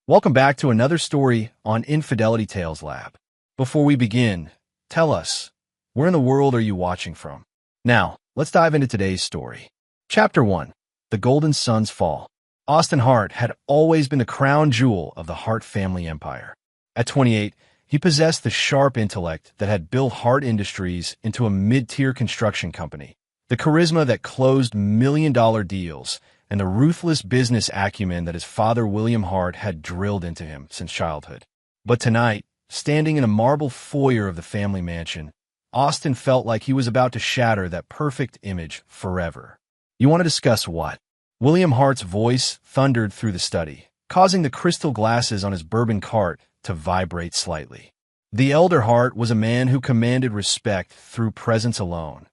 Welcome back to another story on Infidelity Tales Lab. Before we begin, tell us, where in the world are you watching from? Now, let's dive into today's story. Chapter 1. The Golden Sun's Fall. Austin Hart had always been the crown jewel of the Hart family empire. At 28, he possessed the sharp intellect that had built Hart Industries into a mid-tier construction company, the charisma that closed million-dollar deals, and the ruthless business acumen that his father William Hart had drilled into him since childhood. But tonight, standing in a marble foyer of the family mansion, Austin felt like he was about to shatter that perfect image forever. You want to discuss what? William Hart's voice thundered through the study, causing the crystal glasses on his bourbon cart to vibrate slightly. The elder Hart was a man who commanded respect through presence alone.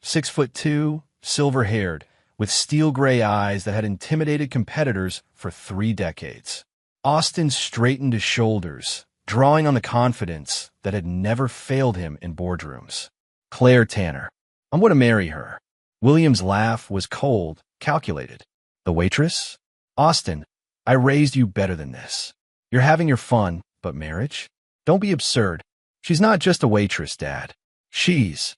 6'2", silver-haired, with steel-gray eyes that had intimidated competitors for 3 decades. Austin straightened his shoulders, drawing on the confidence that had never failed him in boardrooms. Claire Tanner. I'm going to marry her. William's laugh was cold, calculated. The waitress? Austin, I raised you better than this. You're having your fun, but marriage? Don't be absurd. She's not just a waitress, Dad. She's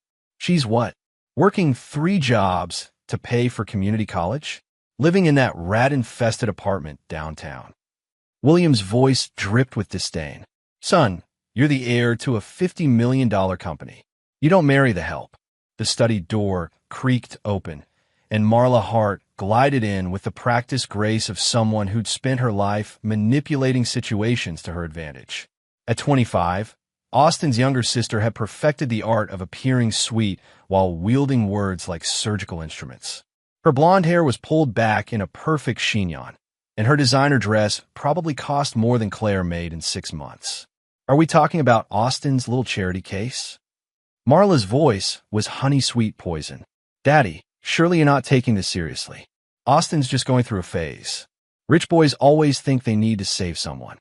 what? Working 3 jobs to pay for community college? Living in that rat-infested apartment downtown. William's voice dripped with disdain. Son, you're the heir to a $50 million company. You don't marry the help. The study door creaked open, and Marla Hart glided in with the practiced grace of someone who'd spent her life manipulating situations to her advantage. At 25, Austin's younger sister had perfected the art of appearing sweet while wielding words like surgical instruments. Her blonde hair was pulled back in a perfect chignon, and her designer dress probably cost more than Claire made in 6 months. Are we talking about Austin's little charity case? Marla's voice was honey-sweet poison. Daddy, surely you're not taking this seriously. Austin's just going through a phase. Rich boys always think they need to save someone.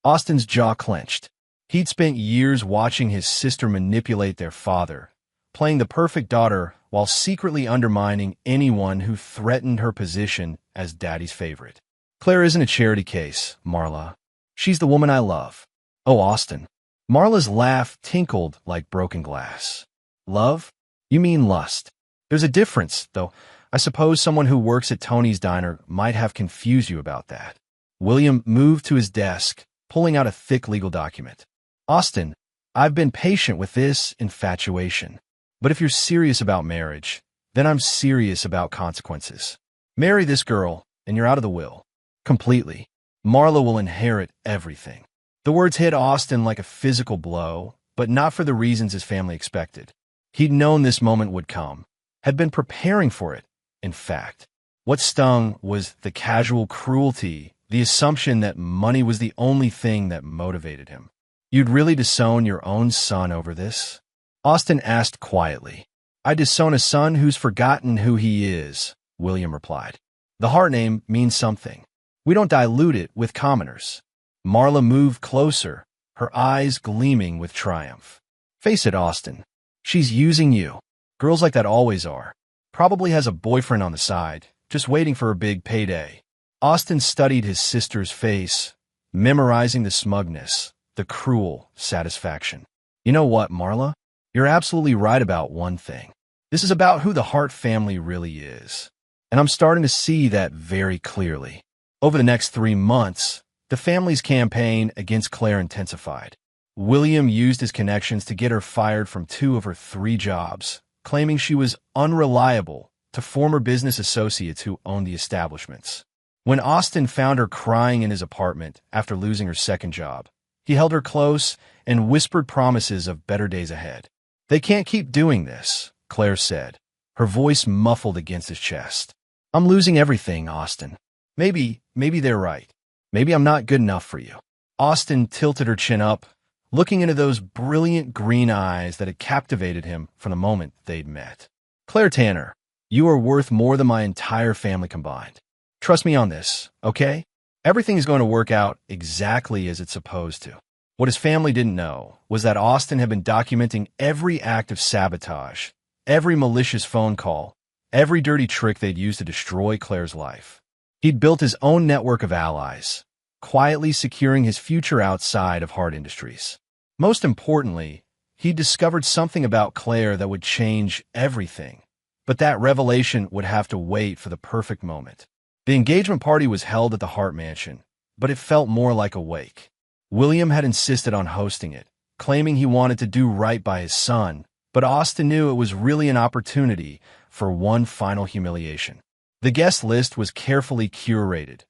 Austin's jaw clenched. He'd spent years watching his sister manipulate their father, playing the perfect daughter while secretly undermining anyone who threatened her position as Daddy's favorite. Claire isn't a charity case, Marla. She's the woman I love. Oh, Austin. Marla's laugh tinkled like broken glass. Love? You mean lust. There's a difference, though. I suppose someone who works at Tony's diner might have confused you about that. William moved to his desk, pulling out a thick legal document. Austin, I've been patient with this infatuation. But if you're serious about marriage, then I'm serious about consequences. Marry this girl, and you're out of the will. Completely. Marla will inherit everything. The words hit Austin like a physical blow, but not for the reasons his family expected. He'd known this moment would come, had been preparing for it, in fact. What stung was the casual cruelty, the assumption that money was the only thing that motivated him. You'd really disown your own son over this? Austin asked quietly. I disown a son who's forgotten who he is, William replied. The Hart name means something. We don't dilute it with commoners. Marla moved closer, her eyes gleaming with triumph. Face it, Austin. She's using you. Girls like that always are. Probably has a boyfriend on the side, just waiting for a big payday. Austin studied his sister's face, memorizing the smugness, the cruel satisfaction. You know what, Marla? You're absolutely right about one thing. This is about who the Hart family really is. And I'm starting to see that very clearly. Over the next 3 months, the family's campaign against Claire intensified. William used his connections to get her fired from 2 of her 3 jobs, claiming she was unreliable to former business associates who owned the establishments. When Austin found her crying in his apartment after losing her 2nd job, he held her close and whispered promises of better days ahead. They can't keep doing this, Claire said, her voice muffled against his chest. I'm losing everything, Austin. Maybe they're right. Maybe I'm not good enough for you. Austin tilted her chin up, looking into those brilliant green eyes that had captivated him from the moment they'd met. Claire Tanner, you are worth more than my entire family combined. Trust me on this, okay? Everything is going to work out exactly as it's supposed to. What his family didn't know was that Austin had been documenting every act of sabotage, every malicious phone call, every dirty trick they'd used to destroy Claire's life. He'd built his own network of allies, quietly securing his future outside of hard industries. Most importantly, he discovered something about Claire that would change everything. But that revelation would have to wait for the perfect moment. The engagement party was held at the Hart Mansion, but it felt more like a wake. William had insisted on hosting it, claiming he wanted to do right by his son, but Austin knew it was really an opportunity for one final humiliation. The guest list was carefully curated.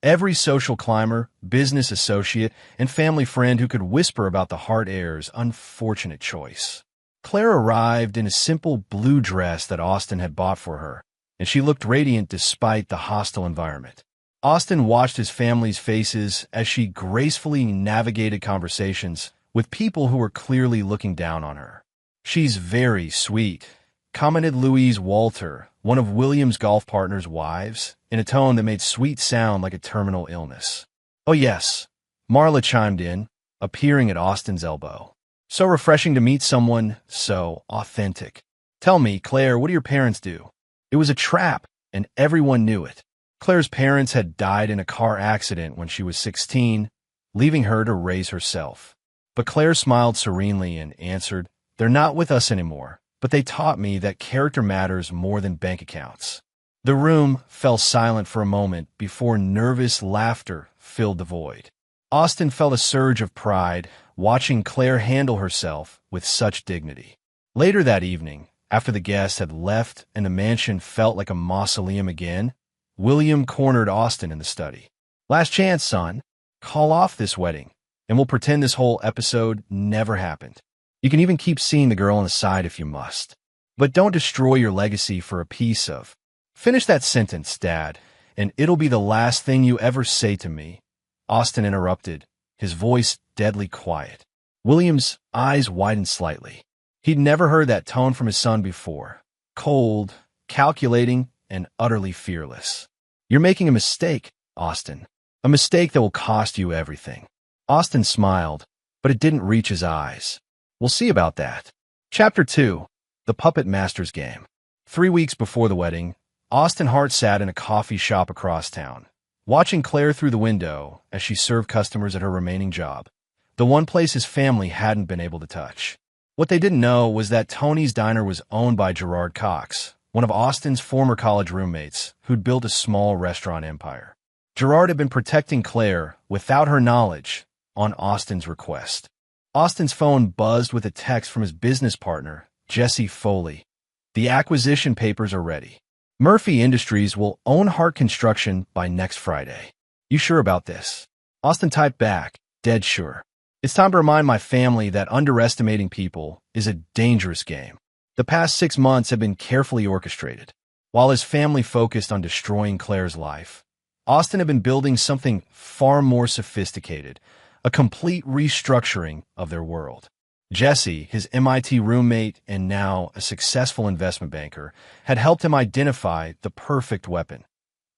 Every social climber, business associate, and family friend who could whisper about the Hart heir's unfortunate choice. Claire arrived in a simple blue dress that Austin had bought for her, and she looked radiant despite the hostile environment. Austin watched his family's faces as she gracefully navigated conversations with people who were clearly looking down on her. "She's very sweet," commented Louise Walter, one of William's golf partner's wives, in a tone that made sweet sound like a terminal illness. "Oh yes," Marla chimed in, appearing at Austin's elbow. "So refreshing to meet someone so authentic. Tell me, Claire, what do your parents do?" It was a trap, and everyone knew it. Claire's parents had died in a car accident when she was 16, leaving her to raise herself. But Claire smiled serenely and answered, "They're not with us anymore, but they taught me that character matters more than bank accounts." The room fell silent for a moment before nervous laughter filled the void. Austin felt a surge of pride watching Claire handle herself with such dignity. Later that evening, after the guests had left and the mansion felt like a mausoleum again, William cornered Austin in the study. "Last chance, son. Call off this wedding, and we'll pretend this whole episode never happened. You can even keep seeing the girl on the side if you must. But don't destroy your legacy for a piece of—" "Finish that sentence, Dad, and it'll be the last thing you ever say to me," Austin interrupted, his voice deadly quiet. William's eyes widened slightly. He'd never heard that tone from his son before. Cold, calculating, and utterly fearless. "You're making a mistake, Austin. A mistake that will cost you everything." Austin smiled, but it didn't reach his eyes. "We'll see about that." Chapter 2. The Puppet Master's Game. 3 weeks before the wedding, Austin Hart sat in a coffee shop across town, watching Claire through the window as she served customers at her remaining job, the one place his family hadn't been able to touch. What they didn't know was that Tony's Diner was owned by Gerard Cox, one of Austin's former college roommates who'd built a small restaurant empire. Gerard had been protecting Claire, without her knowledge, on Austin's request. Austin's phone buzzed with a text from his business partner, Jesse Foley. "The acquisition papers are ready. Murphy Industries will own Hart Construction by next Friday. You sure about this?" Austin typed back, "Dead sure. It's time to remind my family that underestimating people is a dangerous game." The past 6 months had been carefully orchestrated. While his family focused on destroying Claire's life, Austin had been building something far more sophisticated, a complete restructuring of their world. Jesse, his MIT roommate and now a successful investment banker, had helped him identify the perfect weapon.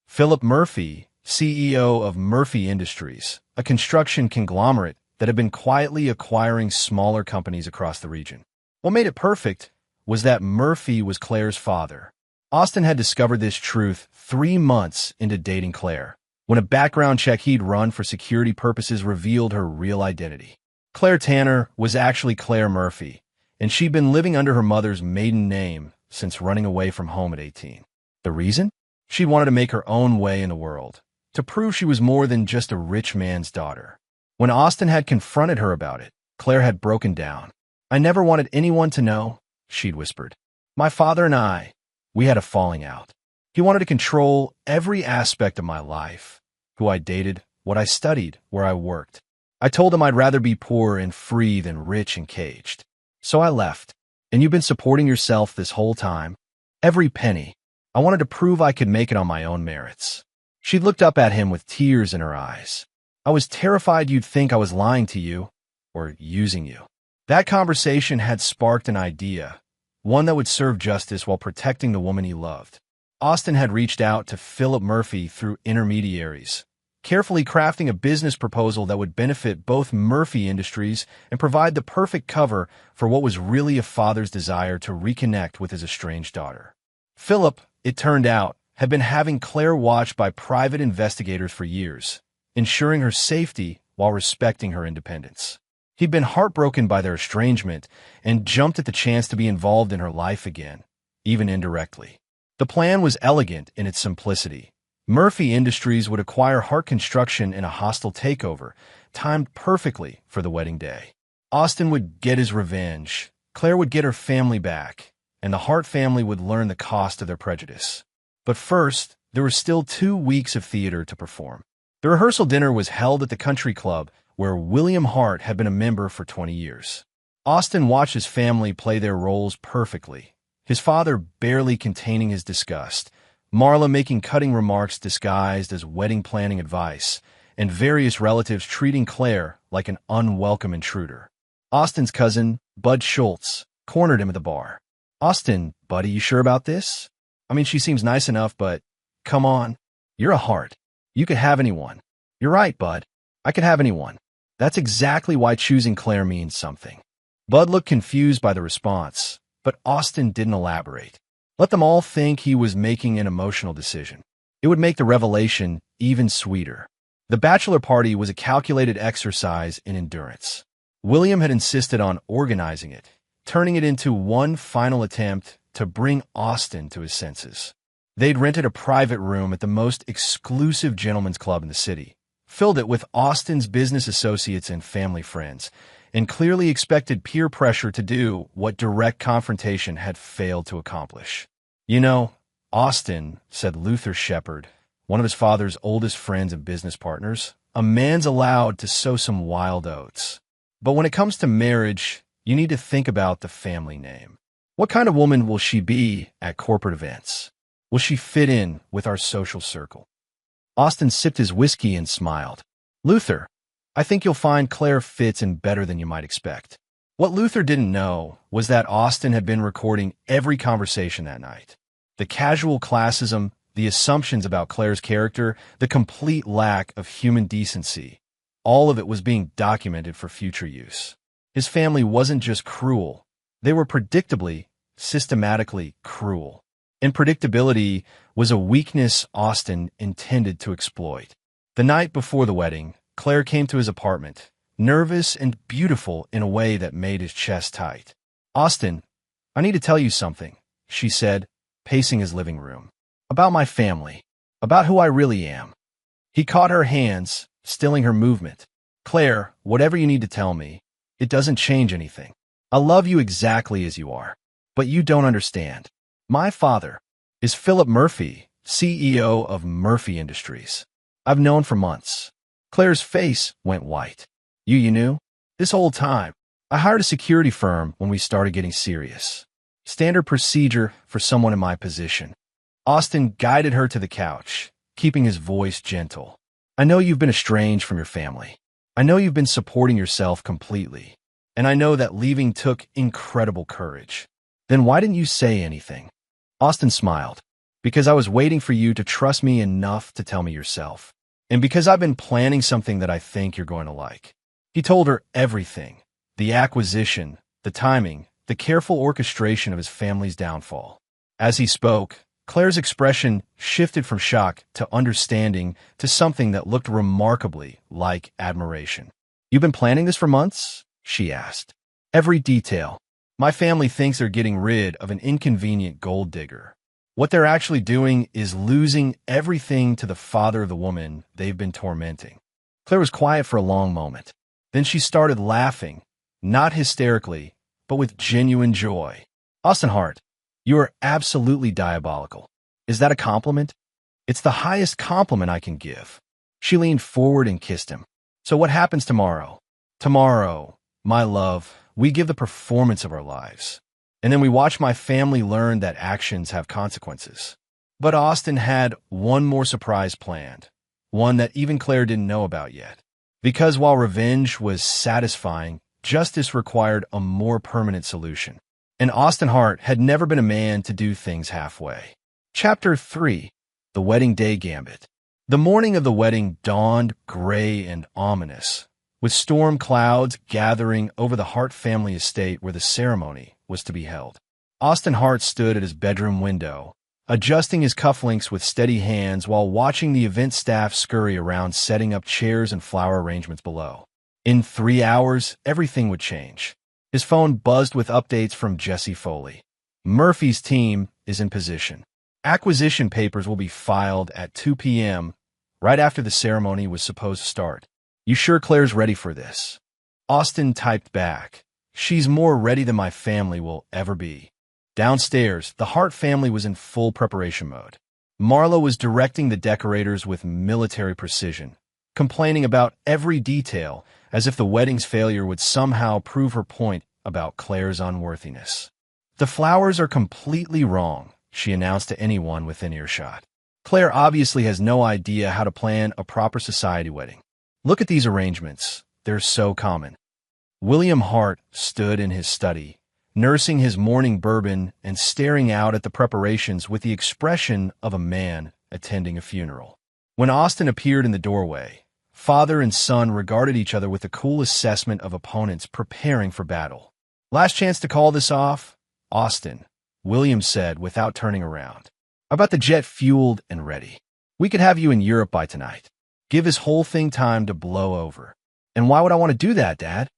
Philip Murphy, CEO of Murphy Industries, a construction conglomerate that had been quietly acquiring smaller companies across the region. What made it perfect was that Murphy was Claire's father. Austin had discovered this truth 3 months into dating Claire, when a background check he'd run for security purposes revealed her real identity. Claire Tanner was actually Claire Murphy, and she'd been living under her mother's maiden name since running away from home at 18. The reason? She wanted to make her own way in the world, to prove she was more than just a rich man's daughter. When Austin had confronted her about it, Claire had broken down. "I never wanted anyone to know," she'd whispered. "My father and we had a falling out. He wanted to control every aspect of my life, who I dated, what I studied, where I worked. I told him I'd rather be poor and free than rich and caged. So I left. And you've been supporting yourself this whole time? Every penny. I wanted to prove I could make it on my own merits." She looked up at him with tears in her eyes. "I was terrified you'd think I was lying to you, or using you." That conversation had sparked an idea, one that would serve justice while protecting the woman he loved. Austin had reached out to Philip Murphy through intermediaries, carefully crafting a business proposal that would benefit both Murphy Industries and provide the perfect cover for what was really a father's desire to reconnect with his estranged daughter. Philip, it turned out, had been having Claire watched by private investigators for years, ensuring her safety while respecting her independence. He'd been heartbroken by their estrangement and jumped at the chance to be involved in her life again, even indirectly. The plan was elegant in its simplicity. Murphy Industries would acquire Hart Construction in a hostile takeover, timed perfectly for the wedding day. Austin would get his revenge, Claire would get her family back, and the Hart family would learn the cost of their prejudice. But first, there were still 2 weeks of theater to perform. The rehearsal dinner was held at the country club where William Hart had been a member for 20 years. Austin watched his family play their roles perfectly, his father barely containing his disgust, Marla making cutting remarks disguised as wedding planning advice, and various relatives treating Claire like an unwelcome intruder. Austin's cousin, Bud Schultz, cornered him at the bar. "Austin, buddy, you sure about this? I mean, she seems nice enough, but come on. You're a Hart. You could have anyone." "You're right, Bud. I could have anyone. That's exactly why choosing Claire means something." Bud looked confused by the response, but Austin didn't elaborate. Let them all think he was making an emotional decision. It would make the revelation even sweeter. The bachelor party was a calculated exercise in endurance. William had insisted on organizing it, turning it into one final attempt to bring Austin to his senses. They'd rented a private room at the most exclusive gentlemen's club in the city, filled it with Austin's business associates and family friends, and clearly expected peer pressure to do what direct confrontation had failed to accomplish. "You know, Austin," said Luther Shepard, one of his father's oldest friends and business partners, "a man's allowed to sow some wild oats. But when it comes to marriage, you need to think about the family name. What kind of woman will she be at corporate events? Will she fit in with our social circle?" Austin sipped his whiskey and smiled. "Luther, I think you'll find Claire fits in better than you might expect." What Luther didn't know was that Austin had been recording every conversation that night. The casual classism, the assumptions about Claire's character, the complete lack of human decency, all of it was being documented for future use. His family wasn't just cruel. They were predictably, systematically cruel. And predictability was a weakness Austin intended to exploit. The night before the wedding, Claire came to his apartment, nervous and beautiful in a way that made his chest tight. "Austin, I need to tell you something," she said, pacing his living room. "About my family. About who I really am." He caught her hands, stilling her movement. "Claire, whatever you need to tell me, it doesn't change anything. I love you exactly as you are. But you don't understand. My father is Philip Murphy, CEO of Murphy Industries. I've known for months." Claire's face went white. You knew? "This whole time. I hired a security firm when we started getting serious. Standard procedure for someone in my position." Austin guided her to the couch, keeping his voice gentle. "I know you've been estranged from your family. I know you've been supporting yourself completely. And I know that leaving took incredible courage. Then why didn't you say anything?" Austin smiled. "Because I was waiting for you to trust me enough to tell me yourself. And because I've been planning something that I think you're going to like." He told her everything: the acquisition, the timing, the careful orchestration of his family's downfall. As he spoke, Claire's expression shifted from shock to understanding to something that looked remarkably like admiration. "You've been planning this for months?" she asked. "Every detail. My family thinks they're getting rid of an inconvenient gold digger. What they're actually doing is losing everything to the father of the woman they've been tormenting." Claire was quiet for a long moment. Then she started laughing, not hysterically, but with genuine joy. "Austin Hart, you are absolutely diabolical. Is that a compliment?" "It's the highest compliment I can give." She leaned forward and kissed him. "So what happens tomorrow?" "Tomorrow, my love, we give the performance of our lives. And then we watch my family learn that actions have consequences." But Austin had one more surprise planned, one that even Claire didn't know about yet. Because while revenge was satisfying, justice required a more permanent solution. And Austin Hart had never been a man to do things halfway. Chapter 3: The Wedding Day Gambit. The morning of the wedding dawned gray and ominous, with storm clouds gathering over the Hart family estate where the ceremony was to be held. Austin Hart stood at his bedroom window, adjusting his cufflinks with steady hands while watching the event staff scurry around setting up chairs and flower arrangements below. In 3 hours, everything would change. His phone buzzed with updates from Jesse Foley. Murphy's team is in position. Acquisition papers will be filed at 2 p.m., right after the ceremony was supposed to start. You sure Claire's ready for this? Austin typed back. She's more ready than my family will ever be. Downstairs, the Hart family was in full preparation mode. Marla was directing the decorators with military precision, complaining about every detail as if the wedding's failure would somehow prove her point about Claire's unworthiness. The flowers are completely wrong, she announced to anyone within earshot. Claire obviously has no idea how to plan a proper society wedding. Look at these arrangements. They're so common. William Hart stood in his study, nursing his morning bourbon and staring out at the preparations with the expression of a man attending a funeral. When Austin appeared in the doorway, father and son regarded each other with a cool assessment of opponents preparing for battle. Last chance to call this off? Austin, William said without turning around. About the jet fueled and ready. We could have you in Europe by tonight. Give this whole thing time to blow over. And why would I want to do that, Dad?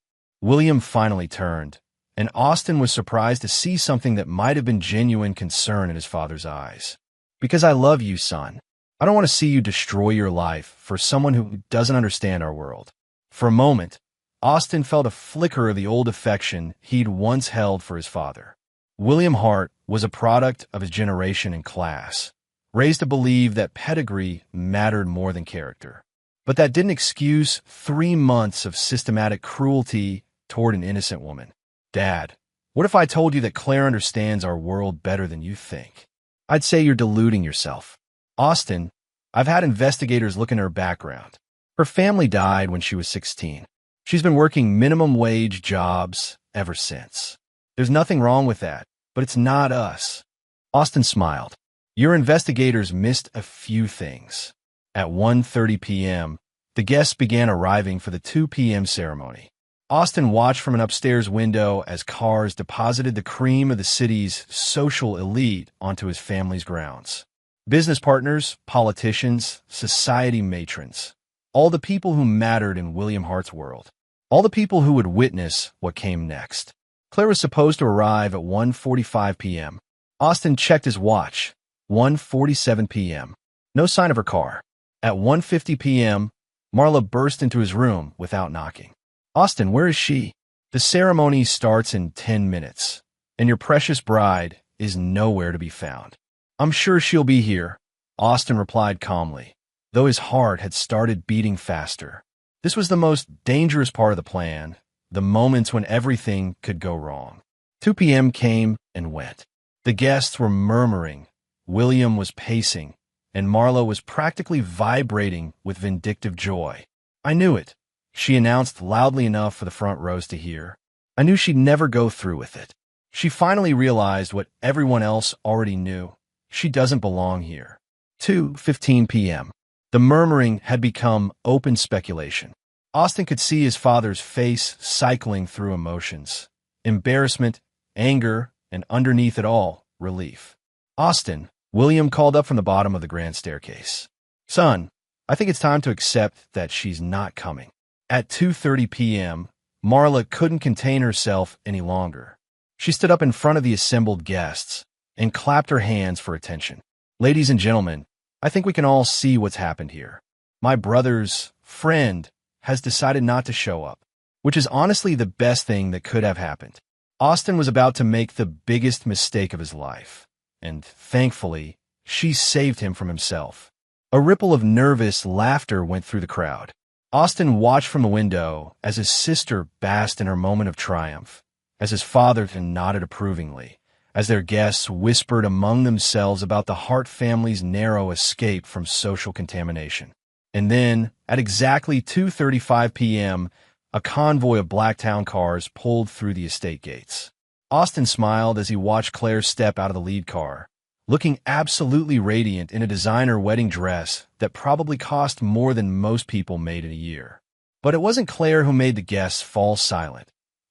William finally turned, and Austin was surprised to see something that might have been genuine concern in his father's eyes. Because I love you, son. I don't want to see you destroy your life for someone who doesn't understand our world. For a moment, Austin felt a flicker of the old affection he'd once held for his father. William Hart was a product of his generation and class, raised to believe that pedigree mattered more than character. But that didn't excuse 3 months of systematic cruelty toward an innocent woman. Dad, what if I told you that Claire understands our world better than you think? I'd say you're deluding yourself. Austin, I've had investigators look into her background. Her family died when she was 16. She's been working minimum wage jobs ever since. There's nothing wrong with that, but it's not us. Austin smiled. Your investigators missed a few things. At 1:30 p.m., the guests began arriving for the 2 p.m. ceremony. Austin watched from an upstairs window as cars deposited the cream of the city's social elite onto his family's grounds. Business partners, politicians, society matrons. All the people who mattered in William Hart's world. All the people who would witness what came next. Claire was supposed to arrive at 1:45 p.m. Austin checked his watch. 1:47 p.m. No sign of her car. At 1:50 p.m., Marla burst into his room without knocking. Austin, where is she? The ceremony starts in 10 minutes, and your precious bride is nowhere to be found. I'm sure she'll be here, Austin replied calmly, though his heart had started beating faster. This was the most dangerous part of the plan, the moments when everything could go wrong. 2 p.m. came and went. The guests were murmuring, William was pacing, and Marla was practically vibrating with vindictive joy. I knew it, she announced loudly enough for the front rows to hear. I knew she'd never go through with it. She finally realized what everyone else already knew. She doesn't belong here. 2:15 p.m. The murmuring had become open speculation. Austin could see his father's face cycling through emotions. Embarrassment, anger, and underneath it all, relief. Austin, William called up from the bottom of the grand staircase. Son, I think it's time to accept that she's not coming. At 2:30 p.m., Marla couldn't contain herself any longer. She stood up in front of the assembled guests and clapped her hands for attention. Ladies and gentlemen, I think we can all see what's happened here. My brother's friend has decided not to show up, which is honestly the best thing that could have happened. Austin was about to make the biggest mistake of his life, and thankfully, she saved him from himself. A ripple of nervous laughter went through the crowd. Austin watched from the window as his sister basked in her moment of triumph, as his father nodded approvingly, as their guests whispered among themselves about the Hart family's narrow escape from social contamination. And then, at exactly 2:35 p.m., a convoy of Blacktown cars pulled through the estate gates. Austin smiled as he watched Claire step out of the lead car, looking absolutely radiant in a designer wedding dress that probably cost more than most people made in a year. But it wasn't Claire who made the guests fall silent.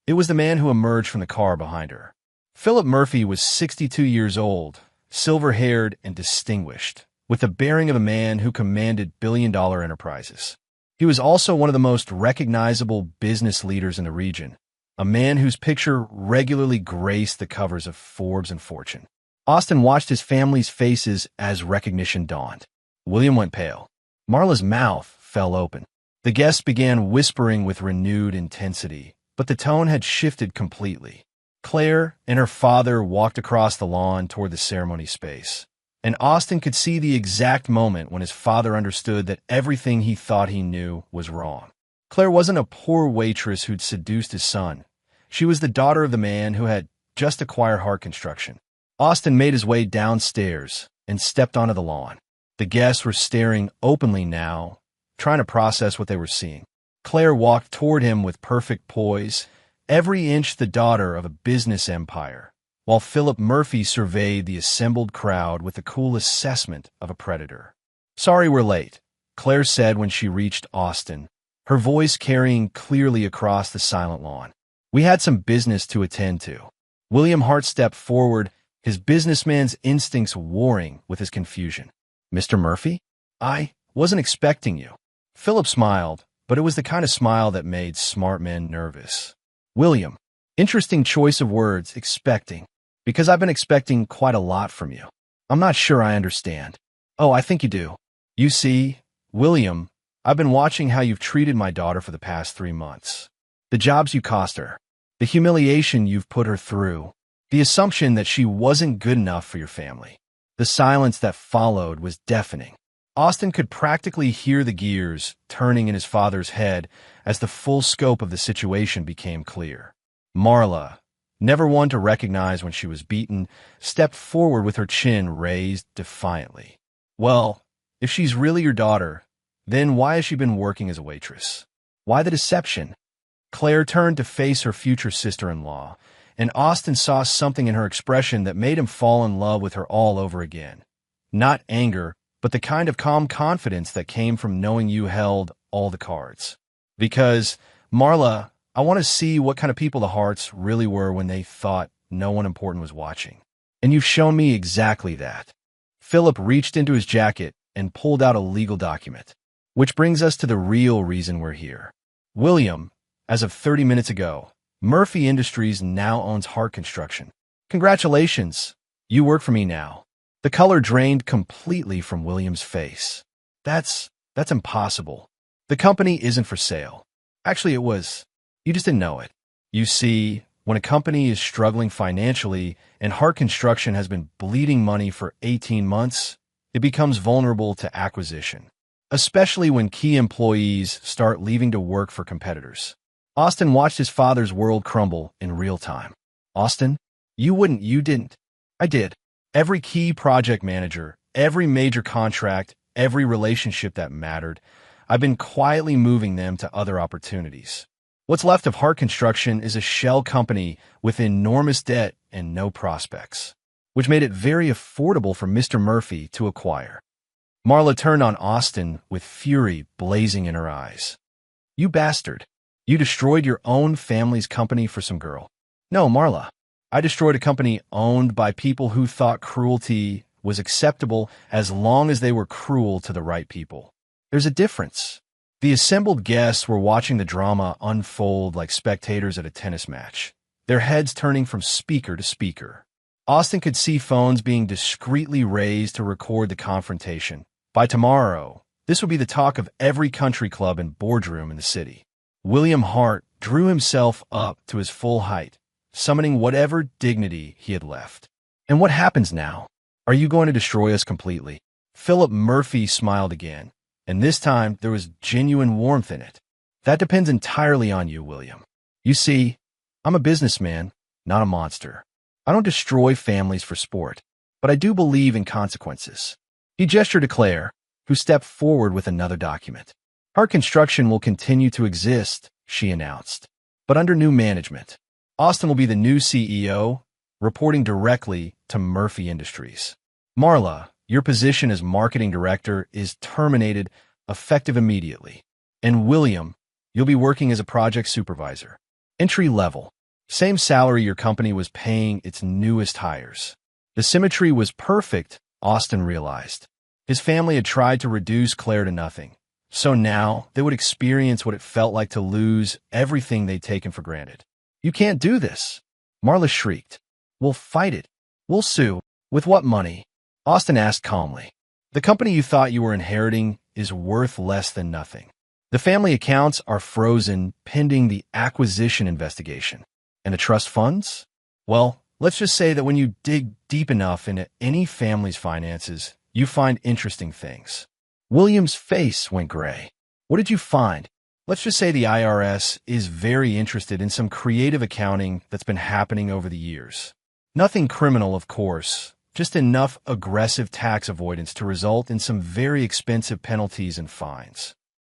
It was the man who emerged from the car behind her. Philip Murphy was 62 years old, silver-haired and distinguished, with the bearing of a man who commanded billion-dollar enterprises. He was also one of the most recognizable business leaders in the region, a man whose picture regularly graced the covers of Forbes and Fortune. Austin watched his family's faces as recognition dawned. William went pale. Marla's mouth fell open. The guests began whispering with renewed intensity, but the tone had shifted completely. Claire and her father walked across the lawn toward the ceremony space, and Austin could see the exact moment when his father understood that everything he thought he knew was wrong. Claire wasn't a poor waitress who'd seduced his son. She was the daughter of the man who had just acquired Hart Construction. Austin made his way downstairs and stepped onto the lawn. The guests were staring openly now, trying to process what they were seeing. Claire walked toward him with perfect poise, every inch the daughter of a business empire, while Philip Murphy surveyed the assembled crowd with the cool assessment of a predator. "Sorry we're late," Claire said when she reached Austin, her voice carrying clearly across the silent lawn. "We had some business to attend to." William Hart stepped forward, his businessman's instincts warring with his confusion. "Mr. Murphy? I wasn't expecting you." Philip smiled, but it was the kind of smile that made smart men nervous. "William, interesting choice of words, expecting. Because I've been expecting quite a lot from you. I'm not sure I understand." "Oh, I think you do. You see, William, I've been watching how you've treated my daughter for the past 3 months. The jobs you cost her, the humiliation you've put her through, the assumption that she wasn't good enough for your family. The silence that followed was deafening." Austin could practically hear the gears turning in his father's head as the full scope of the situation became clear. Marla, never one to recognize when she was beaten, stepped forward with her chin raised defiantly. "Well, if she's really your daughter, then why has she been working as a waitress? Why the deception?" Claire turned to face her future sister-in-law, and Austin saw something in her expression that made him fall in love with her all over again. Not anger, but the kind of calm confidence that came from knowing you held all the cards. "Because, Marla, I want to see what kind of people the Harts really were when they thought no one important was watching. And you've shown me exactly that." Philip reached into his jacket and pulled out a legal document. "Which brings us to the real reason we're here. William, as of 30 minutes ago, Murphy Industries now owns Hart Construction. Congratulations, you work for me now." The color drained completely from William's face. That's impossible. The company isn't for sale. Actually, it was. You just didn't know it. You see, when a company is struggling financially and Hart Construction has been bleeding money for 18 months, it becomes vulnerable to acquisition, especially when key employees start leaving to work for competitors. Austin watched his father's world crumble in real time. "Austin, you didn't. I did. Every key project manager, every major contract, every relationship that mattered, I've been quietly moving them to other opportunities. What's left of Hart Construction is a shell company with enormous debt and no prospects, which made it very affordable for Mr. Murphy to acquire." Marla turned on Austin with fury blazing in her eyes. "You bastard. You destroyed your own family's company for some girl." "No, Marla. I destroyed a company owned by people who thought cruelty was acceptable as long as they were cruel to the right people. There's a difference." The assembled guests were watching the drama unfold like spectators at a tennis match, their heads turning from speaker to speaker. Austin could see phones being discreetly raised to record the confrontation. By tomorrow, this would be the talk of every country club and boardroom in the city. William Hart drew himself up to his full height, summoning whatever dignity he had left. "And what happens now? Are you going to destroy us completely?" Philip Murphy smiled again, and this time there was genuine warmth in it. "That depends entirely on you, William. You see, I'm a businessman, not a monster. I don't destroy families for sport, but I do believe in consequences." He gestured to Claire, who stepped forward with another document. "Hart Construction will continue to exist," she announced, "but under new management. Austin will be the new CEO, reporting directly to Murphy Industries. Marla, your position as marketing director is terminated effective immediately. And William, you'll be working as a project supervisor. Entry level. Same salary your company was paying its newest hires." The symmetry was perfect, Austin realized. His family had tried to reduce Claire to nothing, so now they would experience what it felt like to lose everything they'd taken for granted. "You can't do this," Marla shrieked. "We'll fight it. We'll sue." "With what money?" Austin asked calmly. "The company you thought you were inheriting is worth less than nothing. The family accounts are frozen pending the acquisition investigation. And the trust funds? Well, let's just say that when you dig deep enough into any family's finances, you find interesting things." William's face went gray. "What did you find?" "Let's just say the IRS is very interested in some creative accounting that's been happening over the years. Nothing criminal, of course, just enough aggressive tax avoidance to result in some very expensive penalties and fines."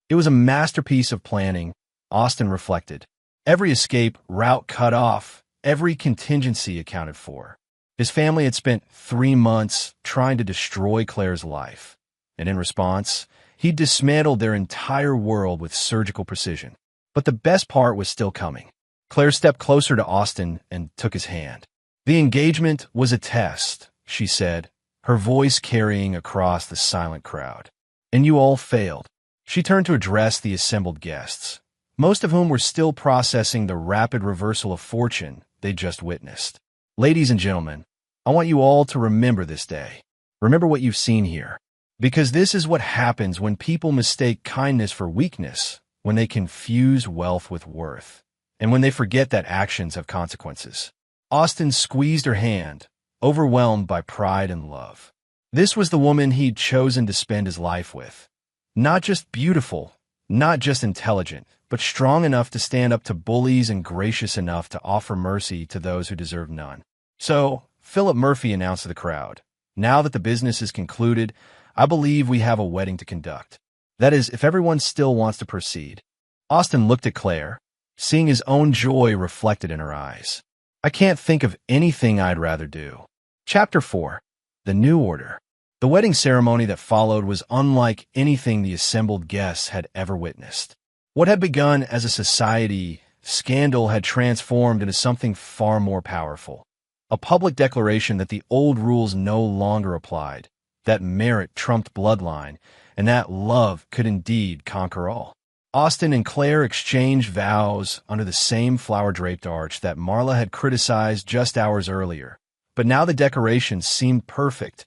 It was a masterpiece of planning, Austin reflected. Every escape route cut off, every contingency accounted for. His family had spent 3 months trying to destroy Claire's life, and in response, he dismantled their entire world with surgical precision. But the best part was still coming. Claire stepped closer to Austin and took his hand. "The engagement was a test," she said, her voice carrying across the silent crowd. "And you all failed." She turned to address the assembled guests, most of whom were still processing the rapid reversal of fortune they'd just witnessed. "Ladies and gentlemen, I want you all to remember this day. Remember what you've seen here. Because this is what happens when people mistake kindness for weakness, when they confuse wealth with worth, and when they forget that actions have consequences." Austin squeezed her hand, overwhelmed by pride and love. This was the woman he'd chosen to spend his life with. Not just beautiful, not just intelligent, but strong enough to stand up to bullies and gracious enough to offer mercy to those who deserve none. "So," Philip Murphy announced to the crowd, "now that the business is concluded, I believe we have a wedding to conduct. That is, if everyone still wants to proceed." Austin looked at Claire, seeing his own joy reflected in her eyes. "I can't think of anything I'd rather do." Chapter 4. The New Order. The wedding ceremony that followed was unlike anything the assembled guests had ever witnessed. What had begun as a society scandal had transformed into something far more powerful. A public declaration that the old rules no longer applied, that merit trumped bloodline, and that love could indeed conquer all. Austin and Claire exchanged vows under the same flower-draped arch that Marla had criticized just hours earlier. But now the decoration seemed perfect,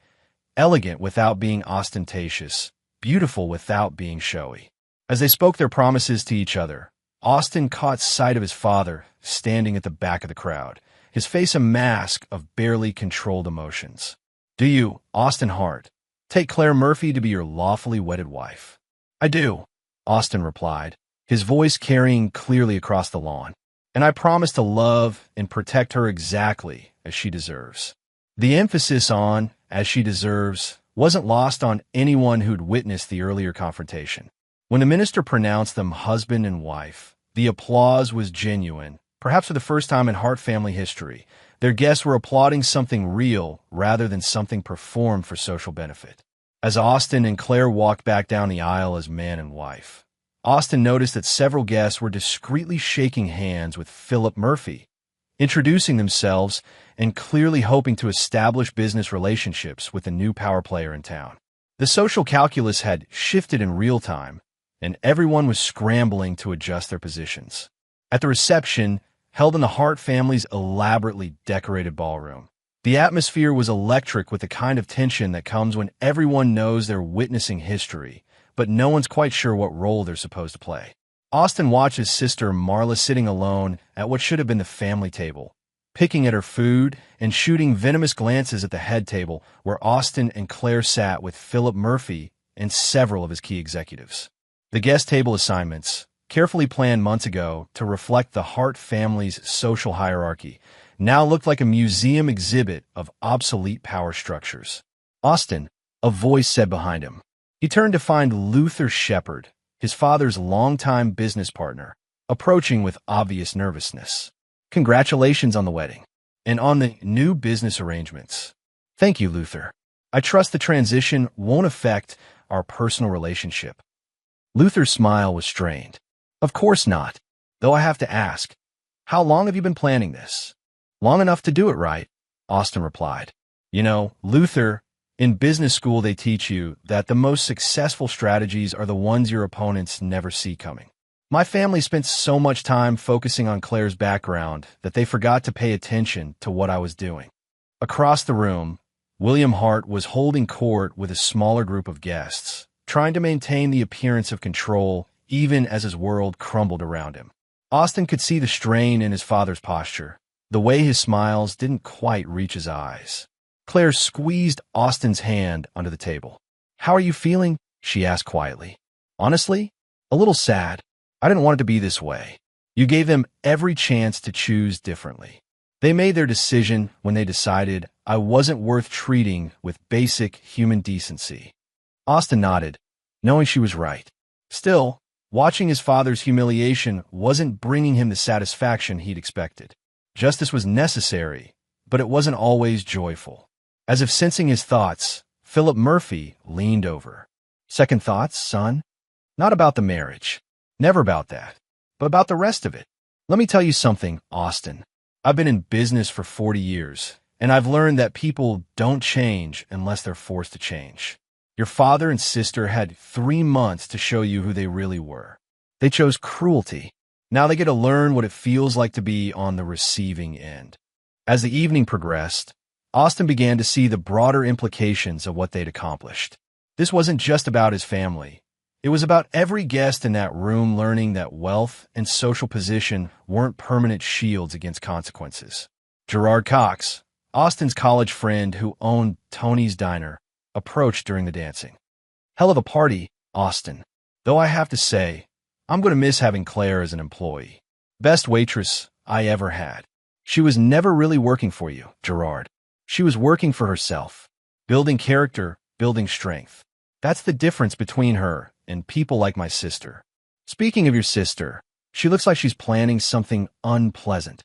elegant without being ostentatious, beautiful without being showy. As they spoke their promises to each other, Austin caught sight of his father standing at the back of the crowd, his face a mask of barely controlled emotions. "Do you, Austin Hart, take Claire Murphy to be your lawfully wedded wife?" "I do," Austin replied, his voice carrying clearly across the lawn. "And I promise to love and protect her exactly as she deserves." The emphasis on "as she deserves" wasn't lost on anyone who'd witnessed the earlier confrontation. When the minister pronounced them husband and wife, the applause was genuine, perhaps for the first time in Hart family history. Their guests were applauding something real rather than something performed for social benefit. As Austin and Claire walked back down the aisle as man and wife, Austin noticed that several guests were discreetly shaking hands with Philip Murphy, introducing themselves and clearly hoping to establish business relationships with a new power player in town. The social calculus had shifted in real time, and everyone was scrambling to adjust their positions. At the reception, held in the Hart family's elaborately decorated ballroom, the atmosphere was electric with the kind of tension that comes when everyone knows they're witnessing history, but no one's quite sure what role they're supposed to play. Austin watched his sister Marla sitting alone at what should have been the family table, picking at her food and shooting venomous glances at the head table where Austin and Claire sat with Philip Murphy and several of his key executives. The guest table assignments, carefully planned months ago to reflect the Hart family's social hierarchy, now looked like a museum exhibit of obsolete power structures. "Austin," a voice said behind him. He turned to find Luther Shepard, his father's longtime business partner, approaching with obvious nervousness. "Congratulations on the wedding, and on the new business arrangements." "Thank you, Luther. I trust the transition won't affect our personal relationship." Luther's smile was strained. "Of course not, though I have to ask, how long have you been planning this?" "Long enough to do it right," Austin replied. Luther, in business school they teach you that the most successful strategies are the ones your opponents never see coming. My family spent so much time focusing on Claire's background that they forgot to pay attention to what I was doing. Across the room, William Hart was holding court with a smaller group of guests, trying to maintain the appearance of control even as his world crumbled around him. Austin could see the strain in his father's posture, the way his smiles didn't quite reach his eyes. Claire squeezed Austin's hand under the table. "How are you feeling?" she asked quietly. "Honestly, a little sad. I didn't want it to be this way. You gave them every chance to choose differently. They made their decision when they decided I wasn't worth treating with basic human decency." Austin nodded, knowing she was right. Still, watching his father's humiliation wasn't bringing him the satisfaction he'd expected. Justice was necessary, but it wasn't always joyful. As if sensing his thoughts, Philip Murphy leaned over. "Second thoughts, son? Not about the marriage. Never about that. But about the rest of it. Let me tell you something, Austin. I've been in business for 40 years, and I've learned that people don't change unless they're forced to change. Your father and sister had 3 months to show you who they really were. They chose cruelty. Now they get to learn what it feels like to be on the receiving end." As the evening progressed, Austin began to see the broader implications of what they'd accomplished. This wasn't just about his family. It was about every guest in that room learning that wealth and social position weren't permanent shields against consequences. Gerard Cox, Austin's college friend who owned Tony's Diner, approached during the dancing. "Hell of a party, Austin. Though I have to say, I'm going to miss having Claire as an employee. Best waitress I ever had. She was never really working for you, Gerard. She was working for herself, building character, building strength. That's the difference between her and people like my sister. Speaking of your sister, she looks like she's planning something unpleasant."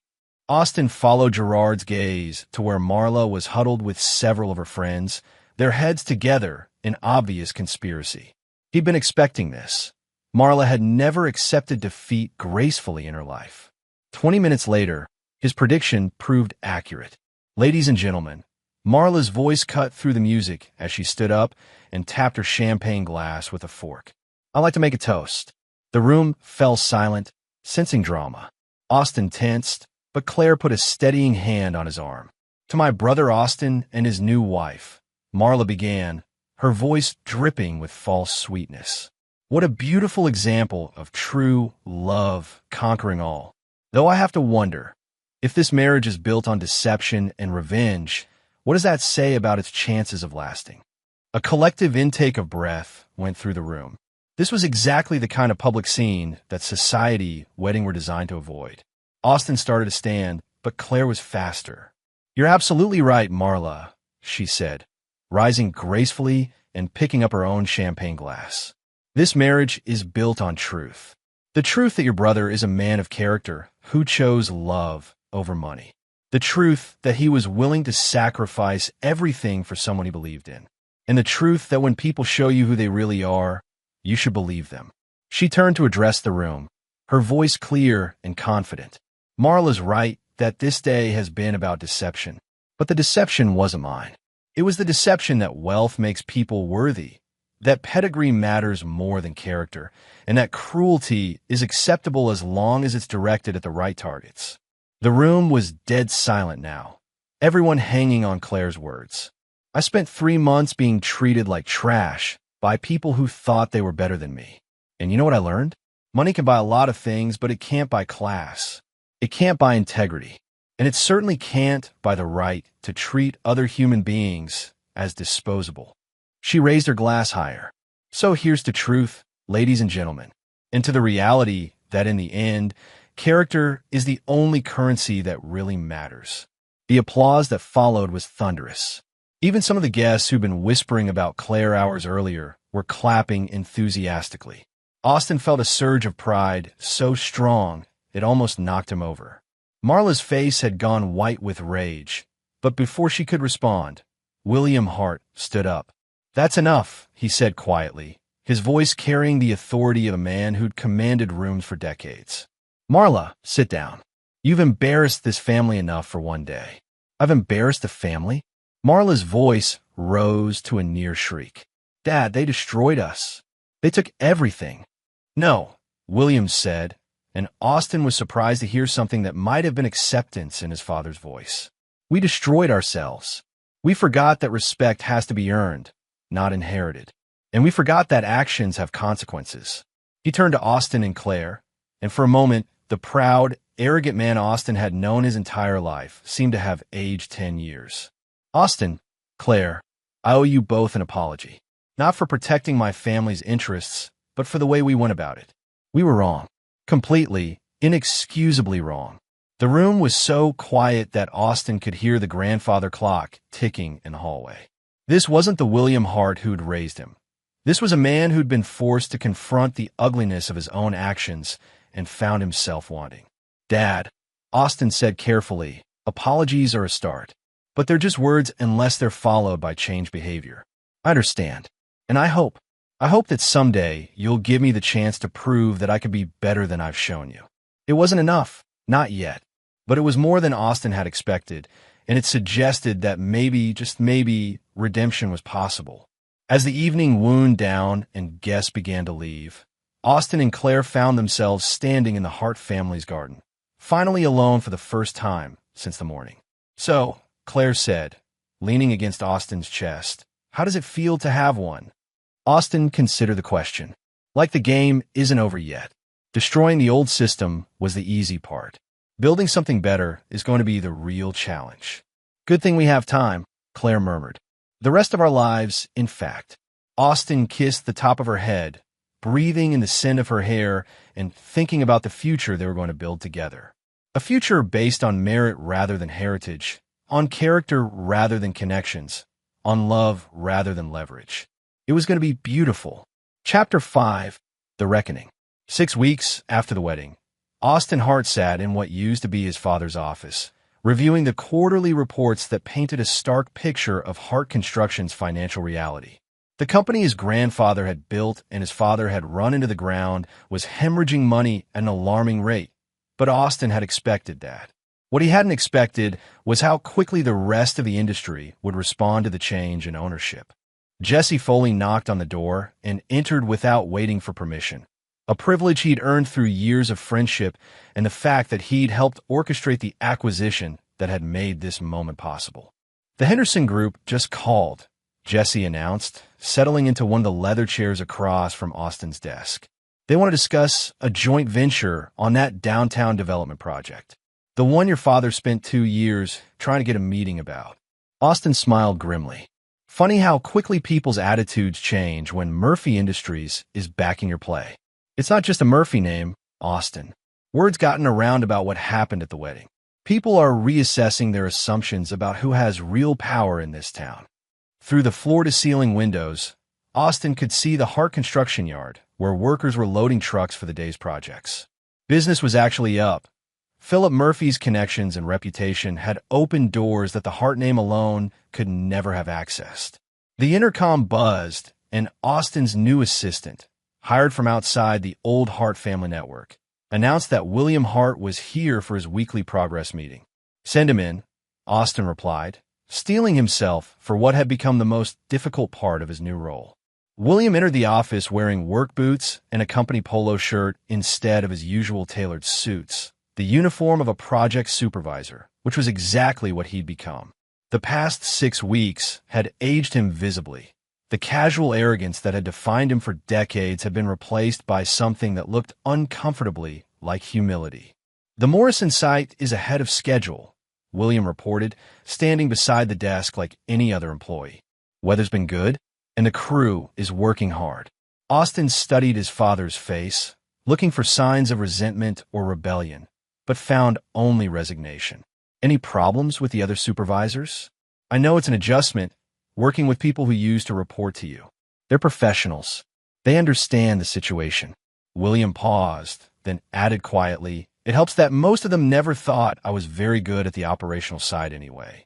Austin followed Gerard's gaze to where Marla was huddled with several of her friends, their heads together in obvious conspiracy. He'd been expecting this. Marla had never accepted defeat gracefully in her life. 20 minutes later, his prediction proved accurate. "Ladies and gentlemen," Marla's voice cut through the music as she stood up and tapped her champagne glass with a fork. "I'd like to make a toast." The room fell silent, sensing drama. Austin tensed, but Claire put a steadying hand on his arm. "To my brother Austin and his new wife," Marla began, her voice dripping with false sweetness. "What a beautiful example of true love conquering all. Though I have to wonder, if this marriage is built on deception and revenge, what does that say about its chances of lasting?" A collective intake of breath went through the room. This was exactly the kind of public scene that society wedding were designed to avoid. Austin started to stand, but Claire was faster. "You're absolutely right, Marla," she said, rising gracefully and picking up her own champagne glass. "This marriage is built on truth. The truth that your brother is a man of character who chose love over money. The truth that he was willing to sacrifice everything for someone he believed in. And the truth that when people show you who they really are, you should believe them." She turned to address the room, her voice clear and confident. "Marla's right that this day has been about deception. But the deception wasn't mine. It was the deception that wealth makes people worthy, that pedigree matters more than character, and that cruelty is acceptable as long as it's directed at the right targets." The room was dead silent now, everyone hanging on Claire's words. "I spent 3 months being treated like trash by people who thought they were better than me. And you know what I learned? Money can buy a lot of things, but it can't buy class. It can't buy integrity. And it certainly can't buy the right to treat other human beings as disposable." She raised her glass higher. "So here's to truth, ladies and gentlemen, and to the reality that in the end, character is the only currency that really matters." The applause that followed was thunderous. Even some of the guests who'd been whispering about Claire hours earlier were clapping enthusiastically. Austin felt a surge of pride so strong it almost knocked him over. Marla's face had gone white with rage, but before she could respond, William Hart stood up. "That's enough," he said quietly, his voice carrying the authority of a man who'd commanded rooms for decades. "Marla, sit down. You've embarrassed this family enough for one day." "I've embarrassed the family?" Marla's voice rose to a near shriek. "Dad, they destroyed us. They took everything." "No," William said, and Austin was surprised to hear something that might have been acceptance in his father's voice. "We destroyed ourselves. We forgot that respect has to be earned, not inherited. And we forgot that actions have consequences." He turned to Austin and Claire, and for a moment, the proud, arrogant man Austin had known his entire life seemed to have aged 10 years. "Austin, Claire, I owe you both an apology. Not for protecting my family's interests, but for the way we went about it. We were wrong. Completely, inexcusably wrong." The room was so quiet that Austin could hear the grandfather clock ticking in the hallway. This wasn't the William Hart who'd raised him. This was a man who'd been forced to confront the ugliness of his own actions and found himself wanting. "Dad," Austin said carefully, "apologies are a start. But they're just words unless they're followed by changed behavior. I understand. And I hope that someday you'll give me the chance to prove that I could be better than I've shown you." It wasn't enough, not yet. But it was more than Austin had expected, and it suggested that maybe, just maybe, redemption was possible. As the evening wound down and guests began to leave, Austin and Claire found themselves standing in the Hart family's garden, finally alone for the first time since the morning. "So," Claire said, leaning against Austin's chest, "how does it feel to have one?" Austin considered the question. Like the game isn't over yet. Destroying the old system was the easy part. Building something better is going to be the real challenge. "Good thing we have time," Claire murmured. "The rest of our lives, in fact." Austin kissed the top of her head, breathing in the scent of her hair and thinking about the future they were going to build together. A future based on merit rather than heritage, on character rather than connections, on love rather than leverage. It was going to be beautiful. Chapter 5, The Reckoning. 6 weeks after the wedding, Austin Hart sat in what used to be his father's office, reviewing the quarterly reports that painted a stark picture of Hart Construction's financial reality. The company his grandfather had built and his father had run into the ground was hemorrhaging money at an alarming rate, but Austin had expected that. What he hadn't expected was how quickly the rest of the industry would respond to the change in ownership. Jesse Foley knocked on the door and entered without waiting for permission, a privilege he'd earned through years of friendship and the fact that he'd helped orchestrate the acquisition that had made this moment possible. "The Henderson Group just called," Jesse announced, settling into one of the leather chairs across from Austin's desk. "They want to discuss a joint venture on that downtown development project. The one your father spent 2 years trying to get a meeting about." Austin smiled grimly. Funny how quickly people's attitudes change when Murphy Industries is backing your play. It's not just a Murphy name, Austin. Word's gotten around about what happened at the wedding. People are reassessing their assumptions about who has real power in this town. Through the floor-to-ceiling windows, Austin could see the Hart construction yard, where workers were loading trucks for the day's projects. Business was actually up. Philip Murphy's connections and reputation had opened doors that the Hart name alone could never have accessed. The intercom buzzed, and Austin's new assistant, hired from outside the old Hart family network, announced that William Hart was here for his weekly progress meeting. "Send him in," Austin replied, steeling himself for what had become the most difficult part of his new role. William entered the office wearing work boots and a company polo shirt instead of his usual tailored suits, the uniform of a project supervisor, which was exactly what he'd become. The past 6 weeks had aged him visibly. The casual arrogance that had defined him for decades had been replaced by something that looked uncomfortably like humility. "The Morrison site is ahead of schedule," William reported, standing beside the desk like any other employee. "Weather's been good, and the crew is working hard." Austin studied his father's face, looking for signs of resentment or rebellion, but found only resignation. "Any problems with the other supervisors?" "I know it's an adjustment, working with people who used to report to you. They're professionals. They understand the situation." William paused, then added quietly, "It helps that most of them never thought I was very good at the operational side anyway."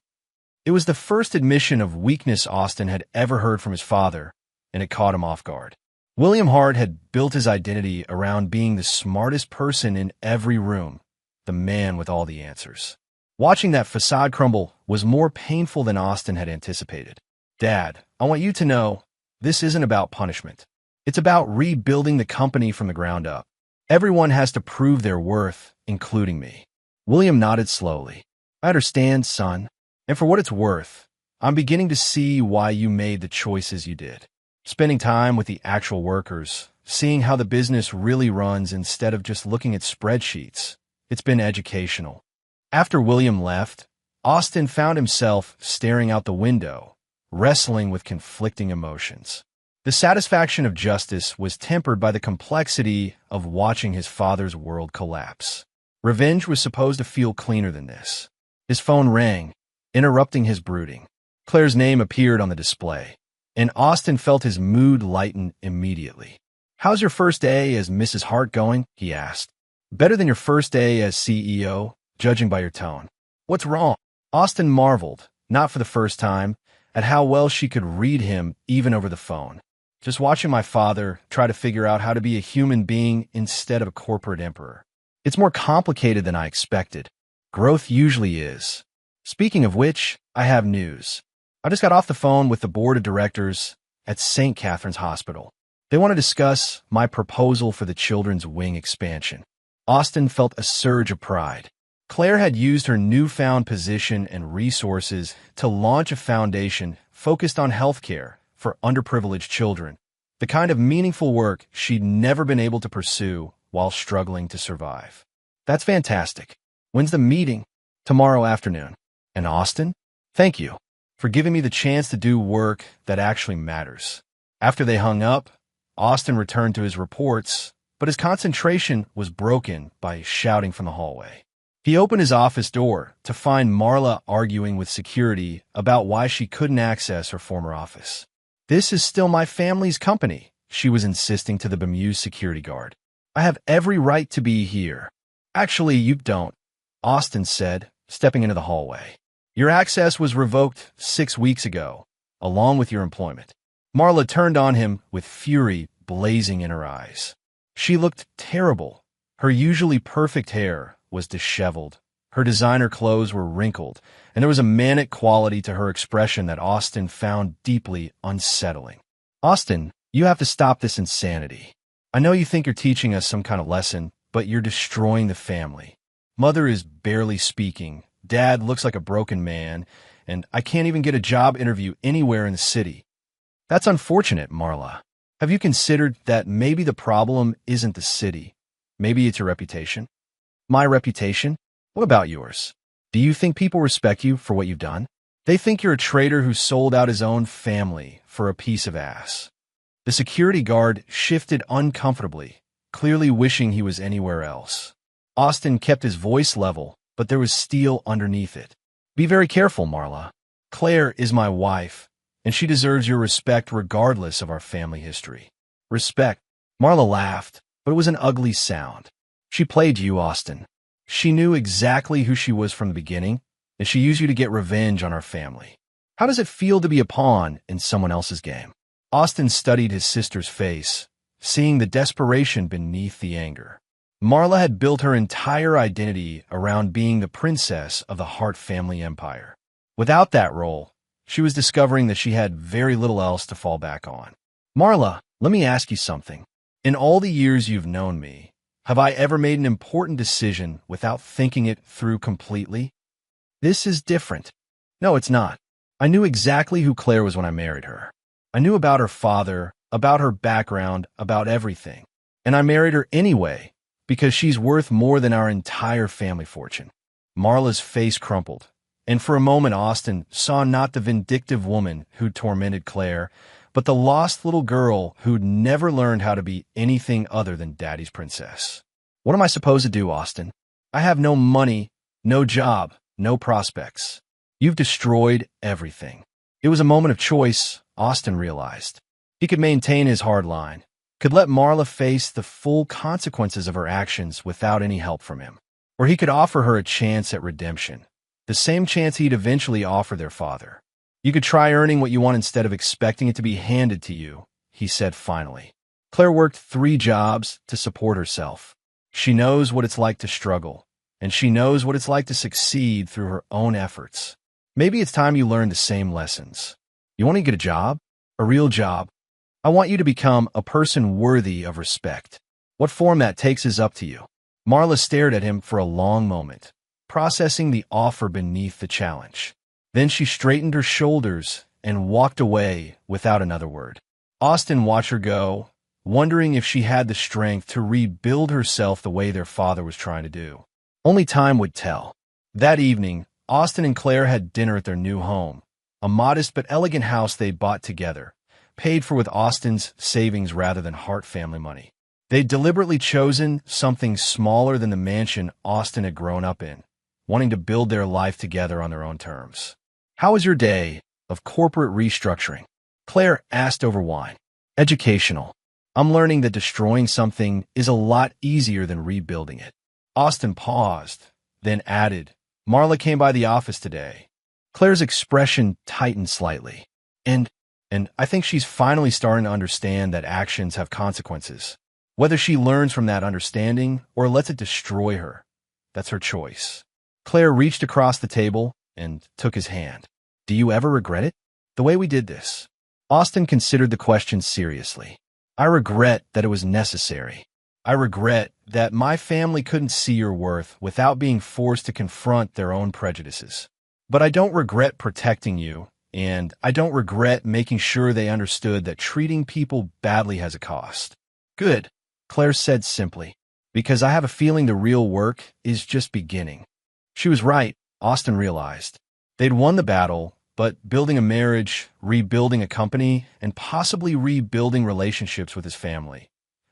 It was the first admission of weakness Austin had ever heard from his father, and it caught him off guard. William Hart had built his identity around being the smartest person in every room, the man with all the answers. Watching that facade crumble was more painful than Austin had anticipated. Dad, I want you to know, this isn't about punishment. It's about rebuilding the company from the ground up. Everyone has to prove their worth, including me. William nodded slowly. I understand, son. And for what it's worth, I'm beginning to see why you made the choices you did. Spending time with the actual workers, seeing how the business really runs instead of just looking at spreadsheets, it's been educational. After William left, Austin found himself staring out the window, wrestling with conflicting emotions. The satisfaction of justice was tempered by the complexity of watching his father's world collapse. Revenge was supposed to feel cleaner than this. His phone rang, interrupting his brooding. Claire's name appeared on the display, and Austin felt his mood lighten immediately. "How's your first day as Mrs. Hart going?" he asked. "Better than your first day as CEO, judging by your tone." "What's wrong?" Austin marveled, not for the first time, at how well she could read him even over the phone. "Just watching my father try to figure out how to be a human being instead of a corporate emperor. It's more complicated than I expected. Growth usually is. Speaking of which, I have news. I just got off the phone with the board of directors at St. Catherine's Hospital. They want to discuss my proposal for the children's wing expansion." Austin felt a surge of pride. Claire had used her newfound position and resources to launch a foundation focused on healthcare for underprivileged children, the kind of meaningful work she'd never been able to pursue while struggling to survive. "That's fantastic. When's the meeting?" "Tomorrow afternoon." "And Austin, thank you for giving me the chance to do work that actually matters." After they hung up, Austin returned to his reports, but his concentration was broken by shouting from the hallway. He opened his office door to find Marla arguing with security about why she couldn't access her former office. "This is still my family's company," she was insisting to the bemused security guard. "I have every right to be here." "Actually, you don't," Austin said, stepping into the hallway. "Your access was revoked 6 weeks ago, along with your employment." Marla turned on him with fury blazing in her eyes. She looked terrible. Her usually perfect hair was disheveled. Her designer clothes were wrinkled, and there was a manic quality to her expression that Austin found deeply unsettling. "Austin, you have to stop this insanity. I know you think you're teaching us some kind of lesson, but you're destroying the family. Mother is barely speaking, Dad looks like a broken man, and I can't even get a job interview anywhere in the city." "That's unfortunate, Marla. Have you considered that maybe the problem isn't the city? Maybe it's your reputation?" "My reputation? What about yours? Do you think people respect you for what you've done? They think you're a traitor who sold out his own family for a piece of ass." The security guard shifted uncomfortably, clearly wishing he was anywhere else. Austin kept his voice level, but there was steel underneath it. "Be very careful, Marla. Claire is my wife, and she deserves your respect regardless of our family history." "Respect?" Marla laughed, but it was an ugly sound. "She played you, Austin. She knew exactly who she was from the beginning, and she used you to get revenge on our family. How does it feel to be a pawn in someone else's game?" Austin studied his sister's face, seeing the desperation beneath the anger. Marla had built her entire identity around being the princess of the Hart family empire. Without that role, she was discovering that she had very little else to fall back on. "Marla, let me ask you something. In all the years you've known me, have I ever made an important decision without thinking it through completely?" "This is different." "No, it's not. I knew exactly who Claire was when I married her. I knew about her father, about her background, about everything. And I married her anyway, because she's worth more than our entire family fortune." Marla's face crumpled, and for a moment Austin saw not the vindictive woman who'd tormented Claire, but the lost little girl who'd never learned how to be anything other than Daddy's princess. "What am I supposed to do, Austin? I have no money, no job, no prospects. You've destroyed everything." It was a moment of choice, Austin realized. He could maintain his hard line, could let Marla face the full consequences of her actions without any help from him, or he could offer her a chance at redemption, the same chance he'd eventually offer their father. "You could try earning what you want instead of expecting it to be handed to you," he said finally. "Claire worked 3 jobs to support herself. She knows what it's like to struggle, and she knows what it's like to succeed through her own efforts. Maybe it's time you learn the same lessons. You want to get a job? A real job? I want you to become a person worthy of respect. What form that takes is up to you. Marla stared at him for a long moment, processing the offer beneath the challenge. Then she straightened her shoulders and walked away without another word. Austin watched her go, wondering if she had the strength to rebuild herself the way their father was trying to do. Only time would tell. That evening, Austin and Claire had dinner at their new home, a modest but elegant house they bought together, paid for with Austin's savings rather than Hart family money. They'd deliberately chosen something smaller than the mansion Austin had grown up in, wanting to build their life together on their own terms. "How was your day of corporate restructuring?" Claire asked over wine. "Educational. I'm learning that destroying something is a lot easier than rebuilding it." Austin paused, then added, "Marla came by the office today." Claire's expression tightened slightly. And I think she's finally starting to understand that actions have consequences. Whether she learns from that understanding or lets it destroy her, that's her choice. Claire reached across the table and took his hand. "Do you ever regret it? The way we did this?" Austin considered the question seriously. "I regret that it was necessary. I regret that my family couldn't see your worth without being forced to confront their own prejudices. But I don't regret protecting you, and I don't regret making sure they understood that treating people badly has a cost." "Good," Claire said simply, "because I have a feeling the real work is just beginning." She was right, Austin realized. They'd won the battle, but building a marriage, rebuilding a company, and possibly rebuilding relationships with his family,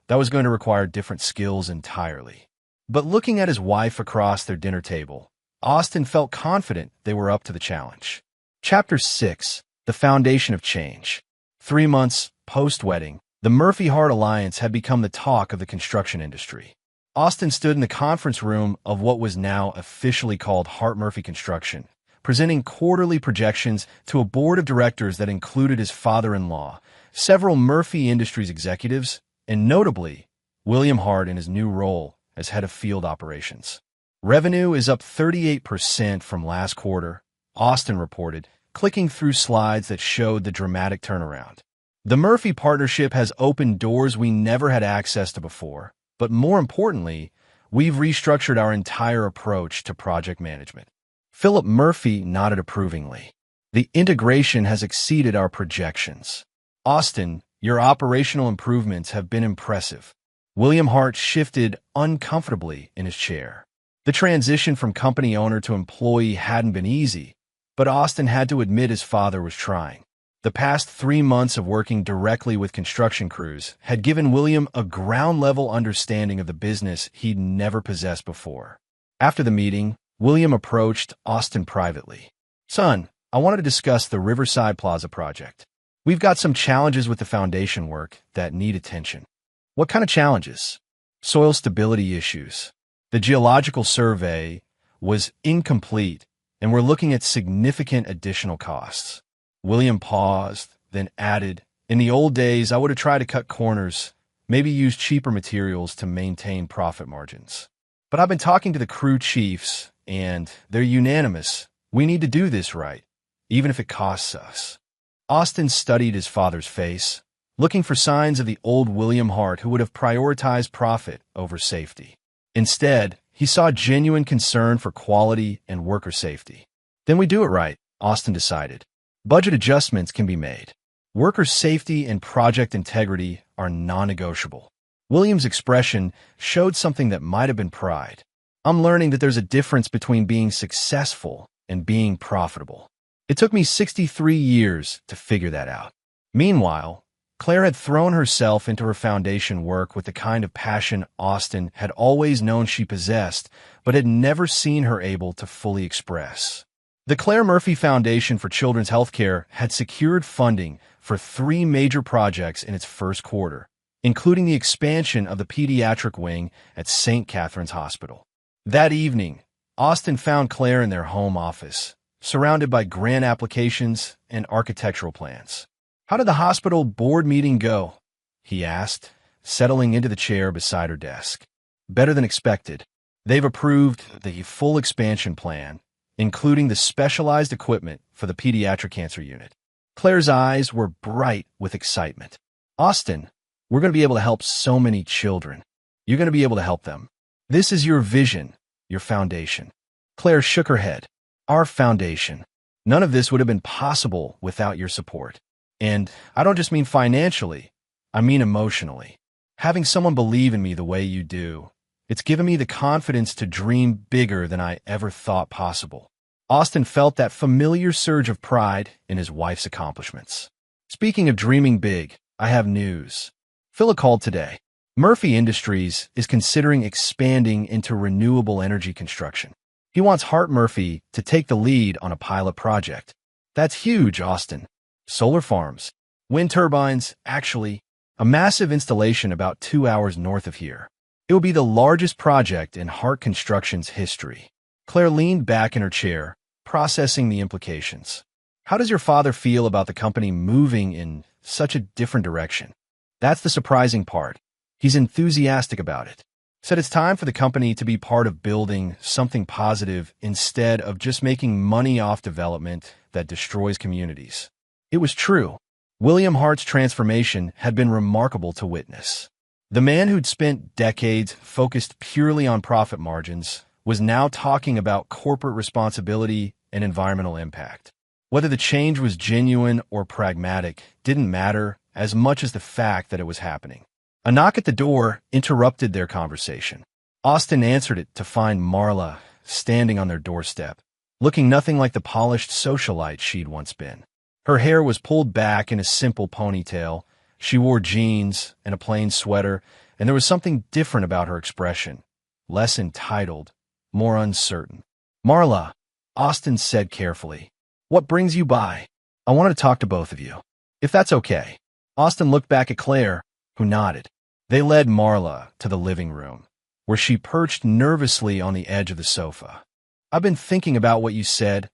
that was going to require different skills entirely. But looking at his wife across their dinner table, Austin felt confident they were up to the challenge. Chapter 6, The Foundation of Change. 3 months post-wedding, the Murphy-Hart alliance had become the talk of the construction industry. Austin stood in the conference room of what was now officially called Hart-Murphy Construction, presenting quarterly projections to a board of directors that included his father-in-law, several Murphy Industries executives, and notably, William Hart in his new role as head of field operations. "Revenue is up 38% from last quarter," Austin reported, clicking through slides that showed the dramatic turnaround. "The Murphy partnership has opened doors we never had access to before, but more importantly, we've restructured our entire approach to project management." Philip Murphy nodded approvingly. "The integration has exceeded our projections. Austin, your operational improvements have been impressive." William Hart shifted uncomfortably in his chair. The transition from company owner to employee hadn't been easy, but Austin had to admit his father was trying. The past 3 months of working directly with construction crews had given William a ground-level understanding of the business he'd never possessed before. After the meeting, William approached Austin privately. "Son, I wanted to discuss the Riverside Plaza project. We've got some challenges with the foundation work that need attention." "What kind of challenges?" "Soil stability issues. The geological survey was incomplete, and we're looking at significant additional costs." William paused, then added, "In the old days, I would have tried to cut corners, maybe use cheaper materials to maintain profit margins. But I've been talking to the crew chiefs, and they're unanimous. We need to do this right, even if it costs us." Austin studied his father's face, looking for signs of the old William Hart who would have prioritized profit over safety. Instead, he saw genuine concern for quality and worker safety. "Then we do it right," Austin decided. "Budget adjustments can be made. Worker safety and project integrity are non-negotiable." William's expression showed something that might have been pride. "I'm learning that there's a difference between being successful and being profitable. It took me 63 years to figure that out." Meanwhile, Claire had thrown herself into her foundation work with the kind of passion Austin had always known she possessed, but had never seen her able to fully express. The Claire Murphy Foundation for Children's Healthcare had secured funding for 3 major projects in its first quarter, including the expansion of the pediatric wing at St. Catherine's Hospital. That evening, Austin found Claire in their home office, surrounded by grant applications and architectural plans. "How did the hospital board meeting go?" he asked, settling into the chair beside her desk. "Better than expected. They've approved the full expansion plan, including the specialized equipment for the pediatric cancer unit. Claire's eyes were bright with excitement. Austin, we're going to be able to help so many children. You're going to be able to help them. This is your vision, your foundation. Claire shook her head. Our foundation. None of this would have been possible without your support. And I don't just mean financially, I mean emotionally. Having someone believe in me the way you do, it's given me the confidence to dream bigger than I ever thought possible. Austin felt that familiar surge of pride in his wife's accomplishments. Speaking of dreaming big, I have news. Philip called today. Murphy Industries is considering expanding into renewable energy construction. He wants Hart Murphy to take the lead on a pilot project. That's huge, Austin. Solar farms, wind turbines, actually, a massive installation about 2 hours north of here. It will be the largest project in Hart Construction's history. Claire leaned back in her chair, processing the implications. How does your father feel about the company moving in such a different direction? That's the surprising part. He's enthusiastic about it. Said it's time for the company to be part of building something positive instead of just making money off development that destroys communities. It was true. William Hart's transformation had been remarkable to witness. The man who'd spent decades focused purely on profit margins was now talking about corporate responsibility and environmental impact. Whether the change was genuine or pragmatic didn't matter as much as the fact that it was happening. A knock at the door interrupted their conversation. Austin answered it to find Marla standing on their doorstep, looking nothing like the polished socialite she'd once been. Her hair was pulled back in a simple ponytail. She wore jeans and a plain sweater, and there was something different about her expression. Less entitled, more uncertain. Marla, Austin said carefully, what brings you by? I wanted to talk to both of you. If that's okay. Austin looked back at Claire, who nodded. They led Marla to the living room, where she perched nervously on the edge of the sofa. I've been thinking about what you said,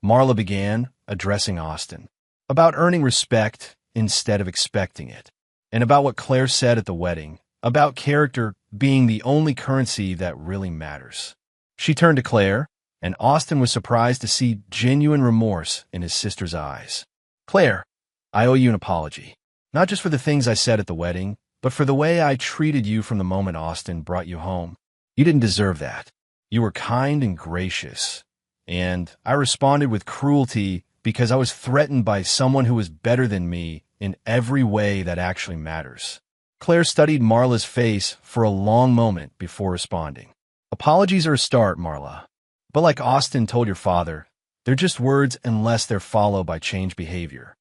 Marla began, addressing Austin, about earning respect instead of expecting it, and about what Claire said at the wedding, about character being the only currency that really matters. She turned to Claire, and Austin was surprised to see genuine remorse in his sister's eyes. Claire, I owe you an apology, not just for the things I said at the wedding, but for the way I treated you from the moment Austin brought you home. You didn't deserve that. You were kind and gracious, and I responded with cruelty because I was threatened by someone who was better than me in every way that actually matters. Claire studied Marla's face for a long moment before responding. Apologies are a start, Marla. But like Austin told your father, they're just words unless they're followed by changed behavior.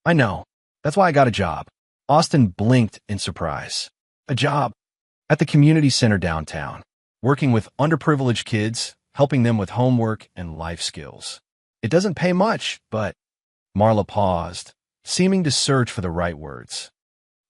I know. That's why I got a job. Austin blinked in surprise. A job? At the community center downtown, working with underprivileged kids, helping them with homework and life skills. It doesn't pay much, but... Marla paused, seeming to search for the right words.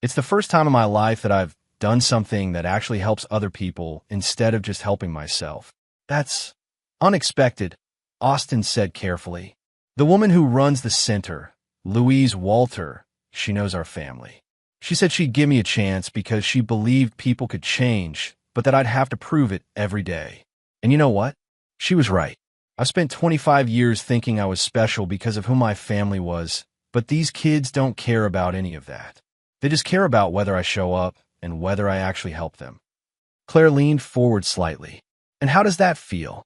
It's the first time in my life that I've done something that actually helps other people instead of just helping myself. That's unexpected, Austin said carefully. The woman who runs the center, Louise Walter, she knows our family. She said she'd give me a chance because she believed people could change, but that I'd have to prove it every day. And you know what? She was right. I've spent 25 years thinking I was special because of who my family was, but these kids don't care about any of that. They just care about whether I show up and whether I actually help them. Claire leaned forward slightly. And how does that feel?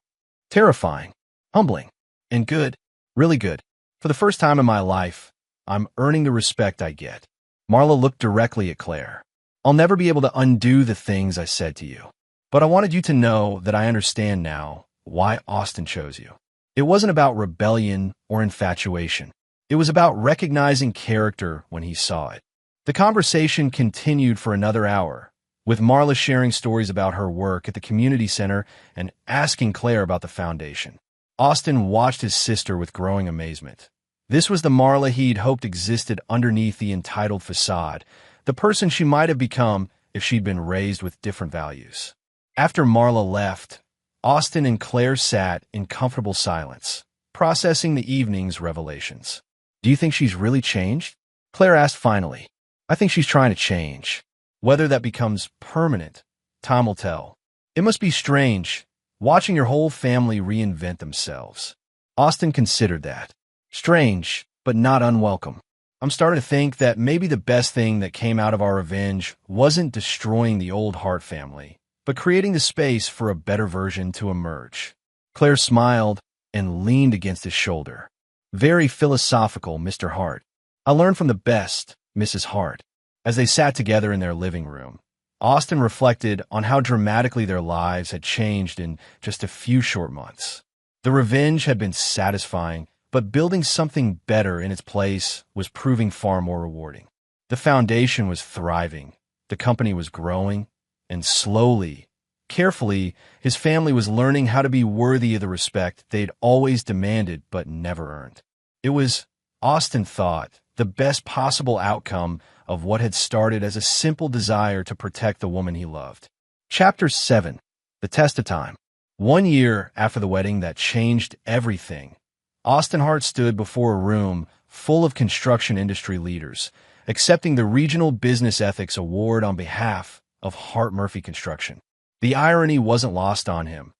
Terrifying, humbling, and good, really good. For the first time in my life, I'm earning the respect I get. Marla looked directly at Claire. I'll never be able to undo the things I said to you, but I wanted you to know that I understand now why Austin chose you. It wasn't about rebellion or infatuation. It was about recognizing character when he saw it. The conversation continued for another hour, with Marla sharing stories about her work at the community center and asking Claire about the foundation. Austin watched his sister with growing amazement. This was the Marla he'd hoped existed underneath the entitled facade, the person she might have become if she'd been raised with different values. After Marla left, Austin and Claire sat in comfortable silence, processing the evening's revelations. Do you think she's really changed? Claire asked finally. I think she's trying to change. Whether that becomes permanent, time will tell. It must be strange, watching your whole family reinvent themselves. Austin considered that. Strange, but not unwelcome. I'm starting to think that maybe the best thing that came out of our revenge wasn't destroying the old Hart family, but creating the space for a better version to emerge. Claire smiled and leaned against his shoulder. Very philosophical, Mr. Hart. I learned from the best, Mrs. Hart. As they sat together in their living room, Austin reflected on how dramatically their lives had changed in just a few short months. The revenge had been satisfying, but building something better in its place was proving far more rewarding. The foundation was thriving, the company was growing, and slowly, carefully, his family was learning how to be worthy of the respect they'd always demanded but never earned. It was, Austin thought, the best possible outcome of what had started as a simple desire to protect the woman he loved. Chapter 7. The Test of Time. 1 year after the wedding that changed everything, Austin Hart stood before a room full of construction industry leaders, accepting the Regional Business Ethics Award on behalf of Hart Murphy Construction. The irony wasn't lost on him.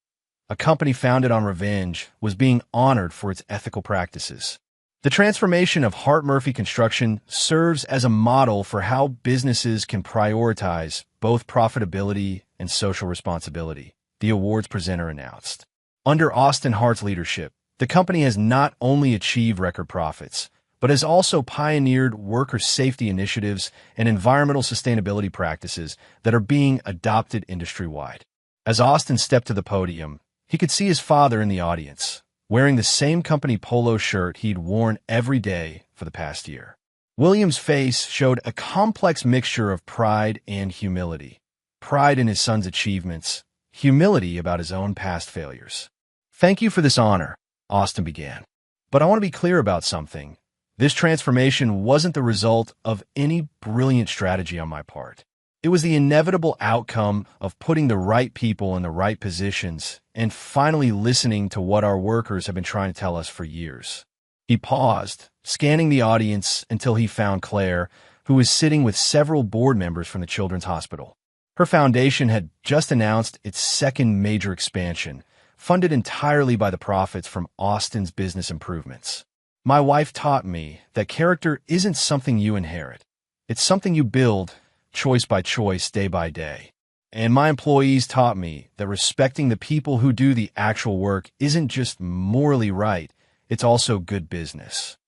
A company founded on revenge was being honored for its ethical practices. The transformation of Hart Murphy Construction serves as a model for how businesses can prioritize both profitability and social responsibility, the awards presenter announced. Under Austin Hart's leadership, the company has not only achieved record profits, but has also pioneered worker safety initiatives and environmental sustainability practices that are being adopted industry-wide. As Austin stepped to the podium, he could see his father in the audience, wearing the same company polo shirt he'd worn every day for the past year. William's face showed a complex mixture of pride and humility. Pride in his son's achievements, humility about his own past failures. "Thank you for this honor," Austin began. "But I want to be clear about something. This transformation wasn't the result of any brilliant strategy on my part. It was the inevitable outcome of putting the right people in the right positions and finally listening to what our workers have been trying to tell us for years." He paused, scanning the audience until he found Claire, who was sitting with several board members from the Children's Hospital. Her foundation had just announced its second major expansion, funded entirely by the profits from Austin's business improvements. "My wife taught me that character isn't something you inherit. It's something you build, choice by choice, day by day. And my employees taught me that respecting the people who do the actual work isn't just morally right, it's also good business."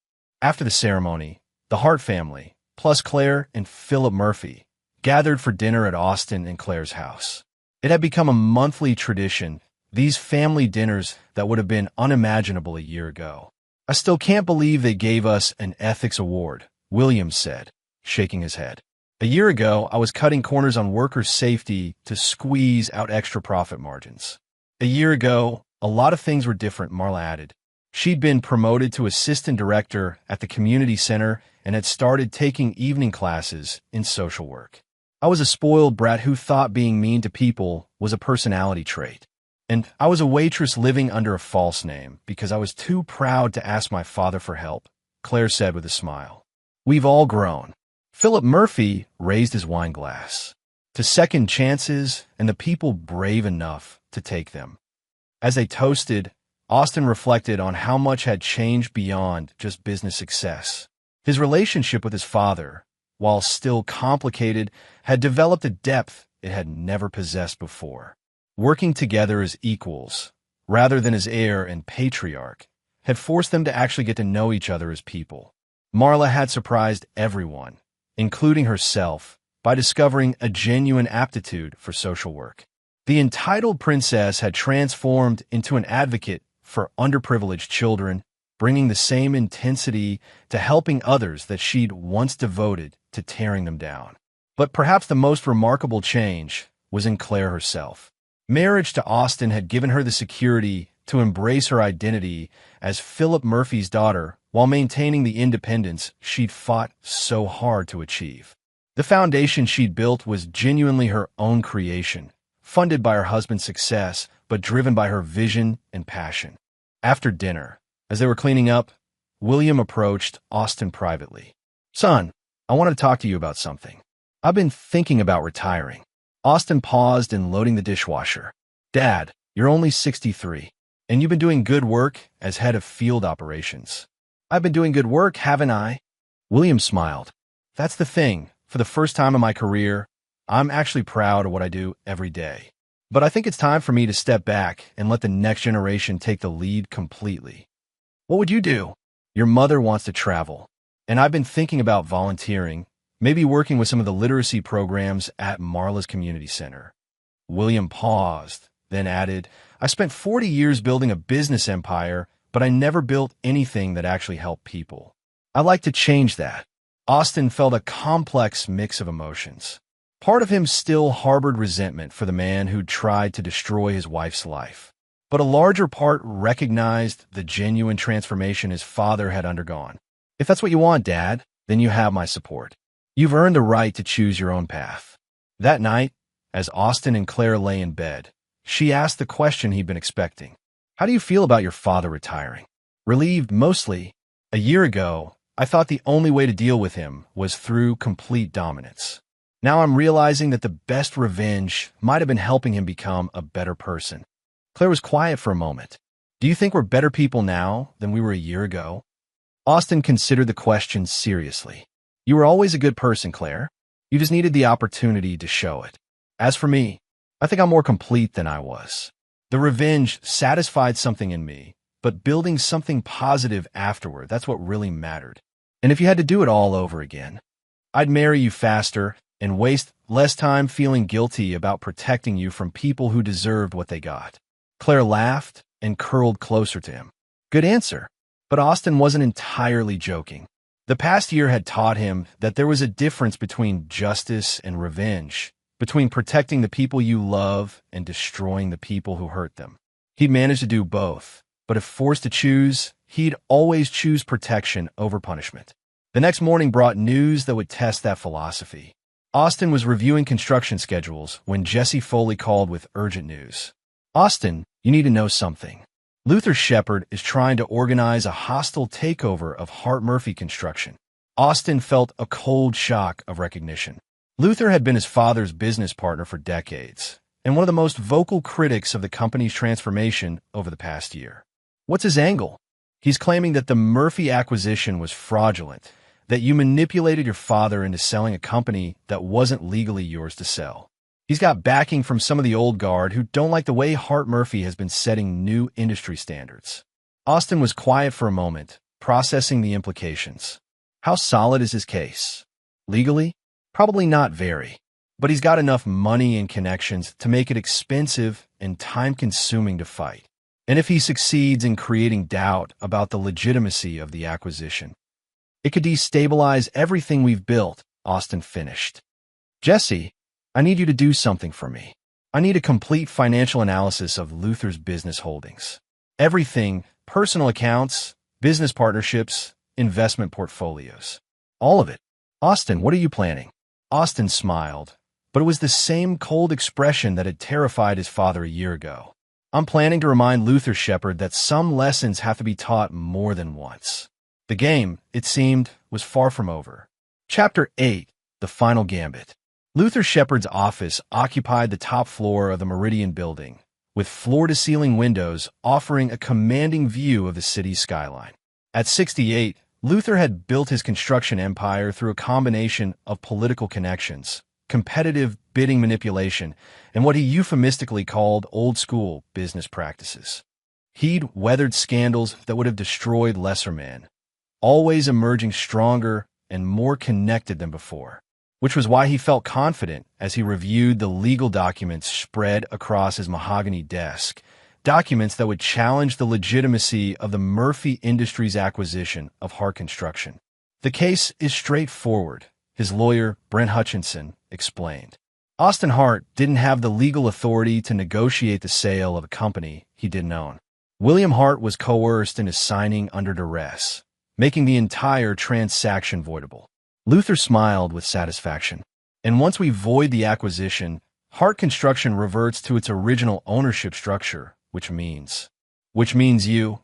After the ceremony, the Hart family, plus Claire and Philip Murphy, gathered for dinner at Austin and Claire's house. It had become a monthly tradition, these family dinners that would have been unimaginable a year ago. "I still can't believe they gave us an ethics award," William said, shaking his head. "A year ago, I was cutting corners on worker safety to squeeze out extra profit margins." "A year ago, a lot of things were different," Marla added. She'd been promoted to assistant director at the community center and had started taking evening classes in social work. "I was a spoiled brat who thought being mean to people was a personality trait. And I was a waitress living under a false name because I was too proud to ask my father for help," Claire said with a smile. "We've all grown." Philip Murphy raised his wine glass. "To second chances and the people brave enough to take them." As they toasted, Austin reflected on how much had changed beyond just business success. His relationship with his father, while still complicated, had developed a depth it had never possessed before. Working together as equals, rather than as heir and patriarch, had forced them to actually get to know each other as people. Marla had surprised everyone, including herself, by discovering a genuine aptitude for social work. The entitled princess had transformed into an advocate for underprivileged children, bringing the same intensity to helping others that she'd once devoted to tearing them down. But perhaps the most remarkable change was in Claire herself. Marriage to Austin had given her the security to embrace her identity as Philip Murphy's daughter while maintaining the independence she'd fought so hard to achieve. The foundation she'd built was genuinely her own creation, funded by her husband's success, but driven by her vision and passion. After dinner, as they were cleaning up, William approached Austin privately. "Son, I want to talk to you about something. I've been thinking about retiring." Austin paused in loading the dishwasher. "Dad, You're only 63, and you've been doing good work as head of field operations. I've been doing good work, haven't I? William smiled. That's the thing. For the first time in my career, I'm actually proud of what I do every day. But I think it's time for me to step back and let the next generation take the lead completely. What would you do? Your mother wants to travel, and I've been thinking about volunteering, maybe working with some of the literacy programs at Marla's Community Center. William paused, then added, I spent 40 years building a business empire, but I never built anything that actually helped people. I'd like to change that. Austin felt a complex mix of emotions. Part of him still harbored resentment for the man who'd tried to destroy his wife's life. But a larger part recognized the genuine transformation his father had undergone. If that's what you want, Dad, then you have my support. You've earned the right to choose your own path. That night, as Austin and Claire lay in bed, she asked the question he'd been expecting. How do you feel about your father retiring? Relieved mostly. A year ago, I thought the only way to deal with him was through complete dominance. Now I'm realizing that the best revenge might have been helping him become a better person. Claire was quiet for a moment. Do you think we're better people now than we were a year ago? Austin considered the question seriously. You were always a good person, Claire. You just needed the opportunity to show it. As for me, I think I'm more complete than I was. The revenge satisfied something in me, but building something positive afterward, that's what really mattered. And if you had to do it all over again, I'd marry you faster and waste less time feeling guilty about protecting you from people who deserved what they got. Claire laughed and curled closer to him. Good answer. But Austin wasn't entirely joking. The past year had taught him that there was a difference between justice and revenge, between protecting the people you love and destroying the people who hurt them. He'd managed to do both, but if forced to choose, he'd always choose protection over punishment. The next morning brought news that would test that philosophy. Austin was reviewing construction schedules when Jesse Foley called with urgent news. Austin, you need to know something. Luther Shepard is trying to organize a hostile takeover of Hart Murphy Construction. Austin felt a cold shock of recognition. Luther had been his father's business partner for decades, and one of the most vocal critics of the company's transformation over the past year. What's his angle? He's claiming that the Murphy acquisition was fraudulent, that you manipulated your father into selling a company that wasn't legally yours to sell. He's got backing from some of the old guard who don't like the way Hart Murphy has been setting new industry standards. Austin was quiet for a moment, processing the implications. How solid is his case? Legally? Probably not very. But he's got enough money and connections to make it expensive and time-consuming to fight. And if he succeeds in creating doubt about the legitimacy of the acquisition, it could destabilize everything we've built, Austin finished. Jesse, I need you to do something for me. I need a complete financial analysis of Luther's business holdings. Everything, personal accounts, business partnerships, investment portfolios. All of it. Austin, what are you planning? Austin smiled, but it was the same cold expression that had terrified his father a year ago. I'm planning to remind Luther Shepard that some lessons have to be taught more than once. The game, it seemed, was far from over. Chapter 8, The Final Gambit. Luther Shepard's office occupied the top floor of the Meridian building, with floor-to-ceiling windows offering a commanding view of the city's skyline. At 68, Luther had built his construction empire through a combination of political connections, competitive bidding manipulation, and what he euphemistically called old-school business practices. He'd weathered scandals that would have destroyed lesser men, always emerging stronger and more connected than before, which was why he felt confident as he reviewed the legal documents spread across his mahogany desk, documents that would challenge the legitimacy of the Murphy Industries acquisition of Hart Construction. The case is straightforward, his lawyer, Brent Hutchinson, explained. Austin Hart didn't have the legal authority to negotiate the sale of a company he didn't own. William Hart was coerced into signing under duress, making the entire transaction voidable. Luther smiled with satisfaction. And once we void the acquisition, Hart Construction reverts to its original ownership structure, which means you,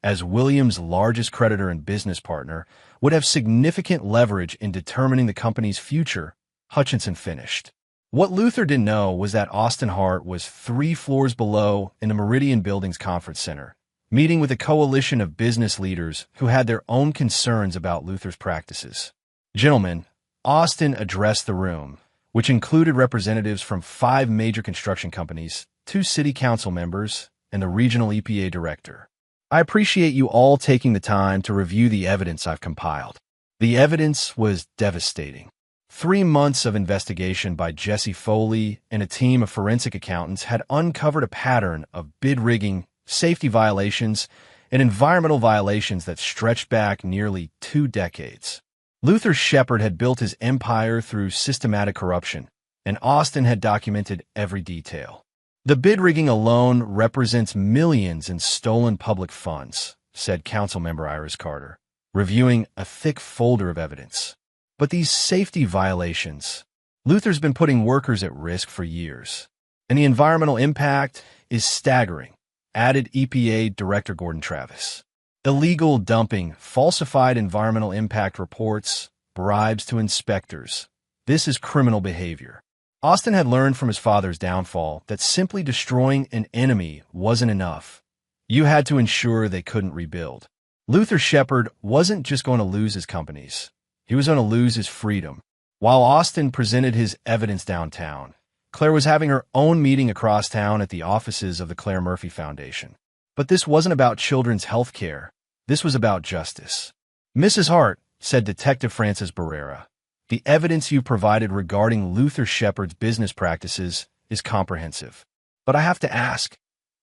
as William's largest creditor and business partner, would have significant leverage in determining the company's future, Hutchinson finished. What Luther didn't know was that Austin Hart was 3 floors below in the Meridian Building's conference center, meeting with a coalition of business leaders who had their own concerns about Luther's practices. Gentlemen, Austin addressed the room, which included representatives from 5 major construction companies, 2 city council members, and the regional EPA director. I appreciate you all taking the time to review the evidence I've compiled. The evidence was devastating. 3 months of investigation by Jesse Foley and a team of forensic accountants had uncovered a pattern of bid rigging, safety violations, and environmental violations that stretched back nearly 2 decades. Luther Shepard had built his empire through systematic corruption, and Austin had documented every detail. The bid rigging alone represents millions in stolen public funds, said Councilmember Iris Carter, reviewing a thick folder of evidence. But these safety violations, Luther's been putting workers at risk for years, and the environmental impact is staggering, added EPA Director Gordon Travis. Illegal dumping, falsified environmental impact reports, bribes to inspectors. This is criminal behavior. Austin had learned from his father's downfall that simply destroying an enemy wasn't enough. You had to ensure they couldn't rebuild. Luther Shepard wasn't just going to lose his companies. He was going to lose his freedom. While Austin presented his evidence downtown, Claire was having her own meeting across town at the offices of the Claire Murphy Foundation. But this wasn't about children's health care. This was about justice. Mrs. Hart, said Detective Francis Barrera, the evidence you provided regarding Luther Shepard's business practices is comprehensive. But I have to ask,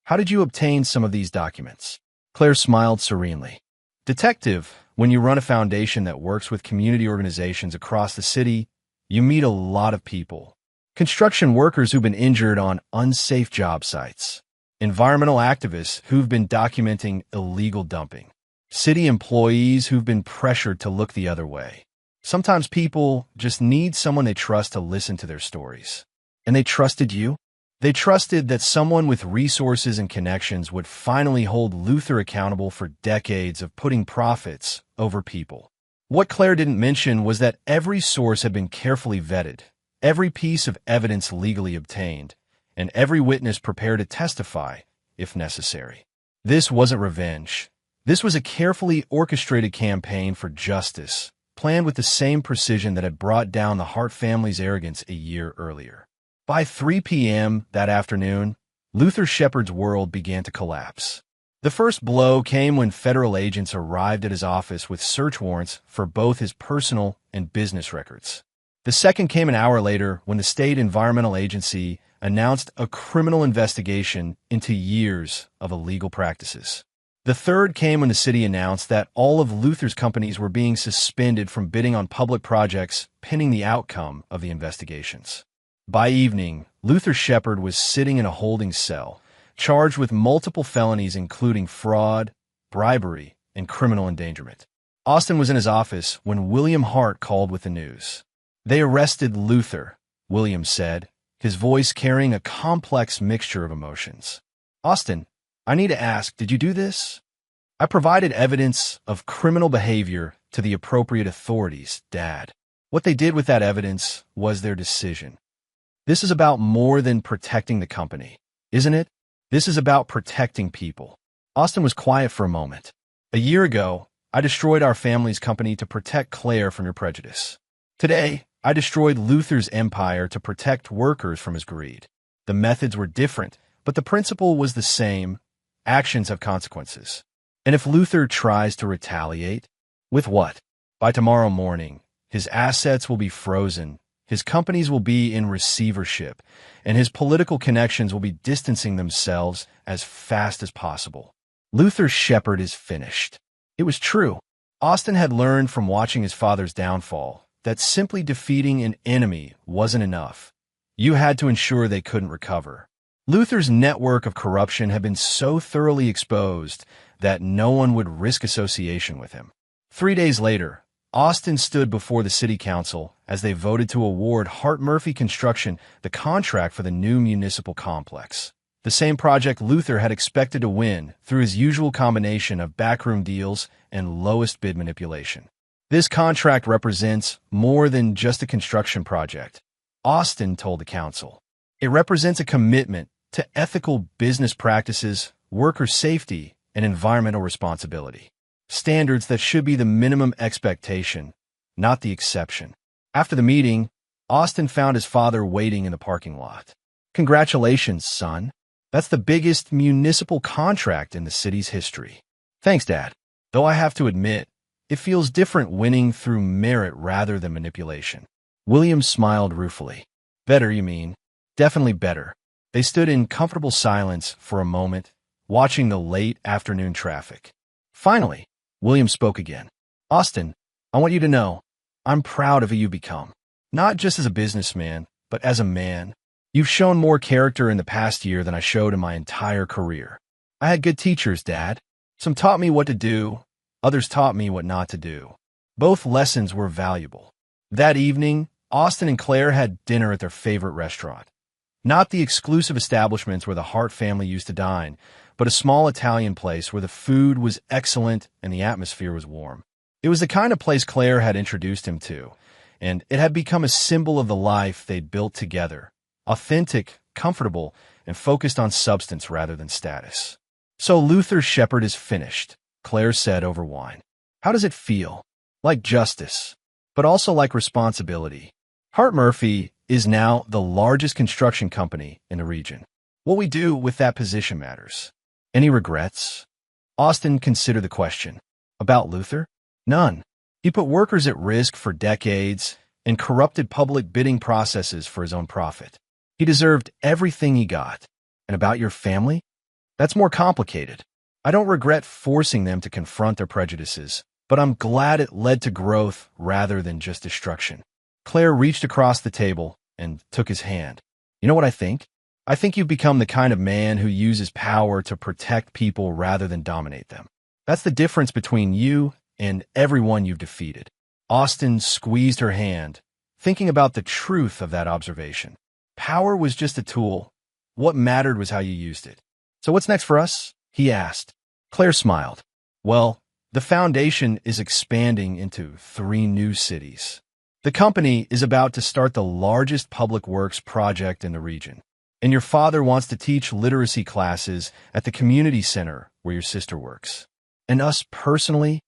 how did you obtain some of these documents? Claire smiled serenely. Detective, when you run a foundation that works with community organizations across the city, you meet a lot of people. Construction workers who've been injured on unsafe job sites. Environmental activists who've been documenting illegal dumping. City employees who've been pressured to look the other way. Sometimes people just need someone they trust to listen to their stories. And they trusted you? They trusted that someone with resources and connections would finally hold Luther accountable for decades of putting profits over people. What Claire didn't mention was that every source had been carefully vetted, every piece of evidence legally obtained, and every witness prepared to testify, if necessary. This wasn't revenge. This was a carefully orchestrated campaign for justice, planned with the same precision that had brought down the Hart family's arrogance a year earlier. By 3 p.m. that afternoon, Luther Shepard's world began to collapse. The first blow came when federal agents arrived at his office with search warrants for both his personal and business records. The second came an hour later when the state environmental agency announced a criminal investigation into years of illegal practices. The third came when the city announced that all of Luther's companies were being suspended from bidding on public projects pending the outcome of the investigations. By evening, Luther Shepard was sitting in a holding cell, charged with multiple felonies including fraud, bribery, and criminal endangerment. Austin was in his office when William Hart called with the news. They arrested Luther, William said, his voice carrying a complex mixture of emotions. Austin, I need to ask, did you do this? I provided evidence of criminal behavior to the appropriate authorities, Dad. What they did with that evidence was their decision. This is about more than protecting the company, isn't it? This is about protecting people. Austin was quiet for a moment. A year ago, I destroyed our family's company to protect Claire from your prejudice. Today, I destroyed Luther's empire to protect workers from his greed. The methods were different, but the principle was the same. Actions have consequences. And if Luther tries to retaliate, with what? By tomorrow morning, his assets will be frozen, his companies will be in receivership, and his political connections will be distancing themselves as fast as possible. Luther Shepard is finished. It was true. Austin had learned from watching his father's downfall that simply defeating an enemy wasn't enough. You had to ensure they couldn't recover. Luther's network of corruption had been so thoroughly exposed that no one would risk association with him. 3 days later, Austin stood before the city council as they voted to award Hart Murphy Construction the contract for the new municipal complex. The same project Luther had expected to win through his usual combination of backroom deals and lowest bid manipulation. This contract represents more than just a construction project. Austin told the council. It represents a commitment to ethical business practices, worker safety, and environmental responsibility. Standards that should be the minimum expectation, not the exception. After the meeting, Austin found his father waiting in the parking lot. Congratulations, son. That's the biggest municipal contract in the city's history. Thanks, Dad. Though I have to admit, it feels different winning through merit rather than manipulation. William smiled ruefully. Better, you mean? Definitely better. They stood in comfortable silence for a moment, watching the late afternoon traffic. Finally, William spoke again. Austin, I want you to know, I'm proud of who you've become. Not just as a businessman, but as a man. You've shown more character in the past year than I showed in my entire career. I had good teachers, Dad. Some taught me what to do, others taught me what not to do. Both lessons were valuable. That evening, Austin and Claire had dinner at their favorite restaurant. Not the exclusive establishments where the Hart family used to dine, but a small Italian place where the food was excellent and the atmosphere was warm. It was the kind of place Claire had introduced him to, and it had become a symbol of the life they'd built together. Authentic, comfortable, and focused on substance rather than status. So Luther's shepherd is finished, Claire said over wine. How does it feel? Like justice, but also like responsibility. Hart Murphy is now the largest construction company in the region. What we do with that position matters. Any regrets? Austin considered the question. About Luther? None. He put workers at risk for decades and corrupted public bidding processes for his own profit. He deserved everything he got. And about your family? That's more complicated. I don't regret forcing them to confront their prejudices, but I'm glad it led to growth rather than just destruction. Claire reached across the table and took his hand. You know what I think? I think you've become the kind of man who uses power to protect people rather than dominate them. That's the difference between you and everyone you've defeated. Austin squeezed her hand, thinking about the truth of that observation. Power was just a tool. What mattered was how you used it. So what's next for us? He asked. Claire smiled. Well, the foundation is expanding into 3 new cities. The company is about to start the largest public works project in the region. And your father wants to teach literacy classes at the community center where your sister works. And us personally,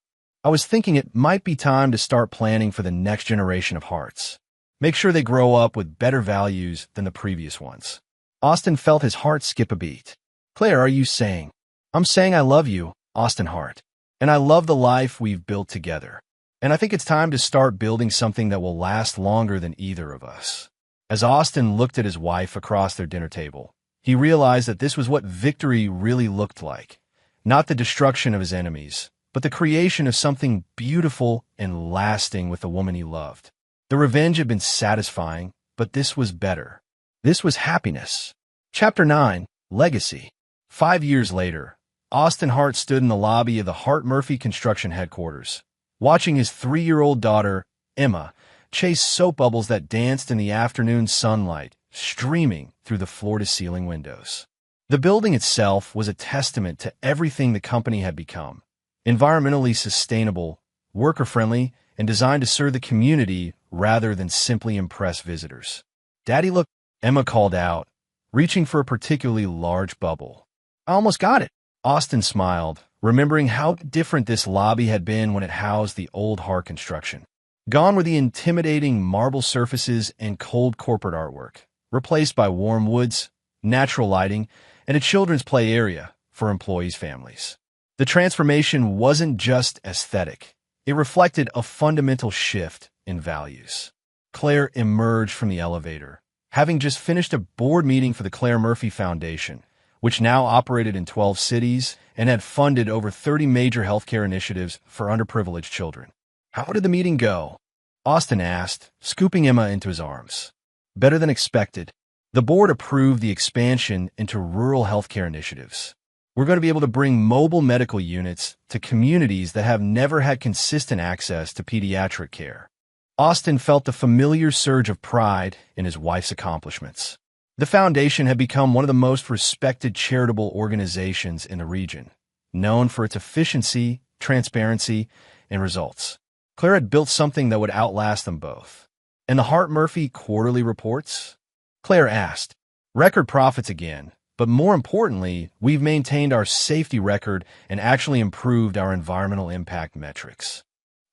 I was thinking it might be time to start planning for the next generation of Harts. Make sure they grow up with better values than the previous ones. Austin felt his heart skip a beat. Claire, are you saying? I'm saying I love you, Austin Hart. And I love the life we've built together. And I think it's time to start building something that will last longer than either of us. As Austin looked at his wife across their dinner table, he realized that this was what victory really looked like. Not the destruction of his enemies, but the creation of something beautiful and lasting with the woman he loved. The revenge had been satisfying, but this was better. This was happiness. Chapter 9, Legacy. 5 years later, Austin Hart stood in the lobby of the Hart Murphy Construction Headquarters, watching his 3-year-old daughter, Emma, chase soap bubbles that danced in the afternoon sunlight, streaming through the floor-to-ceiling windows. The building itself was a testament to everything the company had become. Environmentally sustainable, worker-friendly, and designed to serve the community rather than simply impress visitors. Daddy, look, Emma called out, reaching for a particularly large bubble. I almost got it. Austin smiled, remembering how different this lobby had been when it housed the old Hart construction. Gone were the intimidating marble surfaces and cold corporate artwork, replaced by warm woods, natural lighting, and a children's play area for employees' families. The transformation wasn't just aesthetic. It reflected a fundamental shift in values. Claire emerged from the elevator, having just finished a board meeting for the Claire Murphy Foundation, which now operated in 12 cities and had funded over 30 major healthcare initiatives for underprivileged children. How did the meeting go? Austin asked, scooping Emma into his arms. Better than expected. The board approved the expansion into rural healthcare initiatives. We're going to be able to bring mobile medical units to communities that have never had consistent access to pediatric care. Austin felt the familiar surge of pride in his wife's accomplishments. The foundation had become one of the most respected charitable organizations in the region, known for its efficiency, transparency, and results. Claire had built something that would outlast them both. And the Hart-Murphy quarterly reports? Claire asked. Record profits again, but more importantly, we've maintained our safety record and actually improved our environmental impact metrics.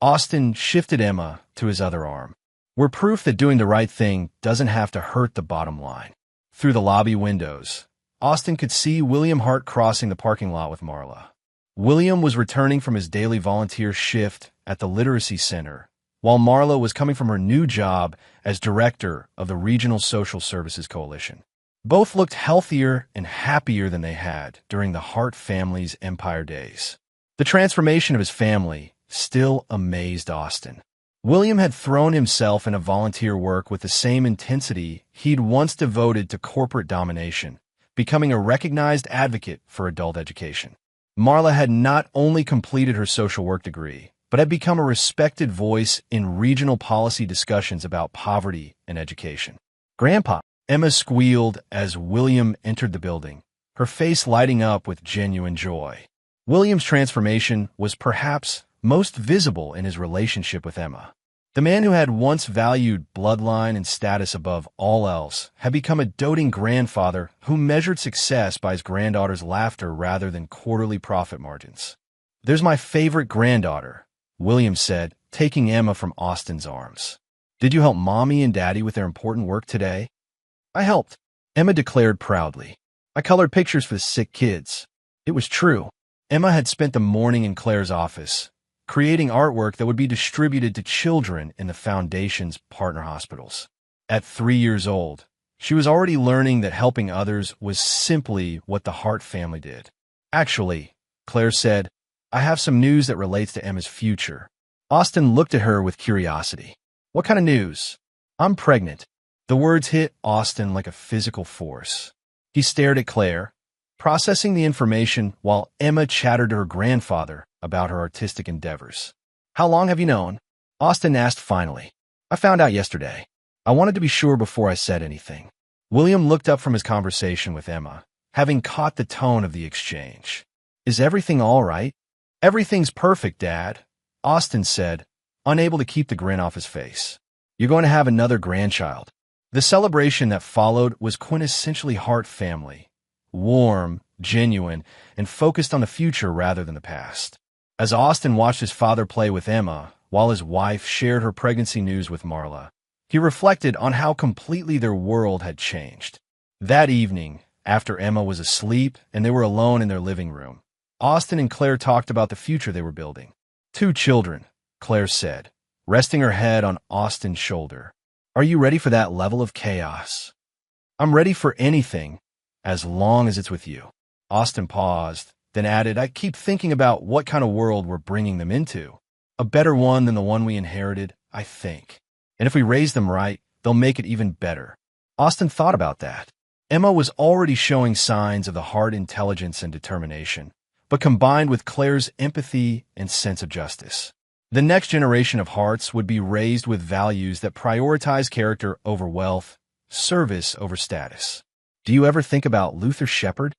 Austin shifted Emma to his other arm. We're proof that doing the right thing doesn't have to hurt the bottom line. Through the lobby windows, Austin could see William Hart crossing the parking lot with Marla. William was returning from his daily volunteer shift at the Literacy Center, while Marla was coming from her new job as director of the Regional Social Services Coalition. Both looked healthier and happier than they had during the Hart family's Empire days. The transformation of his family still amazed Austin. William had thrown himself into volunteer work with the same intensity he'd once devoted to corporate domination, becoming a recognized advocate for adult education. Marla had not only completed her social work degree, but had become a respected voice in regional policy discussions about poverty and education. "Grandpa," Emma squealed as William entered the building, her face lighting up with genuine joy. William's transformation was perhaps most visible in his relationship with Emma. The man who had once valued bloodline and status above all else had become a doting grandfather who measured success by his granddaughter's laughter rather than quarterly profit margins. "There's my favorite granddaughter," William said, taking Emma from Austin's arms. "Did you help Mommy and Daddy with their important work today?" "I helped," Emma declared proudly. "I colored pictures for the sick kids." It was true. Emma had spent the morning in Claire's office, creating artwork that would be distributed to children in the Foundation's partner hospitals. At 3 years old, she was already learning that helping others was simply what the Hart family did. "Actually," Claire said, "I have some news that relates to Emma's future." Austin looked at her with curiosity. "What kind of news?" "I'm pregnant." The words hit Austin like a physical force. He stared at Claire, processing the information while Emma chattered to her grandfather about her artistic endeavors. "How long have you known?" Austin asked finally. "I found out yesterday. I wanted to be sure before I said anything." William looked up from his conversation with Emma, having caught the tone of the exchange. "Is everything all right?" "Everything's perfect, Dad," Austin said, unable to keep the grin off his face. "You're going to have another grandchild." The celebration that followed was quintessentially Hart family, warm, genuine, and focused on the future rather than the past. As Austin watched his father play with Emma, while his wife shared her pregnancy news with Marla, he reflected on how completely their world had changed. That evening, after Emma was asleep and they were alone in their living room, Austin and Claire talked about the future they were building. "2 children," Claire said, resting her head on Austin's shoulder. "Are you ready for that level of chaos?" "I'm ready for anything, as long as it's with you." Austin paused, then added, "I keep thinking about what kind of world we're bringing them into. A better one than the one we inherited, I think. And if we raise them right, they'll make it even better." Austin thought about that. Emma was already showing signs of the Hart intelligence and determination, but combined with Claire's empathy and sense of justice. The next generation of Harts would be raised with values that prioritize character over wealth, service over status. "Do you ever think about Luther Shepard?"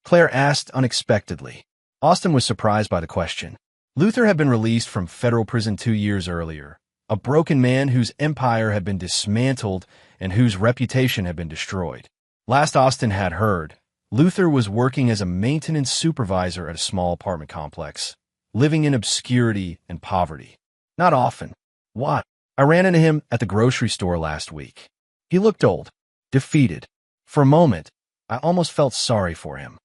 Claire asked unexpectedly. Austin was surprised by the question. Luther had been released from federal prison 2 years earlier, a broken man whose empire had been dismantled and whose reputation had been destroyed. Last Austin had heard, Luther was working as a maintenance supervisor at a small apartment complex, living in obscurity and poverty. "Not often." "Why?" "I ran into him at the grocery store last week. He looked old, defeated. For a moment, I almost felt sorry for him.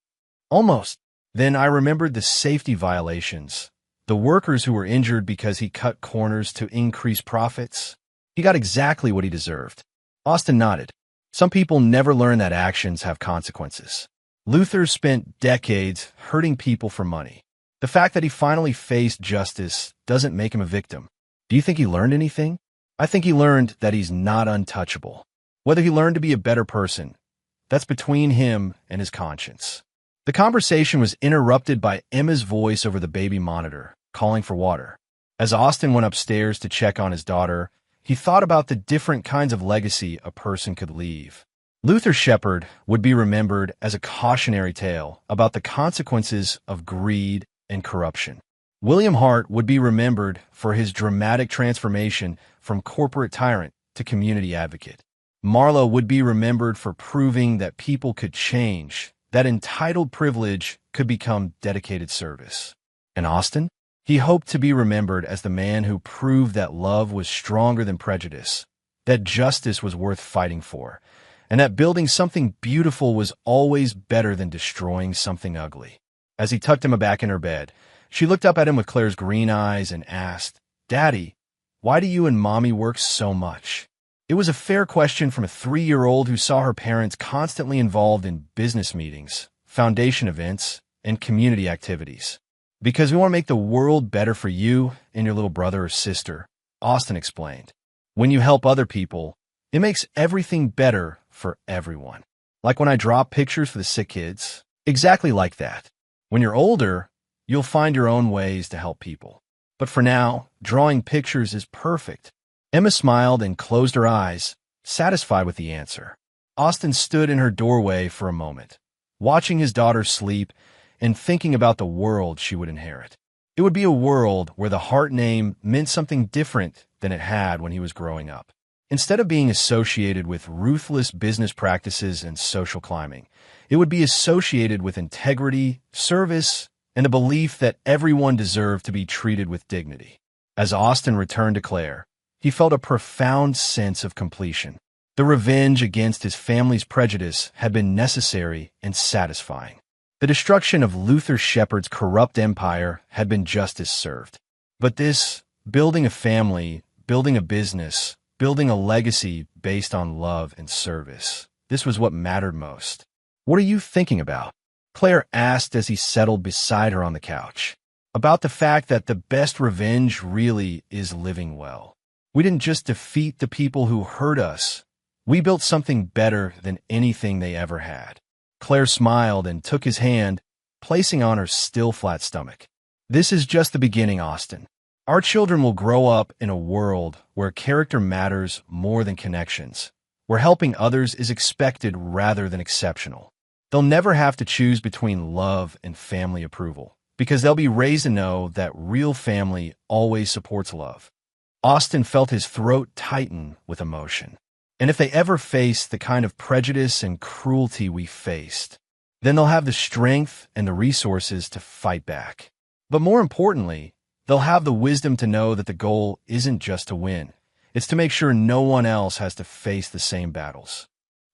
Almost. Then I remembered the safety violations, the workers who were injured because he cut corners to increase profits. He got exactly what he deserved." Austin nodded. Some people never learn that actions have consequences. Luther spent decades hurting people for money. The fact that he finally faced justice doesn't make him a victim. "Do you think he learned anything?" "I think he learned that he's not untouchable. Whether he learned to be a better person, that's between him and his conscience." The conversation was interrupted by Emma's voice over the baby monitor, calling for water. As Austin went upstairs to check on his daughter, he thought about the different kinds of legacy a person could leave. Luther Shepard would be remembered as a cautionary tale about the consequences of greed and corruption. William Hart would be remembered for his dramatic transformation from corporate tyrant to community advocate. Marla would be remembered for proving that people could change, that entitled privilege could become dedicated service. And Austin? He hoped to be remembered as the man who proved that love was stronger than prejudice, that justice was worth fighting for, and that building something beautiful was always better than destroying something ugly. As he tucked Emma back in her bed, she looked up at him with Claire's green eyes and asked, "Daddy, why do you and Mommy work so much?" It was a fair question from a 3-year-old who saw her parents constantly involved in business meetings, foundation events, and community activities. "Because we want to make the world better for you and your little brother or sister," Austin explained. "When you help other people, it makes everything better for everyone. Like when I draw pictures for the sick kids, exactly like that. When you're older, you'll find your own ways to help people. But for now, drawing pictures is perfect." Emma smiled and closed her eyes, satisfied with the answer. Austin stood in her doorway for a moment, watching his daughter sleep and thinking about the world she would inherit. It would be a world where the Hart name meant something different than it had when he was growing up. Instead of being associated with ruthless business practices and social climbing, it would be associated with integrity, service, and the belief that everyone deserved to be treated with dignity. As Austin returned to Claire, he felt a profound sense of completion. The revenge against his family's prejudice had been necessary and satisfying. The destruction of Luther Shepard's corrupt empire had been justice served. But this, building a family, building a business, building a legacy based on love and service, this was what mattered most. "What are you thinking about?" Claire asked as he settled beside her on the couch. "About the fact that the best revenge really is living well. We didn't just defeat the people who hurt us. We built something better than anything they ever had." Claire smiled and took his hand, placing on her still flat stomach. "This is just the beginning, Austin. Our children will grow up in a world where character matters more than connections, where helping others is expected rather than exceptional. They'll never have to choose between love and family approval, because they'll be raised to know that real family always supports love." Austin felt his throat tighten with emotion. And if they ever face the kind of prejudice and cruelty we faced, then they'll have the strength and the resources to fight back. But more importantly, they'll have the wisdom to know that the goal isn't just to win. It's to make sure no one else has to face the same battles.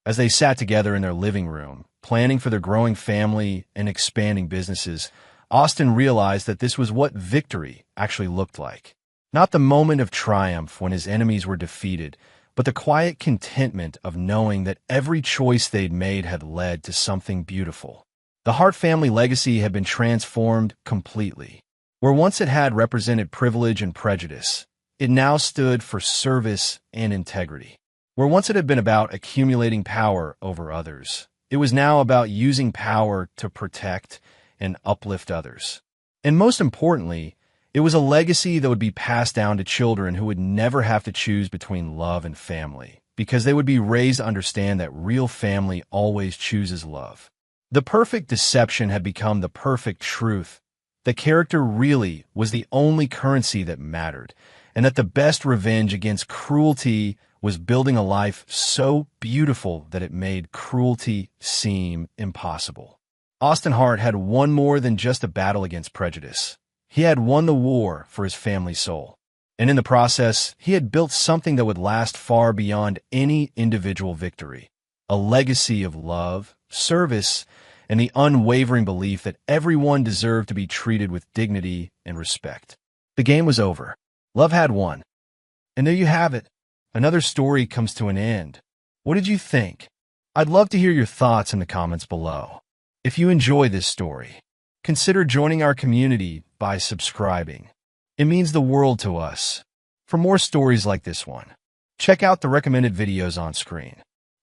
As they sat together in their living room, planning for their growing family and expanding businesses, Austin realized that this was what victory actually looked like. Not the moment of triumph when his enemies were defeated, but the quiet contentment of knowing that every choice they'd made had led to something beautiful. The Hart family legacy had been transformed completely. Where once it had represented privilege and prejudice, it now stood for service and integrity. Where once it had been about accumulating power over others, it was now about using power to protect and uplift others. And most importantly, it was a legacy that would be passed down to children who would never have to choose between love and family, because they would be raised to understand that real family always chooses love. The perfect deception had become the perfect truth, that character really was the only currency that mattered, and that the best revenge against cruelty was building a life so beautiful that it made cruelty seem impossible. Austin Hart had won more than just a battle against prejudice. He had won the war for his family's soul. And in the process, he had built something that would last far beyond any individual victory. A legacy of love, service, and the unwavering belief that everyone deserved to be treated with dignity and respect. The game was over. Love had won. And there you have it. Another story comes to an end. What did you think? I'd love to hear your thoughts in the comments below. If you enjoy this story, consider joining our community by subscribing. It means the world to us. For more stories like this one, check out the recommended videos on screen.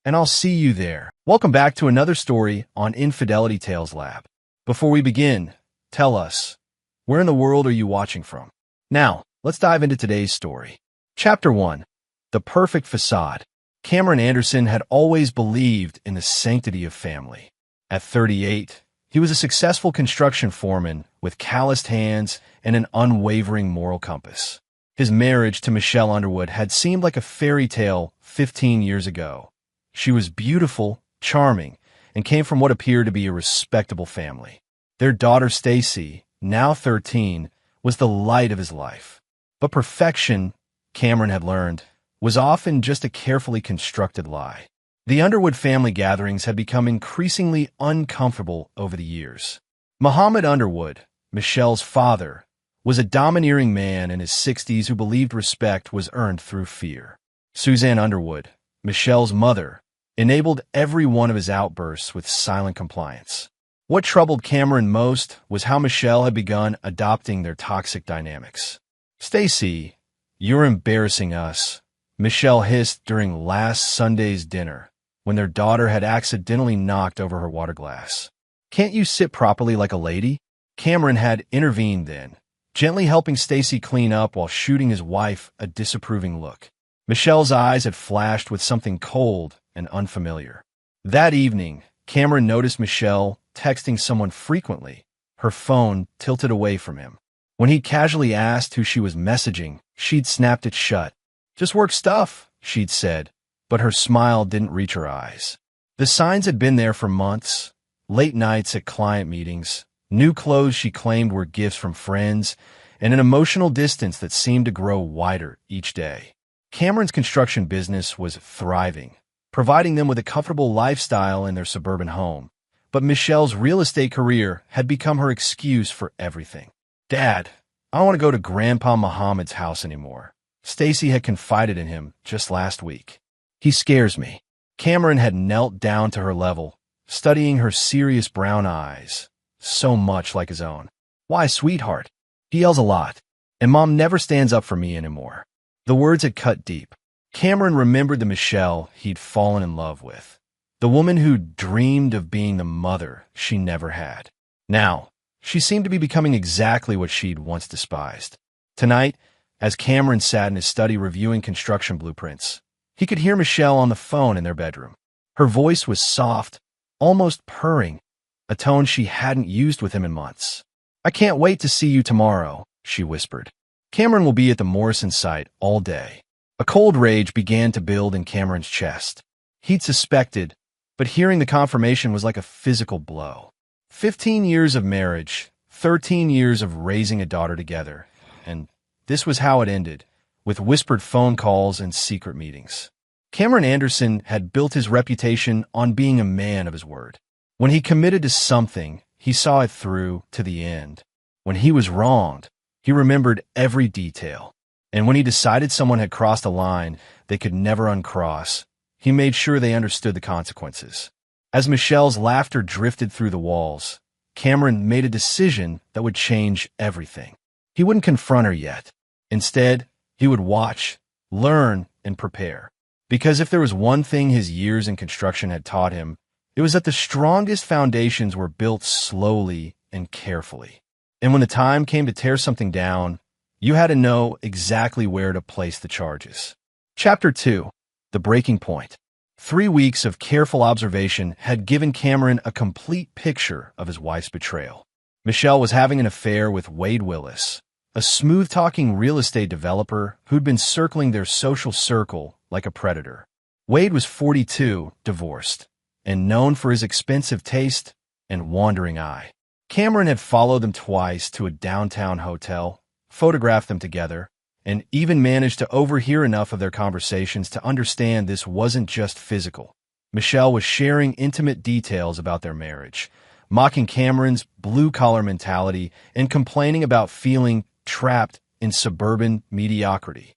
And I'll see you there. Welcome back to another story on Infidelity Tales Lab. Before we begin, tell us, where in the world are you watching from? Now, let's dive into today's story. Chapter 1. The Perfect Facade. Cameron Anderson had always believed in the sanctity of family. At 38, he was a successful construction foreman with calloused hands and an unwavering moral compass. His marriage to Michelle Underwood had seemed like a fairy tale 15 years ago. She was beautiful, charming, and came from what appeared to be a respectable family. Their daughter Stacy, now 13, was the light of his life. But perfection, Cameron had learned, was often just a carefully constructed lie. The Underwood family gatherings had become increasingly uncomfortable over the years. Muhammad Underwood, Michelle's father, was a domineering man in his 60s who believed respect was earned through fear. Suzanne Underwood, Michelle's mother, enabled every one of his outbursts with silent compliance. What troubled Cameron most was how Michelle had begun adopting their toxic dynamics. "Stacy, you're embarrassing us," Michelle hissed during last Sunday's dinner, when their daughter had accidentally knocked over her water glass. "Can't you sit properly like a lady?" Cameron had intervened then, gently helping Stacy clean up while shooting his wife a disapproving look. Michelle's eyes had flashed with something cold and unfamiliar. That evening, Cameron noticed Michelle texting someone frequently, her phone tilted away from him. When he casually asked who she was messaging, she'd snapped it shut. "Just work stuff," she'd said, but her smile didn't reach her eyes. The signs had been there for months: late nights at client meetings, new clothes she claimed were gifts from friends, and an emotional distance that seemed to grow wider each day. Cameron's construction business was thriving, providing them with a comfortable lifestyle in their suburban home. But Michelle's real estate career had become her excuse for everything. "Dad, I don't want to go to Grandpa Muhammad's house anymore," Stacy had confided in him just last week. "He scares me." Cameron had knelt down to her level, studying her serious brown eyes, so much like his own. "Why, sweetheart? He yells a lot, and Mom never stands up for me anymore." The words had cut deep. Cameron remembered the Michelle he'd fallen in love with, the woman who dreamed of being the mother she never had. Now, she seemed to be becoming exactly what she'd once despised. Tonight, as Cameron sat in his study reviewing construction blueprints, he could hear Michelle on the phone in their bedroom. Her voice was soft, almost purring, a tone she hadn't used with him in months. "I can't wait to see you tomorrow," she whispered. Cameron will be at the Morrison site all day. A cold rage began to build in Cameron's chest. He'd suspected, but hearing the confirmation was like a physical blow. 15 years of marriage, 13 years of raising a daughter together, and this was how it ended, with whispered phone calls and secret meetings. Cameron Anderson had built his reputation on being a man of his word. When he committed to something, he saw it through to the end. When he was wronged, he remembered every detail. And when he decided someone had crossed a line they could never uncross, he made sure they understood the consequences. As Michelle's laughter drifted through the walls, Cameron made a decision that would change everything. He wouldn't confront her yet. Instead, he would watch, learn, and prepare. Because if there was one thing his years in construction had taught him, it was that the strongest foundations were built slowly and carefully. And when the time came to tear something down, you had to know exactly where to place the charges. Chapter 2. The Breaking Point. 3 weeks of careful observation had given Cameron a complete picture of his wife's betrayal. Michelle was having an affair with Wade Willis, a smooth-talking real estate developer who'd been circling their social circle like a predator. Wade was 42, divorced, and known for his expensive taste and wandering eye. Cameron had followed them twice to a downtown hotel, photographed them together, and even managed to overhear enough of their conversations to understand this wasn't just physical. Michelle was sharing intimate details about their marriage, mocking Cameron's blue-collar mentality and complaining about feeling trapped in suburban mediocrity.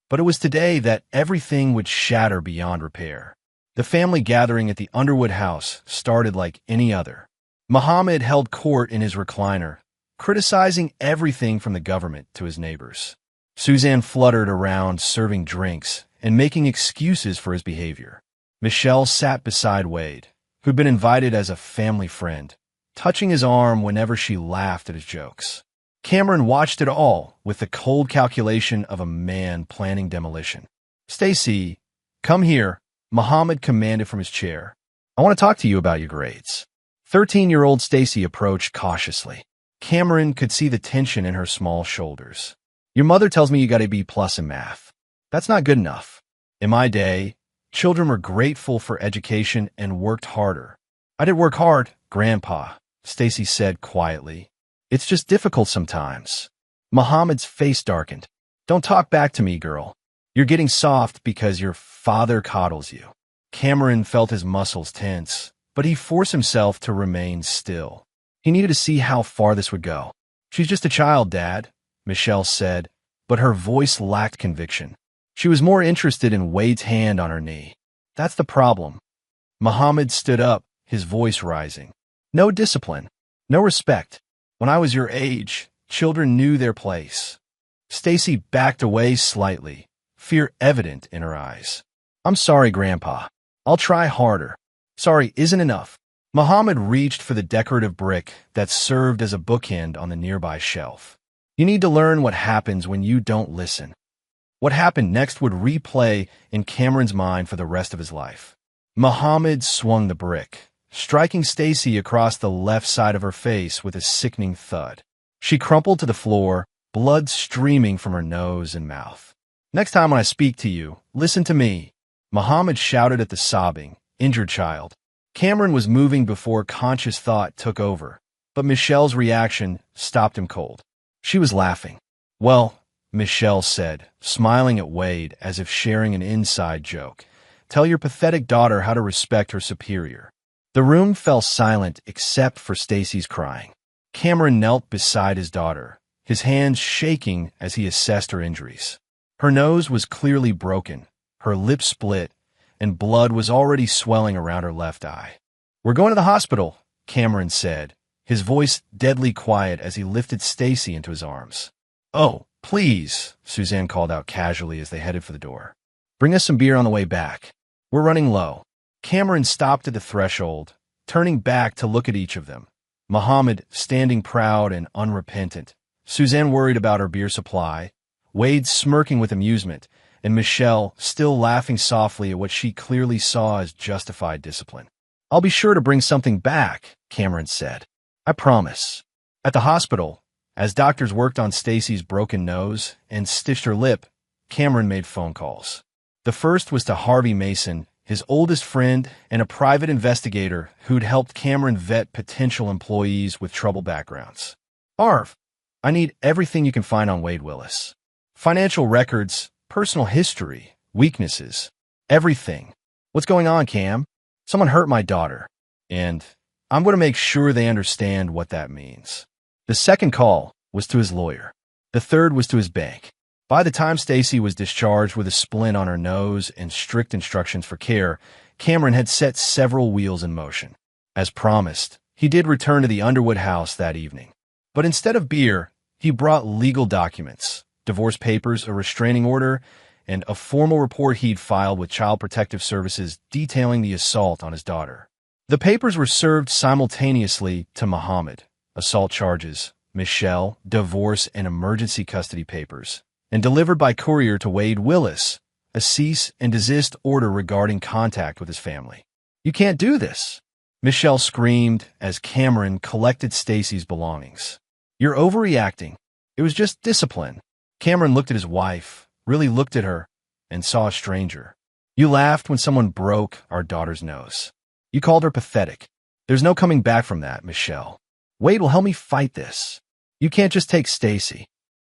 But it was today that everything would shatter beyond repair. The family gathering at the Underwood house started like any other. Muhammad held court in his recliner, criticizing everything from the government to his neighbors. Suzanne fluttered around serving drinks and making excuses for his behavior. Michelle sat beside Wade, who'd been invited as a family friend, touching his arm whenever she laughed at his jokes. Cameron watched it all with the cold calculation of a man planning demolition. "Stacy, come here," Muhammad commanded from his chair. "I want to talk to you about your grades." 13-year-old Stacy approached cautiously. Cameron could see the tension in her small shoulders. Your mother tells me you got a B+ in math. That's not good enough. In my day, children were grateful for education and worked harder. I did work hard, Grandpa, Stacy said quietly. It's just difficult sometimes. Muhammad's face darkened. Don't talk back to me, girl. You're getting soft because your father coddles you. Cameron felt his muscles tense, but he forced himself to remain still. He needed to see how far this would go. She's just a child, Dad, Michelle said, but her voice lacked conviction. She was more interested in Wade's hand on her knee. That's the problem. Muhammad stood up, his voice rising. No discipline, no respect. When I was your age, children knew their place. Stacy backed away slightly, fear evident in her eyes. I'm sorry, Grandpa. I'll try harder. Sorry isn't enough. Muhammad reached for the decorative brick that served as a bookend on the nearby shelf. You need to learn what happens when you don't listen. What happened next would replay in Cameron's mind for the rest of his life. Muhammad swung the brick, striking Stacy across the left side of her face with a sickening thud. She crumpled to the floor, blood streaming from her nose and mouth. Next time when I speak to you, listen to me, Muhammad shouted at the sobbing, injured child. Cameron was moving before conscious thought took over, but Michelle's reaction stopped him cold. She was laughing. Well, Michelle said, smiling at Wade as if sharing an inside joke, tell your pathetic daughter how to respect her superior. The room fell silent except for Stacy's crying. Cameron knelt beside his daughter, his hands shaking as he assessed her injuries. Her nose was clearly broken, her lips split, and blood was already swelling around her left eye. We're going to the hospital, Cameron said, his voice deadly quiet as he lifted Stacy into his arms. Oh, please, Suzanne called out casually as they headed for the door. Bring us some beer on the way back. We're running low. Cameron stopped at the threshold, turning back to look at each of them. Muhammad standing proud and unrepentant, Suzanne worried about her beer supply, Wade smirking with amusement, and Michelle still laughing softly at what she clearly saw as justified discipline. I'll be sure to bring something back, Cameron said. I promise. At the hospital, as doctors worked on Stacy's broken nose and stitched her lip, Cameron made phone calls. The first was to Harvey Mason, his oldest friend and a private investigator who'd helped Cameron vet potential employees with troubled backgrounds. Harv, I need everything you can find on Wade Willis. Financial records, personal history, weaknesses, everything. What's going on, Cam? Someone hurt my daughter, and I'm going to make sure they understand what that means. The second call was to his lawyer. The third was to his bank. By the time Stacy was discharged with a splint on her nose and strict instructions for care, Cameron had set several wheels in motion. As promised, he did return to the Underwood house that evening. But instead of beer, he brought legal documents, divorce papers, a restraining order, and a formal report he'd filed with Child Protective Services detailing the assault on his daughter. The papers were served simultaneously to Muhammad, assault charges, Michelle, divorce and emergency custody papers, and delivered by courier to Wade Willis, a cease and desist order regarding contact with his family. You can't do this, Michelle screamed as Cameron collected Stacy's belongings. You're overreacting. It was just discipline. Cameron looked at his wife, really looked at her, and saw a stranger. You laughed when someone broke our daughter's nose. You called her pathetic. There's no coming back from that, Michelle. Wade will help me fight this. You can't just take Stacy.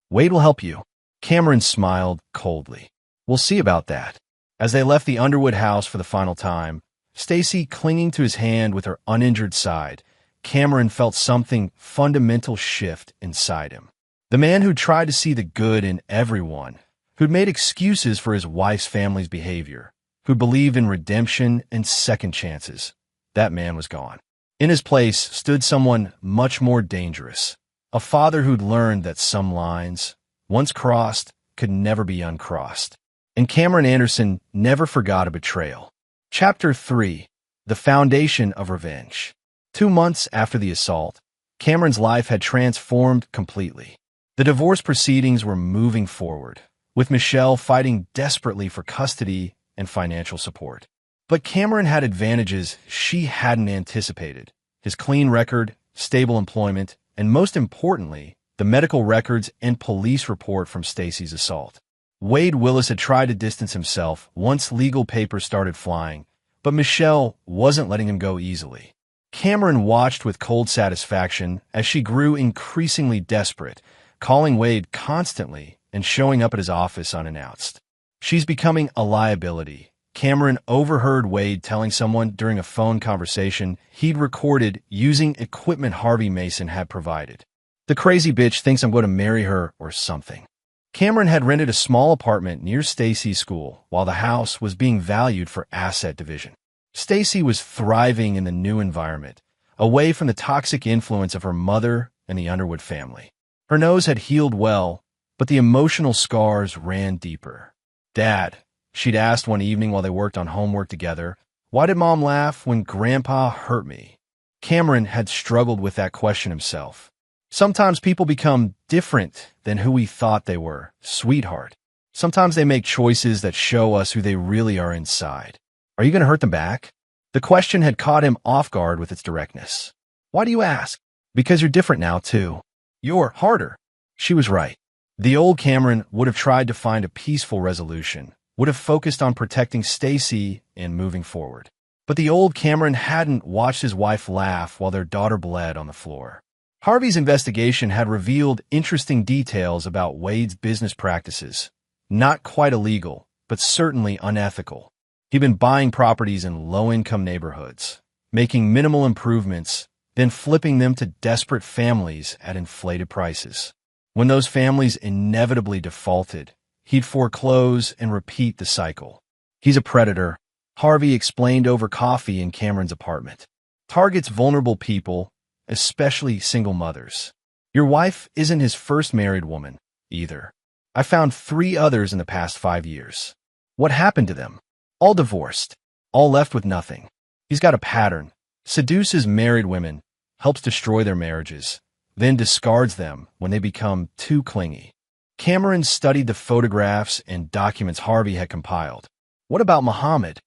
Wade will help you. Cameron smiled coldly. We'll see about that. As they left the Underwood house for the final time, Stacy clinging to his hand with her uninjured side, Cameron felt something fundamental shift inside him. The man who'd tried to see the good in everyone, who'd made excuses for his wife's family's behavior, who believed in redemption and second chances, that man was gone. In his place stood someone much more dangerous, a father who'd learned that some lines, once crossed, could never be uncrossed. And Cameron Anderson never forgot a betrayal. Chapter 3. The Foundation of Revenge. 2 months after the assault, Cameron's life had transformed completely. The divorce proceedings were moving forward, with Michelle fighting desperately for custody and financial support. But Cameron had advantages she hadn't anticipated: his clean record, stable employment, and most importantly, the the medical records and police report from Stacy's assault. Wade Willis had tried to distance himself once legal papers started flying, but Michelle wasn't letting him go easily. Cameron watched with cold satisfaction as she grew increasingly desperate, calling Wade constantly and showing up at his office unannounced. "She's becoming a liability," Cameron overheard Wade telling someone during a phone conversation he'd recorded using equipment Harvey Mason had provided. "The crazy bitch thinks I'm going to marry her or something." Cameron had rented a small apartment near Stacy's school while the house was being valued for asset division. Stacy was thriving in the new environment, away from the toxic influence of her mother and the Underwood family. Her nose had healed well, but the emotional scars ran deeper. "Dad," she'd asked one evening while they worked on homework together, "why did Mom laugh when Grandpa hurt me?" Cameron had struggled with that question himself. "Sometimes people become different than who we thought they were, sweetheart. Sometimes they make choices that show us who they really are inside. Are you going to hurt them back?" The question had caught him off guard with its directness. "Why do you ask?" "Because you're different now, too. You're harder." She was right. The old Cameron would have tried to find a peaceful resolution, would have focused on protecting Stacy and moving forward. But the old Cameron hadn't watched his wife laugh while their daughter bled on the floor. Harvey's investigation had revealed interesting details about Wade's business practices. Not quite illegal, but certainly unethical. He'd been buying properties in low-income neighborhoods, making minimal improvements, then flipping them to desperate families at inflated prices. When those families inevitably defaulted, he'd foreclose and repeat the cycle. "He's a predator," Harvey explained over coffee in Cameron's apartment. "Targets vulnerable people, especially single mothers. Your wife isn't his first married woman, either. I found 3 others in the past 5 years. What happened to them? All divorced, all left with nothing. He's got a pattern. Seduces married women, helps destroy their marriages, then discards them when they become too clingy." Cameron studied the photographs and documents Harvey had compiled. "What about Muhammad?"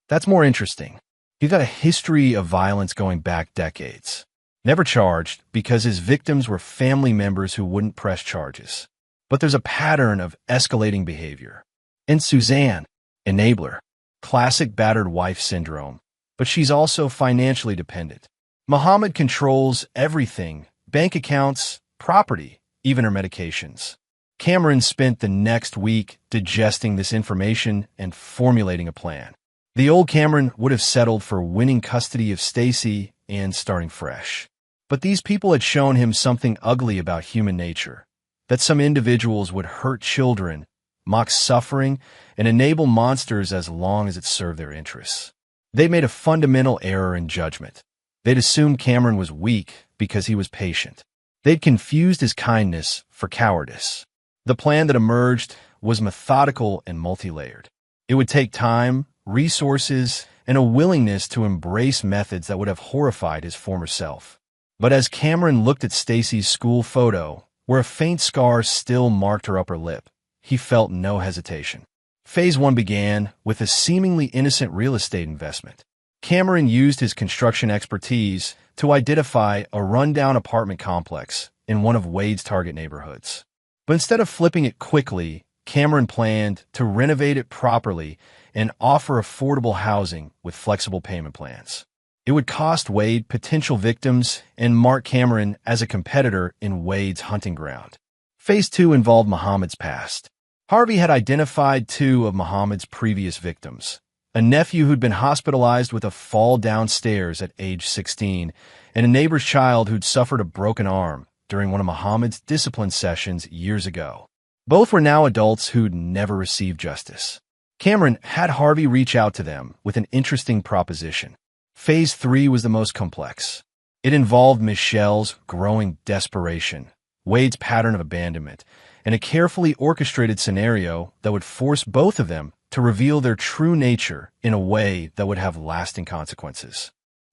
"That's more interesting. He's got a history of violence going back decades. Never charged because his victims were family members who wouldn't press charges. But there's a pattern of escalating behavior. And Suzanne, enabler, classic battered wife syndrome, but she's also financially dependent. Muhammad controls everything, bank accounts, property, even her medications." Cameron spent the next week digesting this information and formulating a plan. The old Cameron would have settled for winning custody of Stacy and starting fresh. But these people had shown him something ugly about human nature, that some individuals would hurt children, mock suffering, and enable monsters as long as it served their interests. They made a fundamental error in judgment. They'd assumed Cameron was weak because he was patient. They'd confused his kindness for cowardice. The plan that emerged was methodical and multi-layered. It would take time, resources, and a willingness to embrace methods that would have horrified his former self. But as Cameron looked at Stacy's school photo, where a faint scar still marked her upper lip, he felt no hesitation. Phase 1 began with a seemingly innocent real estate investment. Cameron used his construction expertise to identify a rundown apartment complex in one of Wade's target neighborhoods. But instead of flipping it quickly, Cameron planned to renovate it properly and offer affordable housing with flexible payment plans. It would cost Wade potential victims and mark Cameron as a competitor in Wade's hunting ground. Phase 2 involved Muhammad's past. Harvey had identified 2 of Muhammad's previous victims, a nephew who'd been hospitalized with a fall downstairs at age 16, and a neighbor's child who'd suffered a broken arm during one of Muhammad's discipline sessions years ago. Both were now adults who'd never received justice. Cameron had Harvey reach out to them with an interesting proposition. Phase 3 was the most complex. It involved Michelle's growing desperation, Wade's pattern of abandonment, and a carefully orchestrated scenario that would force both of them to reveal their true nature in a way that would have lasting consequences.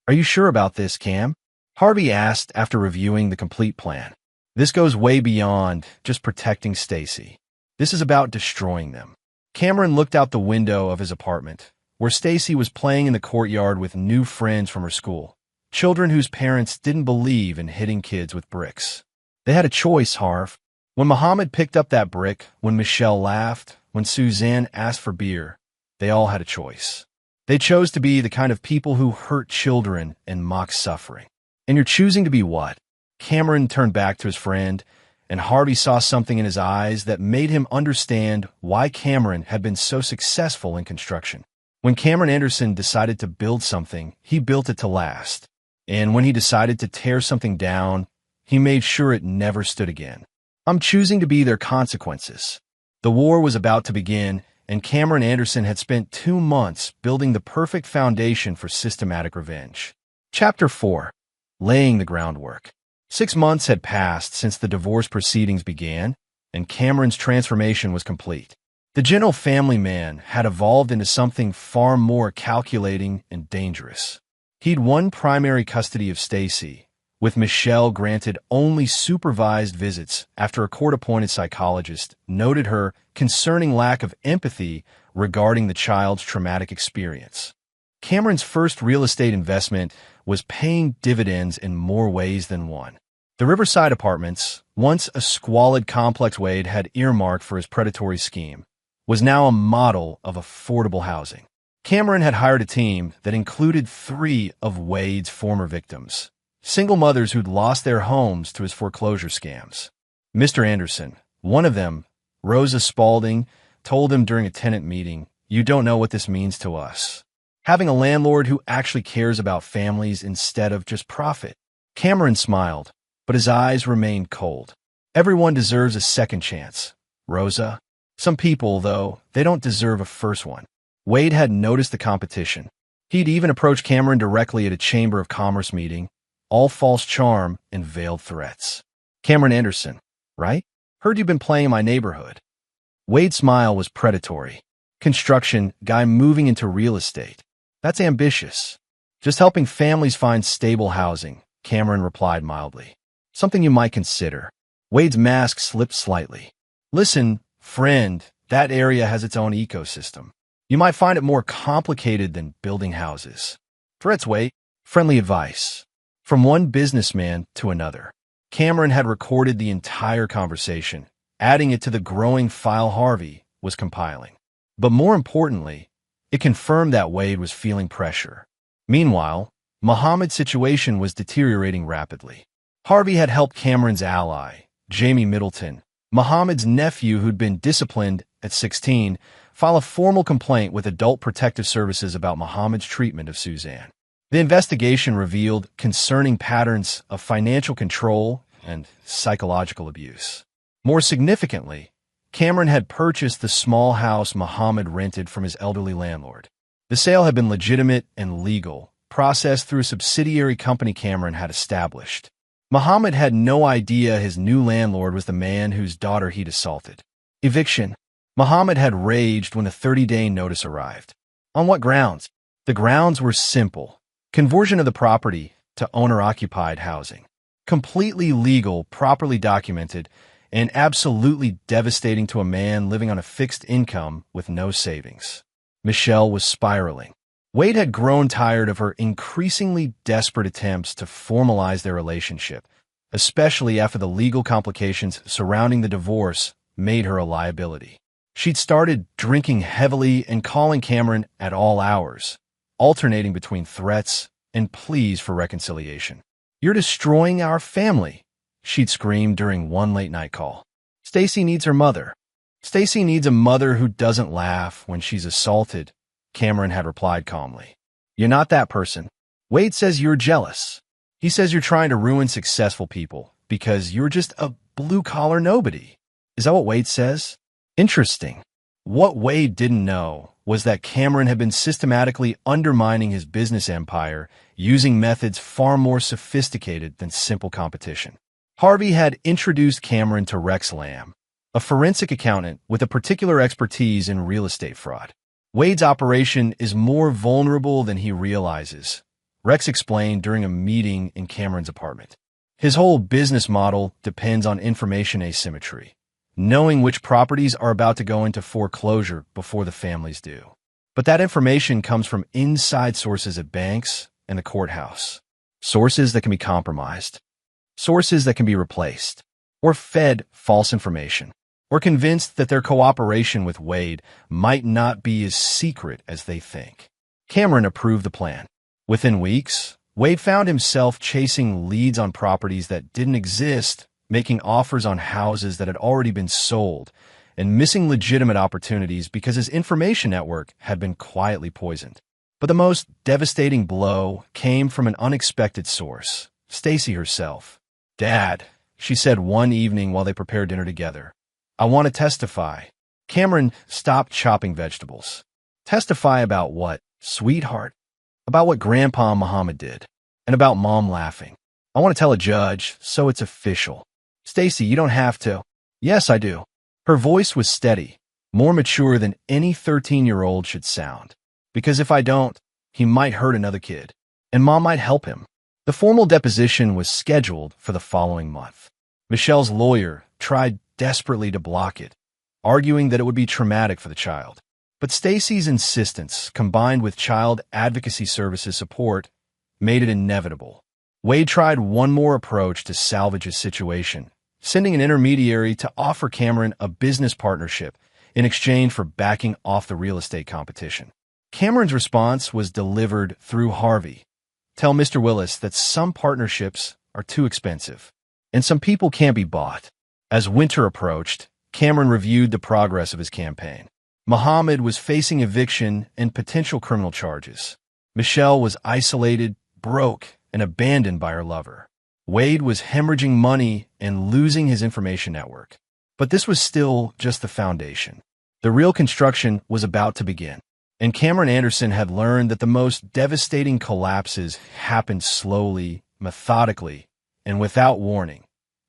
"Are you sure about this, Cam?" Harvey asked after reviewing the complete plan. "This goes way beyond just protecting Stacy. This is about destroying them." Cameron looked out the window of his apartment, where Stacy was playing in the courtyard with new friends from her school, children whose parents didn't believe in hitting kids with bricks. They had a choice, Harv. When Mohammed picked up that brick, when Michelle laughed, when Suzanne asked for beer, they all had a choice. They chose to be the kind of people who hurt children and mock suffering. And you're choosing to be what? Cameron turned back to his friend, and Harvey saw something in his eyes that made him understand why Cameron had been so successful in construction. When Cameron Anderson decided to build something, he built it to last. And when he decided to tear something down, he made sure it never stood again. I'm choosing to be their consequences. The war was about to begin, and Cameron Anderson had spent 2 months building the perfect foundation for systematic revenge. Chapter 4. Laying the groundwork. 6 months had passed since the divorce proceedings began, and Cameron's transformation was complete. The gentle family man had evolved into something far more calculating and dangerous. He'd won primary custody of Stacy, with Michelle granted only supervised visits after a court-appointed psychologist noted her concerning lack of empathy regarding the child's traumatic experience. Cameron's first real estate investment was paying dividends in more ways than one. The Riverside Apartments, once a squalid complex Wade had earmarked for his predatory scheme, was now a model of affordable housing. Cameron had hired a team that included 3 of Wade's former victims, single mothers who'd lost their homes to his foreclosure scams. Mr. Anderson, one of them, Rosa Spaulding, told him during a tenant meeting, "You don't know what this means to us. Having a landlord who actually cares about families instead of just profit." Cameron smiled, but his eyes remained cold. "Everyone deserves a second chance, Rosa. Some people, though, they don't deserve a first one." Wade had noticed the competition. He'd even approached Cameron directly at a Chamber of Commerce meeting, all false charm and veiled threats. "Cameron Anderson, right? Heard you've been playing in my neighborhood." Wade's smile was predatory. "Construction, guy moving into real estate. That's ambitious." "Just helping families find stable housing," Cameron replied mildly. "Something you might consider." Wade's mask slipped slightly. "Listen, friend, that area has its own ecosystem. You might find it more complicated than building houses." "Threats, Wade." Friendly advice. From one businessman to another. Cameron had recorded the entire conversation, adding it to the growing file Harvey was compiling. But more importantly, it confirmed that Wade was feeling pressure. Meanwhile, Mohammed's situation was deteriorating rapidly. Harvey had helped Cameron's ally, Jamie Middleton, Mohammed's nephew who'd been disciplined at 16, file a formal complaint with Adult Protective Services about Mohammed's treatment of Suzanne. The investigation revealed concerning patterns of financial control and psychological abuse. More significantly, Cameron had purchased the small house Mohammed rented from his elderly landlord. The sale had been legitimate and legal, processed through a subsidiary company Cameron had established. Mohammed had no idea his new landlord was the man whose daughter he'd assaulted. Eviction. Mohammed had raged when a 30-day notice arrived. On what grounds? The grounds were simple. Conversion of the property to owner-occupied housing. Completely legal, properly documented, and absolutely devastating to a man living on a fixed income with no savings. Michelle was spiraling. Wade had grown tired of her increasingly desperate attempts to formalize their relationship, especially after the legal complications surrounding the divorce made her a liability. She'd started drinking heavily and calling Cameron at all hours, alternating between threats and pleas for reconciliation. "You're destroying our family," she'd screamed during one late-night call. "Stacy needs her mother." "Stacy needs a mother who doesn't laugh when she's assaulted," Cameron had replied calmly. "You're not that person. Wade says you're jealous. He says you're trying to ruin successful people because you're just a blue-collar nobody." "Is that what Wade says?" Interesting. What Wade didn't know was that Cameron had been systematically undermining his business empire using methods far more sophisticated than simple competition. Harvey had introduced Cameron to Rex Lamb, a forensic accountant with a particular expertise in real estate fraud. "Wade's operation is more vulnerable than he realizes," Rex explained during a meeting in Cameron's apartment. "His whole business model depends on information asymmetry, knowing which properties are about to go into foreclosure before the families do. But that information comes from inside sources at banks and the courthouse. Sources that can be compromised. Sources that can be replaced. or fed false information, or convinced that their cooperation with Wade might not be as secret as they think. Cameron approved the plan. Within weeks, Wade found himself chasing leads on properties that didn't exist, making offers on houses that had already been sold, and missing legitimate opportunities because his information network had been quietly poisoned. But the most devastating blow came from an unexpected source, Stacy herself. "Dad," she said one evening while they prepared dinner together, "I want to testify." Cameron stopped chopping vegetables. "Testify about what, sweetheart?" "About what Grandpa Muhammad did, and about Mom laughing. I want to tell a judge, so it's official." "Stacy, you don't have to." "Yes, I do." Her voice was steady, more mature than any 13-year-old should sound. "Because if I don't, he might hurt another kid, and Mom might help him." The formal deposition was scheduled for the following month. Michelle's lawyer tried desperately to block it, arguing that it would be traumatic for the child. But Stacy's insistence, combined with Child Advocacy Services support, made it inevitable. Wade tried one more approach to salvage his situation, sending an intermediary to offer Cameron a business partnership in exchange for backing off the real estate competition. Cameron's response was delivered through Harvey. "Tell Mr. Willis that some partnerships are too expensive, and some people can't be bought." As winter approached, Cameron reviewed the progress of his campaign. Muhammad was facing eviction and potential criminal charges. Michelle was isolated, broke, and abandoned by her lover. Wade was hemorrhaging money and losing his information network. But this was still just the foundation. The real construction was about to begin. And Cameron Anderson had learned that the most devastating collapses happened slowly, methodically, and without warning,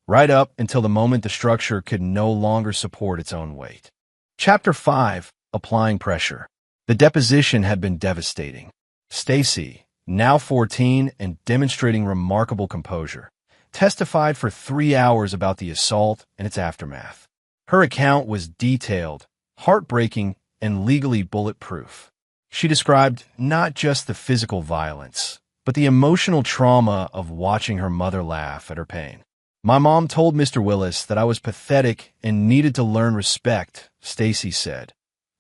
right up until the moment the structure could no longer support its own weight. Chapter 5. Applying Pressure. The deposition had been devastating. Stacy, now 14 and demonstrating remarkable composure, testified for 3 hours about the assault and its aftermath. Her account was detailed, heartbreaking, and legally bulletproof. She described not just the physical violence, but the emotional trauma of watching her mother laugh at her pain. "My mom told Mr. Willis that I was pathetic and needed to learn respect," Stacy said,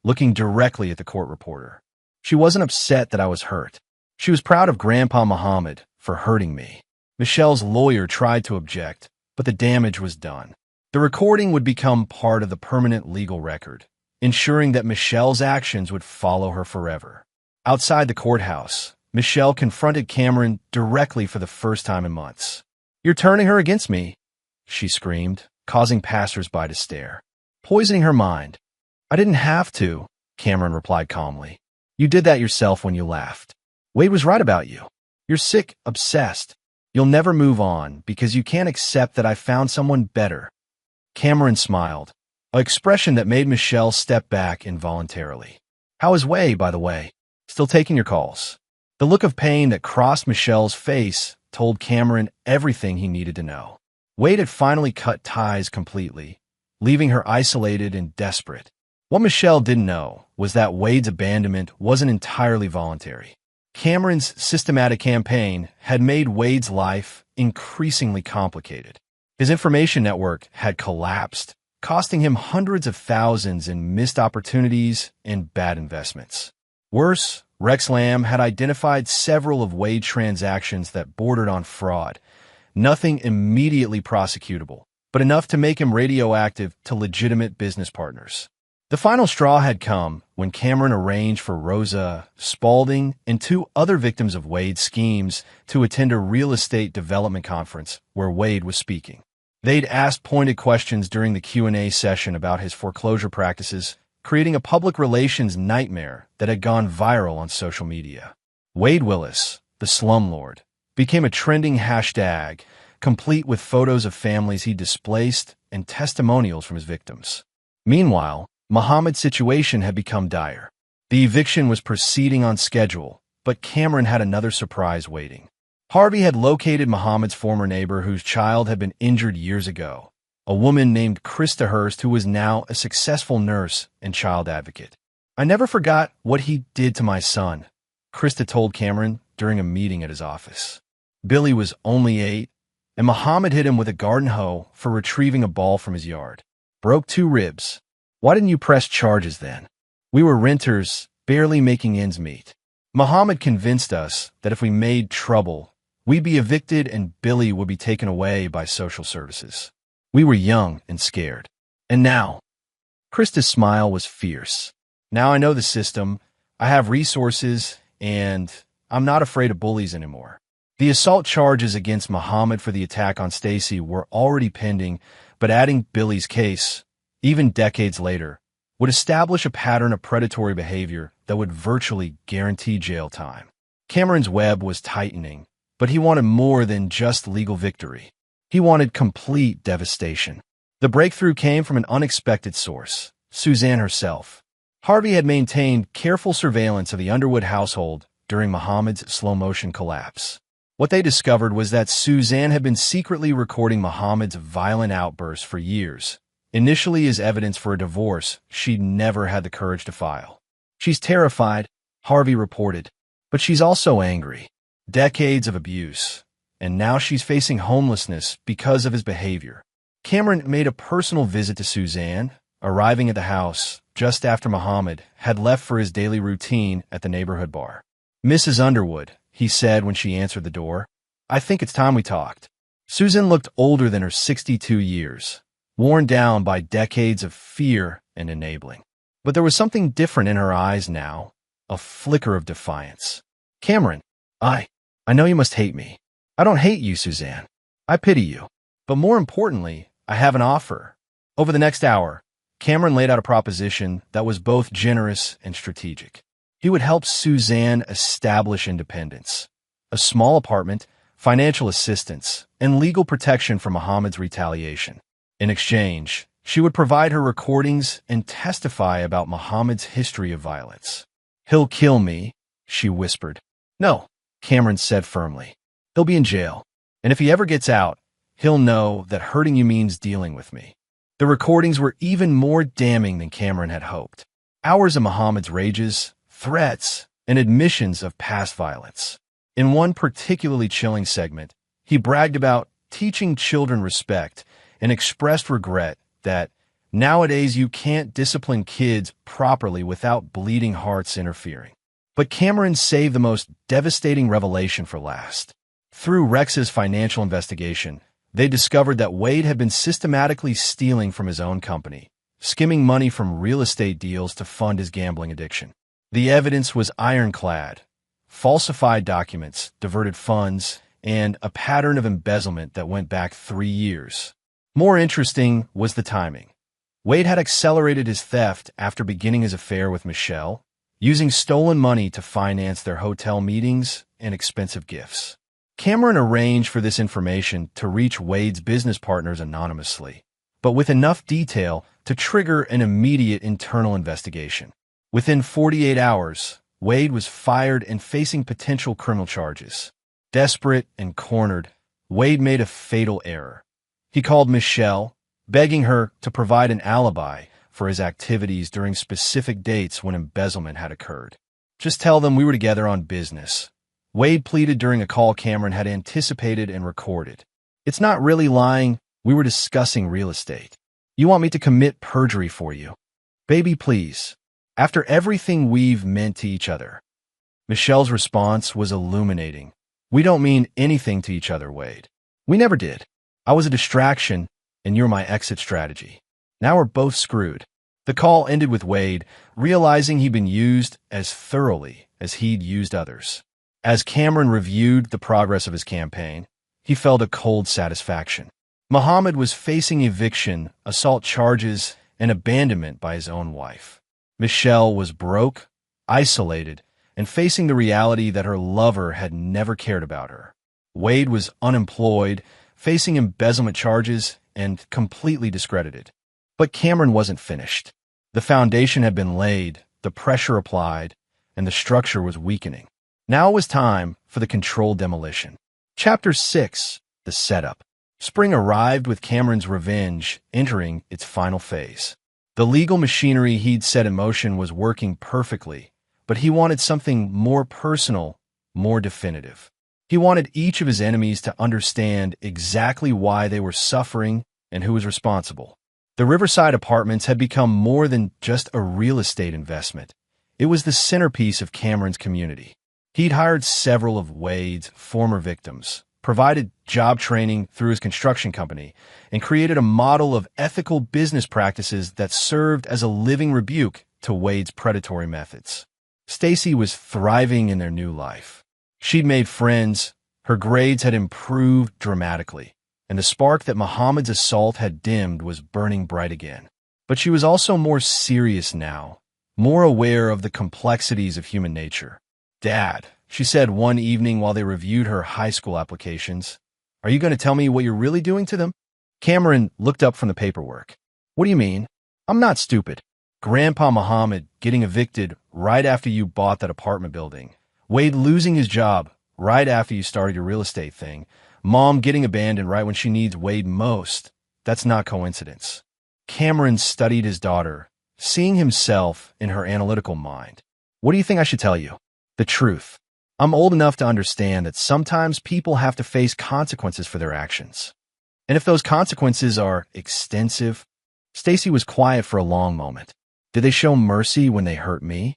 looking directly at the court reporter. "She wasn't upset that I was hurt. She was proud of Grandpa Muhammad for hurting me." Michelle's lawyer tried to object, but the damage was done. The recording would become part of the permanent legal record, ensuring that Michelle's actions would follow her forever. Outside the courthouse, Michelle confronted Cameron directly for the first time in months. "You're turning her against me," she screamed, causing passers-by to stare. Poisoning her mind. "I didn't have to," Cameron replied calmly. "You did that yourself when you laughed. Wade was right about you. You're sick, obsessed. You'll never move on because you can't accept that I found someone better." Cameron smiled, an expression that made Michelle step back involuntarily. "How is Wade, by the way? Still taking your calls?" The look of pain that crossed Michelle's face told Cameron everything he needed to know. Wade had finally cut ties completely, leaving her isolated and desperate. What Michelle didn't know was that Wade's abandonment wasn't entirely voluntary. Cameron's systematic campaign had made Wade's life increasingly complicated. His information network had collapsed, costing him hundreds of thousands in missed opportunities and bad investments. Worse, Rex Lamb had identified several of Wade's transactions that bordered on fraud, nothing immediately prosecutable, but enough to make him radioactive to legitimate business partners. The final straw had come when Cameron arranged for Rosa, Spalding, and 2 other victims of Wade's schemes to attend a real estate development conference where Wade was speaking. They'd asked pointed questions during the Q&A session about his foreclosure practices, creating a public relations nightmare that had gone viral on social media. Wade Willis, the slumlord, became a trending hashtag, complete with photos of families he displaced and testimonials from his victims. Meanwhile, Muhammad's situation had become dire. The eviction was proceeding on schedule, but Cameron had another surprise waiting. Harvey had located Muhammad's former neighbor whose child had been injured years ago, a woman named Krista Hurst who was now a successful nurse and child advocate. "I never forgot what he did to my son," Krista told Cameron during a meeting at his office. Billy was only 8, and Muhammad hit him with a garden hoe for retrieving a ball from his yard. Broke 2 ribs. Why didn't you press charges then? We were renters, barely making ends meet. Muhammad convinced us that if we made trouble, we'd be evicted and Billy would be taken away by social services. We were young and scared. And now, Krista's smile was fierce. Now I know the system, I have resources, and I'm not afraid of bullies anymore. The assault charges against Muhammad for the attack on Stacy were already pending, but adding Billy's case, even decades later, would establish a pattern of predatory behavior that would virtually guarantee jail time. Cameron's web was tightening, but he wanted more than just legal victory. He wanted complete devastation. The breakthrough came from an unexpected source, Suzanne herself. Harvey had maintained careful surveillance of the Underwood household during Muhammad's slow-motion collapse. What they discovered was that Suzanne had been secretly recording Muhammad's violent outbursts for years, initially as evidence for a divorce she'd never had the courage to file. She's terrified, Harvey reported, but she's also angry. Decades of abuse, and now she's facing homelessness because of his behavior. Cameron made a personal visit to Suzanne, arriving at the house just after Muhammad had left for his daily routine at the neighborhood bar. "Mrs. Underwood," he said when she answered the door, "I think it's time we talked." Susan looked older than her 62 years, worn down by decades of fear and enabling. But there was something different in her eyes now, a flicker of defiance. "Cameron, I know you must hate me. I don't hate you, Suzanne. I pity you. But more importantly, I have an offer." Over the next hour, Cameron laid out a proposition that was both generous and strategic. He would help Suzanne establish independence, a small apartment, financial assistance, and legal protection from Muhammad's retaliation. In exchange, she would provide her recordings and testify about Muhammad's history of violence. "He'll kill me," she whispered. "No," Cameron said firmly. "He'll be in jail, and if he ever gets out, he'll know that hurting you means dealing with me." The recordings were even more damning than Cameron had hoped. Hours of Muhammad's rages, threats, and admissions of past violence. In one particularly chilling segment, he bragged about teaching children respect and expressed regret that nowadays you can't discipline kids properly without bleeding hearts interfering. But Cameron saved the most devastating revelation for last. Through Rex's financial investigation, they discovered that Wade had been systematically stealing from his own company, skimming money from real estate deals to fund his gambling addiction. The evidence was ironclad: falsified documents, diverted funds, and a pattern of embezzlement that went back 3 years. More interesting was the timing. Wade had accelerated his theft after beginning his affair with Michelle, using stolen money to finance their hotel meetings and expensive gifts. Cameron arranged for this information to reach Wade's business partners anonymously, but with enough detail to trigger an immediate internal investigation. Within 48 hours, Wade was fired and facing potential criminal charges. Desperate and cornered, Wade made a fatal error. He called Michelle, begging her to provide an alibi for his activities during specific dates when embezzlement had occurred. "Just tell them we were together on business," Wade pleaded during a call Cameron had anticipated and recorded. "It's not really lying, we were discussing real estate. You want me to commit perjury for you? Baby, please. After everything we've meant to each other." Michelle's response was illuminating. "We don't mean anything to each other, Wade. We never did. I was a distraction, and you're my exit strategy. Now we're both screwed." The call ended with Wade realizing he'd been used as thoroughly as he'd used others. As Cameron reviewed the progress of his campaign, he felt a cold satisfaction. Muhammad was facing eviction, assault charges, and abandonment by his own wife. Michelle was broke, isolated, and facing the reality that her lover had never cared about her. Wade was unemployed, facing embezzlement charges, and completely discredited. But Cameron wasn't finished. The foundation had been laid, the pressure applied, and the structure was weakening. Now it was time for the controlled demolition. Chapter 6: The Setup. Spring arrived with Cameron's revenge entering its final phase. The legal machinery he'd set in motion was working perfectly, but he wanted something more personal, more definitive. He wanted each of his enemies to understand exactly why they were suffering and who was responsible. The Riverside Apartments had become more than just a real estate investment. It was the centerpiece of Cameron's community. He'd hired several of Wade's former victims, provided job training through his construction company, and created a model of ethical business practices that served as a living rebuke to Wade's predatory methods. Stacy was thriving in their new life. She'd made friends, her grades had improved dramatically, and the spark that Muhammad's assault had dimmed was burning bright again. But she was also more serious now, more aware of the complexities of human nature. "Dad," she said one evening while they reviewed her high school applications, "are you going to tell me what you're really doing to them?" Cameron looked up from the paperwork. "What do you mean? I'm not stupid. Grandpa Muhammad getting evicted right after you bought that apartment building. Wade losing his job right after you started your real estate thing. Mom getting abandoned right when she needs Wade most. That's not coincidence." Cameron studied his daughter, seeing himself in her analytical mind. "What do you think I should tell you?" "The truth. I'm old enough to understand that sometimes people have to face consequences for their actions. And if those consequences are extensive..." Stacy was quiet for a long moment. "Did they show mercy when they hurt me?"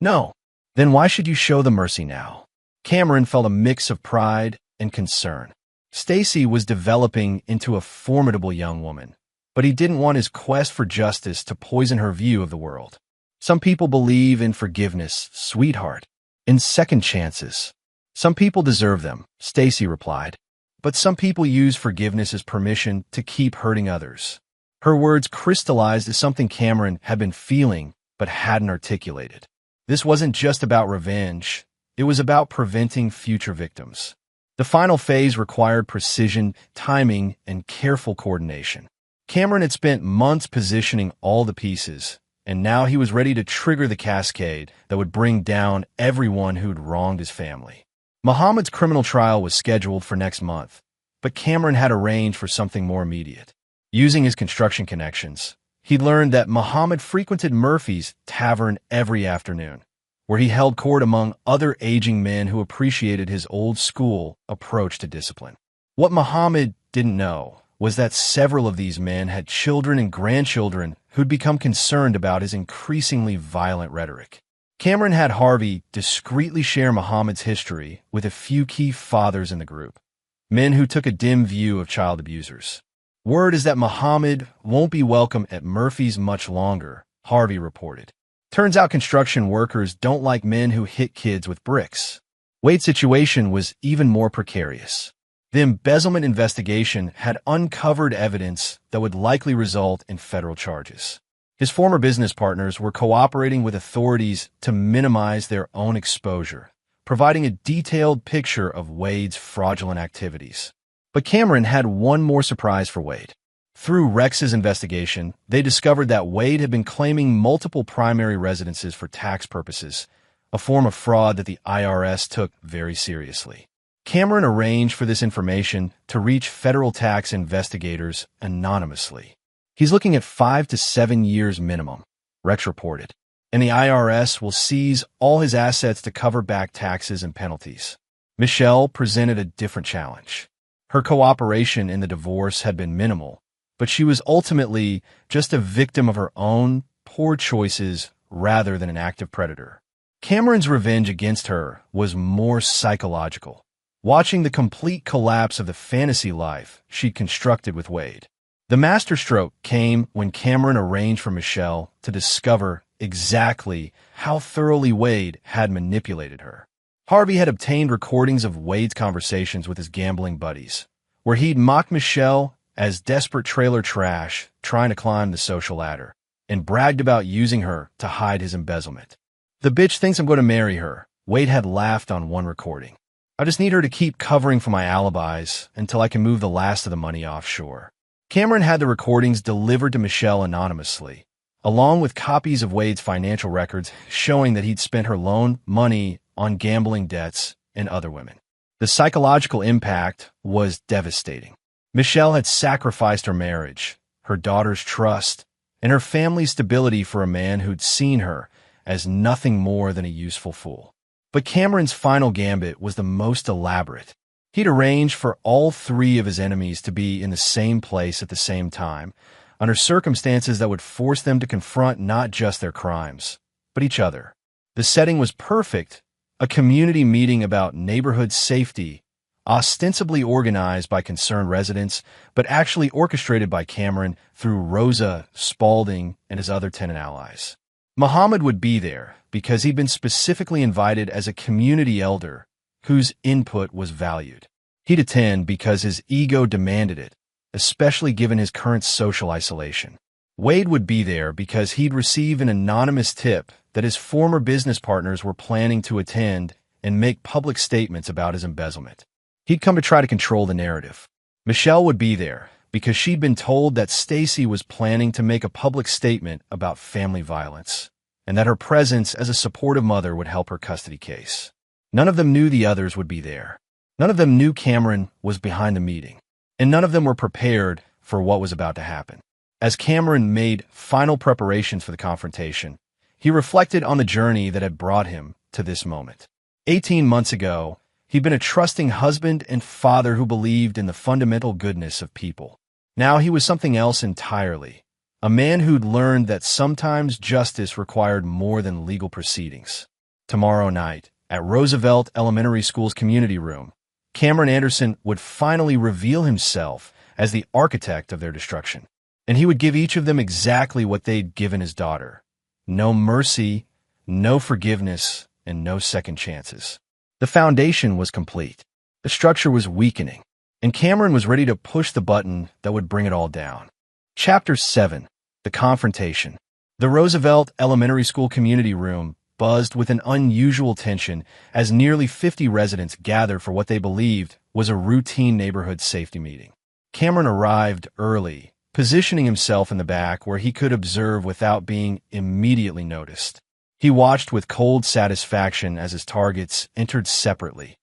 "No." "Then why should you show them mercy now?" Cameron felt a mix of pride and concern. Stacy was developing into a formidable young woman, but he didn't want his quest for justice to poison her view of the world. "Some people believe in forgiveness, sweetheart, in second chances. Some people deserve them," Stacy replied. "But some people use forgiveness as permission to keep hurting others." Her words crystallized as something Cameron had been feeling but hadn't articulated. This wasn't just about revenge. It was about preventing future victims. The final phase required precision, timing, and careful coordination. Cameron had spent months positioning all the pieces, and now he was ready to trigger the cascade that would bring down everyone who'd wronged his family. Muhammad's criminal trial was scheduled for next month, but Cameron had arranged for something more immediate. Using his construction connections, he learned that Muhammad frequented Murphy's tavern every afternoon, where he held court among other aging men who appreciated his old-school approach to discipline. What Muhammad didn't know was that several of these men had children and grandchildren who'd become concerned about his increasingly violent rhetoric. Cameron had Harvey discreetly share Muhammad's history with a few key fathers in the group, men who took a dim view of child abusers. "Word is that Muhammad won't be welcome at Murphy's much longer," Harvey reported. "Turns out construction workers don't like men who hit kids with bricks." Wade's situation was even more precarious. The embezzlement investigation had uncovered evidence that would likely result in federal charges. His former business partners were cooperating with authorities to minimize their own exposure, providing a detailed picture of Wade's fraudulent activities. But Cameron had one more surprise for Wade. Through Rex's investigation, they discovered that Wade had been claiming multiple primary residences for tax purposes, a form of fraud that the IRS took very seriously. Cameron arranged for this information to reach federal tax investigators anonymously. "He's looking at 5 to 7 years minimum," Rex reported, "and the IRS will seize all his assets to cover back taxes and penalties." Michelle presented a different challenge. Her cooperation in the divorce had been minimal, but she was ultimately just a victim of her own poor choices rather than an active predator. Cameron's revenge against her was more psychological, watching the complete collapse of the fantasy life she'd constructed with Wade. The masterstroke came when Cameron arranged for Michelle to discover exactly how thoroughly Wade had manipulated her. Harvey had obtained recordings of Wade's conversations with his gambling buddies, where he'd mocked Michelle as desperate trailer trash trying to climb the social ladder, and bragged about using her to hide his embezzlement. "The bitch thinks I'm going to marry her," Wade had laughed on one recording. "I just need her to keep covering for my alibis until I can move the last of the money offshore." Cameron had the recordings delivered to Michelle anonymously, along with copies of Wade's financial records showing that he'd spent her loan money on gambling debts and other women. The psychological impact was devastating. Michelle had sacrificed her marriage, her daughter's trust, and her family's stability for a man who'd seen her as nothing more than a useful fool. But Cameron's final gambit was the most elaborate. He'd arranged for all three of his enemies to be in the same place at the same time, under circumstances that would force them to confront not just their crimes, but each other. The setting was perfect, a community meeting about neighborhood safety, ostensibly organized by concerned residents, but actually orchestrated by Cameron through Rosa, Spaulding, and his other tenant allies. Muhammad would be there because he'd been specifically invited as a community elder whose input was valued. He'd attend because his ego demanded it, especially given his current social isolation. Wade would be there because he'd receive an anonymous tip that his former business partners were planning to attend and make public statements about his embezzlement. He'd come to try to control the narrative. Michelle would be there because she'd been told that Stacy was planning to make a public statement about family violence, and that her presence as a supportive mother would help her custody case. None of them knew the others would be there. None of them knew Cameron was behind the meeting, and none of them were prepared for what was about to happen. As Cameron made final preparations for the confrontation, he reflected on the journey that had brought him to this moment. 18 months ago, he'd been a trusting husband and father who believed in the fundamental goodness of people. Now he was something else entirely, a man who'd learned that sometimes justice required more than legal proceedings. Tomorrow night, at Roosevelt Elementary School's community room, Cameron Anderson would finally reveal himself as the architect of their destruction, and he would give each of them exactly what they'd given his daughter: no mercy, no forgiveness, and no second chances. The foundation was complete. The structure was weakening, and Cameron was ready to push the button that would bring it all down. Chapter 7. The Confrontation. The Roosevelt Elementary School community room buzzed with an unusual tension as nearly 50 residents gathered for what they believed was a routine neighborhood safety meeting. Cameron arrived early, positioning himself in the back where he could observe without being immediately noticed. He watched with cold satisfaction as his targets entered separately,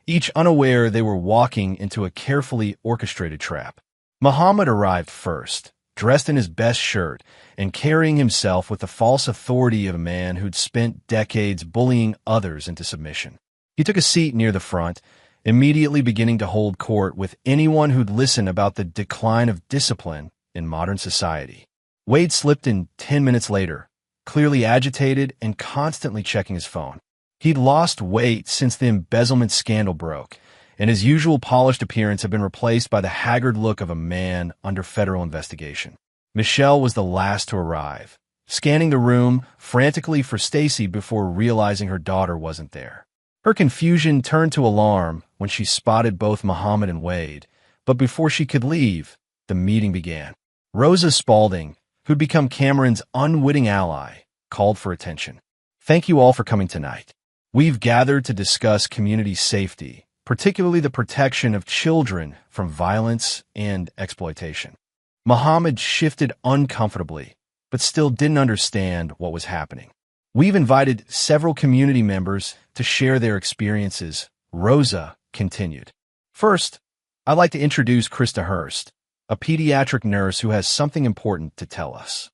each unaware they were walking into a carefully orchestrated trap. Muhammad arrived first, dressed in his best shirt and carrying himself with the false authority of a man who'd spent decades bullying others into submission. He took a seat near the front, immediately beginning to hold court with anyone who'd listen about the decline of discipline in modern society. Wade slipped in 10 minutes later, clearly agitated and constantly checking his phone. He'd lost weight since the embezzlement scandal broke, and his usual polished appearance had been replaced by the haggard look of a man under federal investigation. Michelle was the last to arrive, scanning the room frantically for Stacy before realizing her daughter wasn't there. Her confusion turned to alarm when she spotted both Muhammad and Wade, but before she could leave, the meeting began. Rosa Spaulding, who'd become Cameron's unwitting ally, called for attention. "Thank you all for coming tonight. We've gathered to discuss community safety, particularly the protection of children from violence and exploitation." Muhammad shifted uncomfortably, but still didn't understand what was happening. "We've invited several community members to share their experiences," Rosa continued. "First, I'd like to introduce Krista Hurst, a pediatric nurse who has something important to tell us."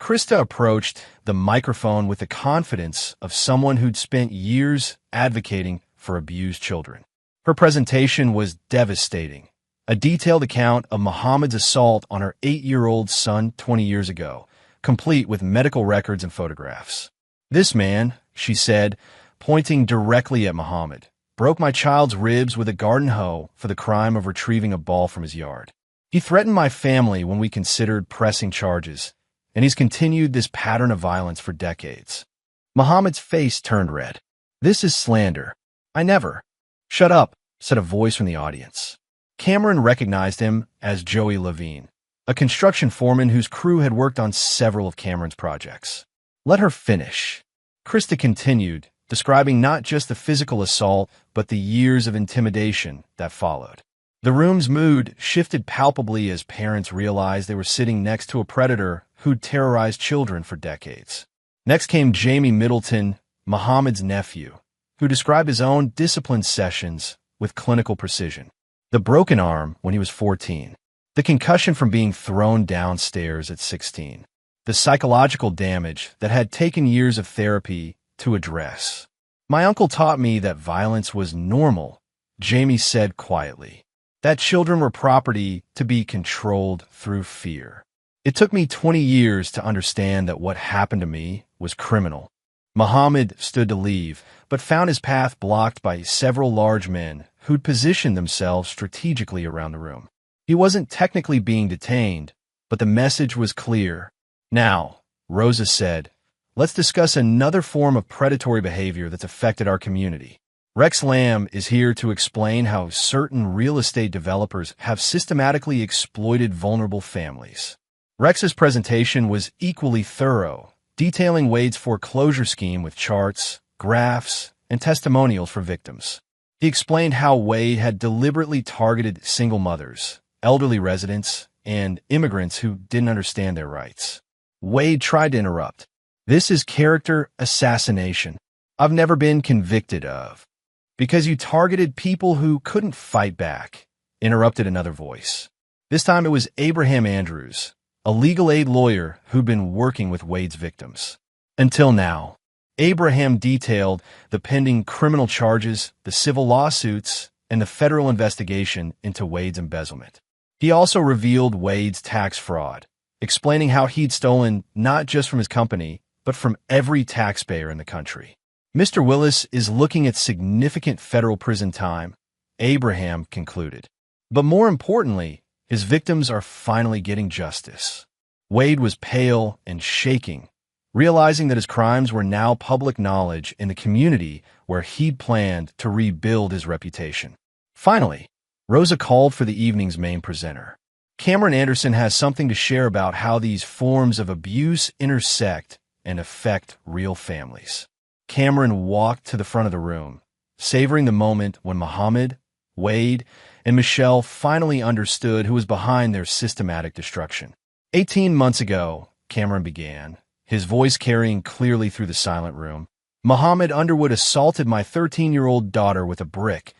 Krista approached the microphone with the confidence of someone who'd spent years advocating for abused children. Her presentation was devastating, a detailed account of Muhammad's assault on her 8-year-old son 20 years ago, complete with medical records and photographs. "This man," she said, pointing directly at Muhammad, "broke my child's ribs with a garden hoe for the crime of retrieving a ball from his yard. He threatened my family when we considered pressing charges, and he's continued this pattern of violence for decades." Muhammad's face turned red. "This is slander. I never—" "Shut up," said a voice from the audience. Cameron recognized him as Joey Levine, a construction foreman whose crew had worked on several of Cameron's projects. "Let her finish," Krista continued, describing not just the physical assault, but the years of intimidation that followed. The room's mood shifted palpably as parents realized they were sitting next to a predator who'd terrorized children for decades. Next came Jamie Middleton, Muhammad's nephew, who described his own discipline sessions with clinical precision. The broken arm when he was 14, the concussion from being thrown downstairs at 16, the psychological damage that had taken years of therapy to address. My uncle taught me that violence was normal, Jamie said quietly. That children were property to be controlled through fear. It took me 20 years to understand that what happened to me was criminal. Muhammad stood to leave, but found his path blocked by several large men who'd positioned themselves strategically around the room. He wasn't technically being detained, but the message was clear. Now, Rosa said, let's discuss another form of predatory behavior that's affected our community. Rex Lamb is here to explain how certain real estate developers have systematically exploited vulnerable families. Rex's presentation was equally thorough, detailing Wade's foreclosure scheme with charts, graphs, and testimonials for victims. He explained how Wade had deliberately targeted single mothers, elderly residents, and immigrants who didn't understand their rights. Wade tried to interrupt. This is character assassination. I've never been convicted of. Because you targeted people who couldn't fight back, interrupted another voice. This time it was Abraham Andrews, a legal aid lawyer who'd been working with Wade's victims. Until now, Abraham detailed the pending criminal charges, the civil lawsuits, and the federal investigation into Wade's embezzlement. He also revealed Wade's tax fraud, explaining how he'd stolen not just from his company, but from every taxpayer in the country. Mr. Willis is looking at significant federal prison time, Abraham concluded. But more importantly, his victims are finally getting justice. Wade was pale and shaking, realizing that his crimes were now public knowledge in the community where he'd planned to rebuild his reputation. Finally, Rosa called for the evening's main presenter. Cameron Anderson has something to share about how these forms of abuse intersect and affect real families. Cameron walked to the front of the room, savoring the moment when Muhammad, Wade, and Michelle finally understood who was behind their systematic destruction. 18 months ago, Cameron began, his voice carrying clearly through the silent room. Muhammad Underwood assaulted my 13-year-old daughter with a brick,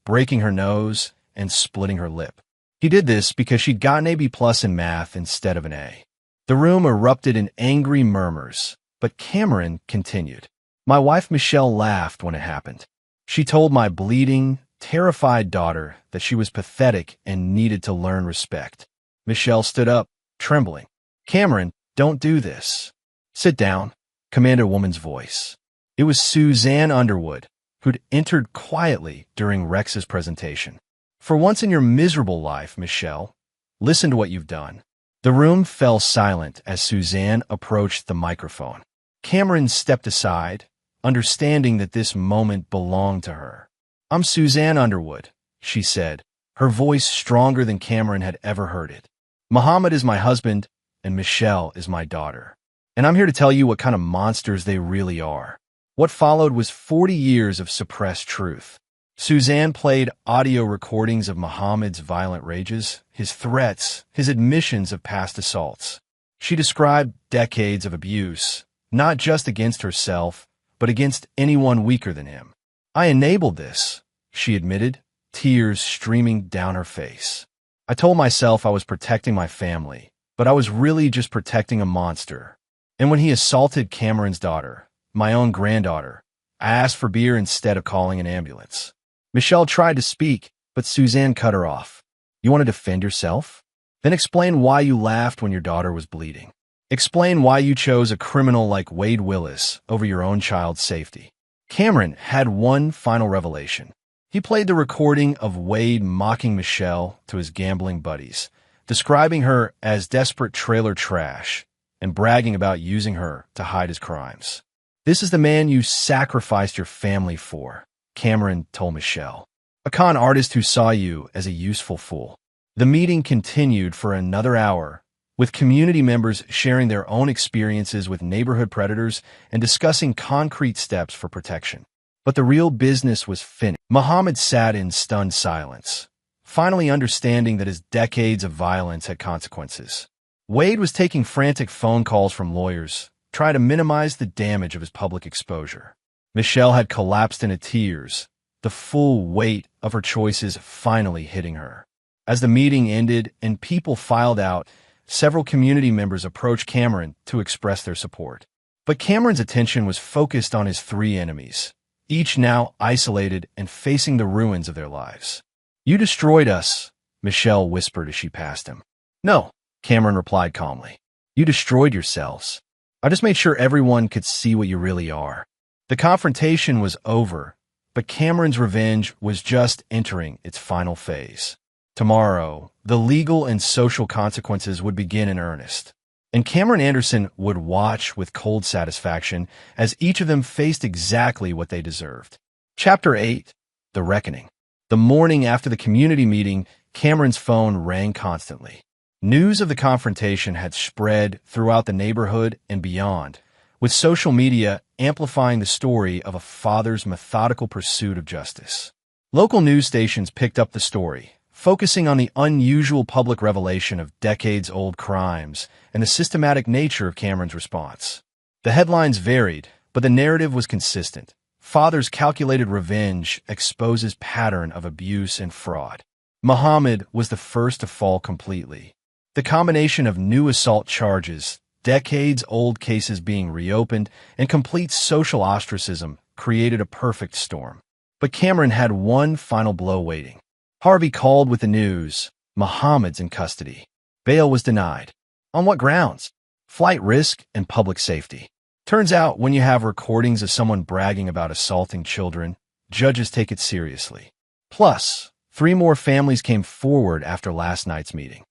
breaking her nose and splitting her lip. He did this because she'd gotten a B+ in math instead of an A. The room erupted in angry murmurs, but Cameron continued. My wife Michelle laughed when it happened. She told my bleeding, terrified daughter that she was pathetic and needed to learn respect. Michelle stood up, trembling. Cameron, don't do this. Sit down, commanded a woman's voice. It was Suzanne Underwood, who'd entered quietly during Rex's presentation. For once in your miserable life, Michelle, listen to what you've done. The room fell silent as Suzanne approached the microphone. Cameron stepped aside, understanding that this moment belonged to her. I'm Suzanne Underwood, she said, her voice stronger than Cameron had ever heard it. Muhammad is my husband, and Michelle is my daughter. And I'm here to tell you what kind of monsters they really are. What followed was 40 years of suppressed truth. Suzanne played audio recordings of Muhammad's violent rages, his threats, his admissions of past assaults. She described decades of abuse, not just against herself, but against anyone weaker than him. I enabled this, she admitted, tears streaming down her face. I told myself I was protecting my family, but I was really just protecting a monster. And when he assaulted Cameron's daughter, my own granddaughter, I asked for beer instead of calling an ambulance. Michelle tried to speak, but Suzanne cut her off. You want to defend yourself? Then explain why you laughed when your daughter was bleeding. Explain why you chose a criminal like Wade Willis over your own child's safety. Cameron had one final revelation. He played the recording of Wade mocking Michelle to his gambling buddies, describing her as desperate trailer trash and bragging about using her to hide his crimes. This is the man you sacrificed your family for, Cameron told Michelle, a con artist who saw you as a useful fool. The meeting continued for another hour, with community members sharing their own experiences with neighborhood predators and discussing concrete steps for protection. But the real business was finished. Muhammad sat in stunned silence, finally understanding that his decades of violence had consequences. Wade was taking frantic phone calls from lawyers, trying to minimize the damage of his public exposure. Michelle had collapsed into tears, the full weight of her choices finally hitting her. As the meeting ended and people filed out, several community members approached Cameron to express their support. But Cameron's attention was focused on his three enemies, each now isolated and facing the ruins of their lives. "You destroyed us," Michelle whispered as she passed him. "No," Cameron replied calmly. "You destroyed yourselves. I just made sure everyone could see what you really are." The confrontation was over, but Cameron's revenge was just entering its final phase. Tomorrow, the legal and social consequences would begin in earnest. And Cameron Anderson would watch with cold satisfaction as each of them faced exactly what they deserved. Chapter 8. The Reckoning. The morning after the community meeting, Cameron's phone rang constantly. News of the confrontation had spread throughout the neighborhood and beyond, with social media amplifying the story of a father's methodical pursuit of justice. Local news stations picked up the story, focusing on the unusual public revelation of decades-old crimes and the systematic nature of Cameron's response. The headlines varied, but the narrative was consistent. Father's calculated revenge exposes pattern of abuse and fraud. Muhammad was the first to fall completely. The combination of new assault charges, decades-old cases being reopened, and complete social ostracism created a perfect storm. But Cameron had one final blow waiting. Harvey called with the news: Muhammad's in custody. Bail was denied. On what grounds? Flight risk and public safety. Turns out when you have recordings of someone bragging about assaulting children, judges take it seriously. Plus, 3 more families came forward after last night's meeting.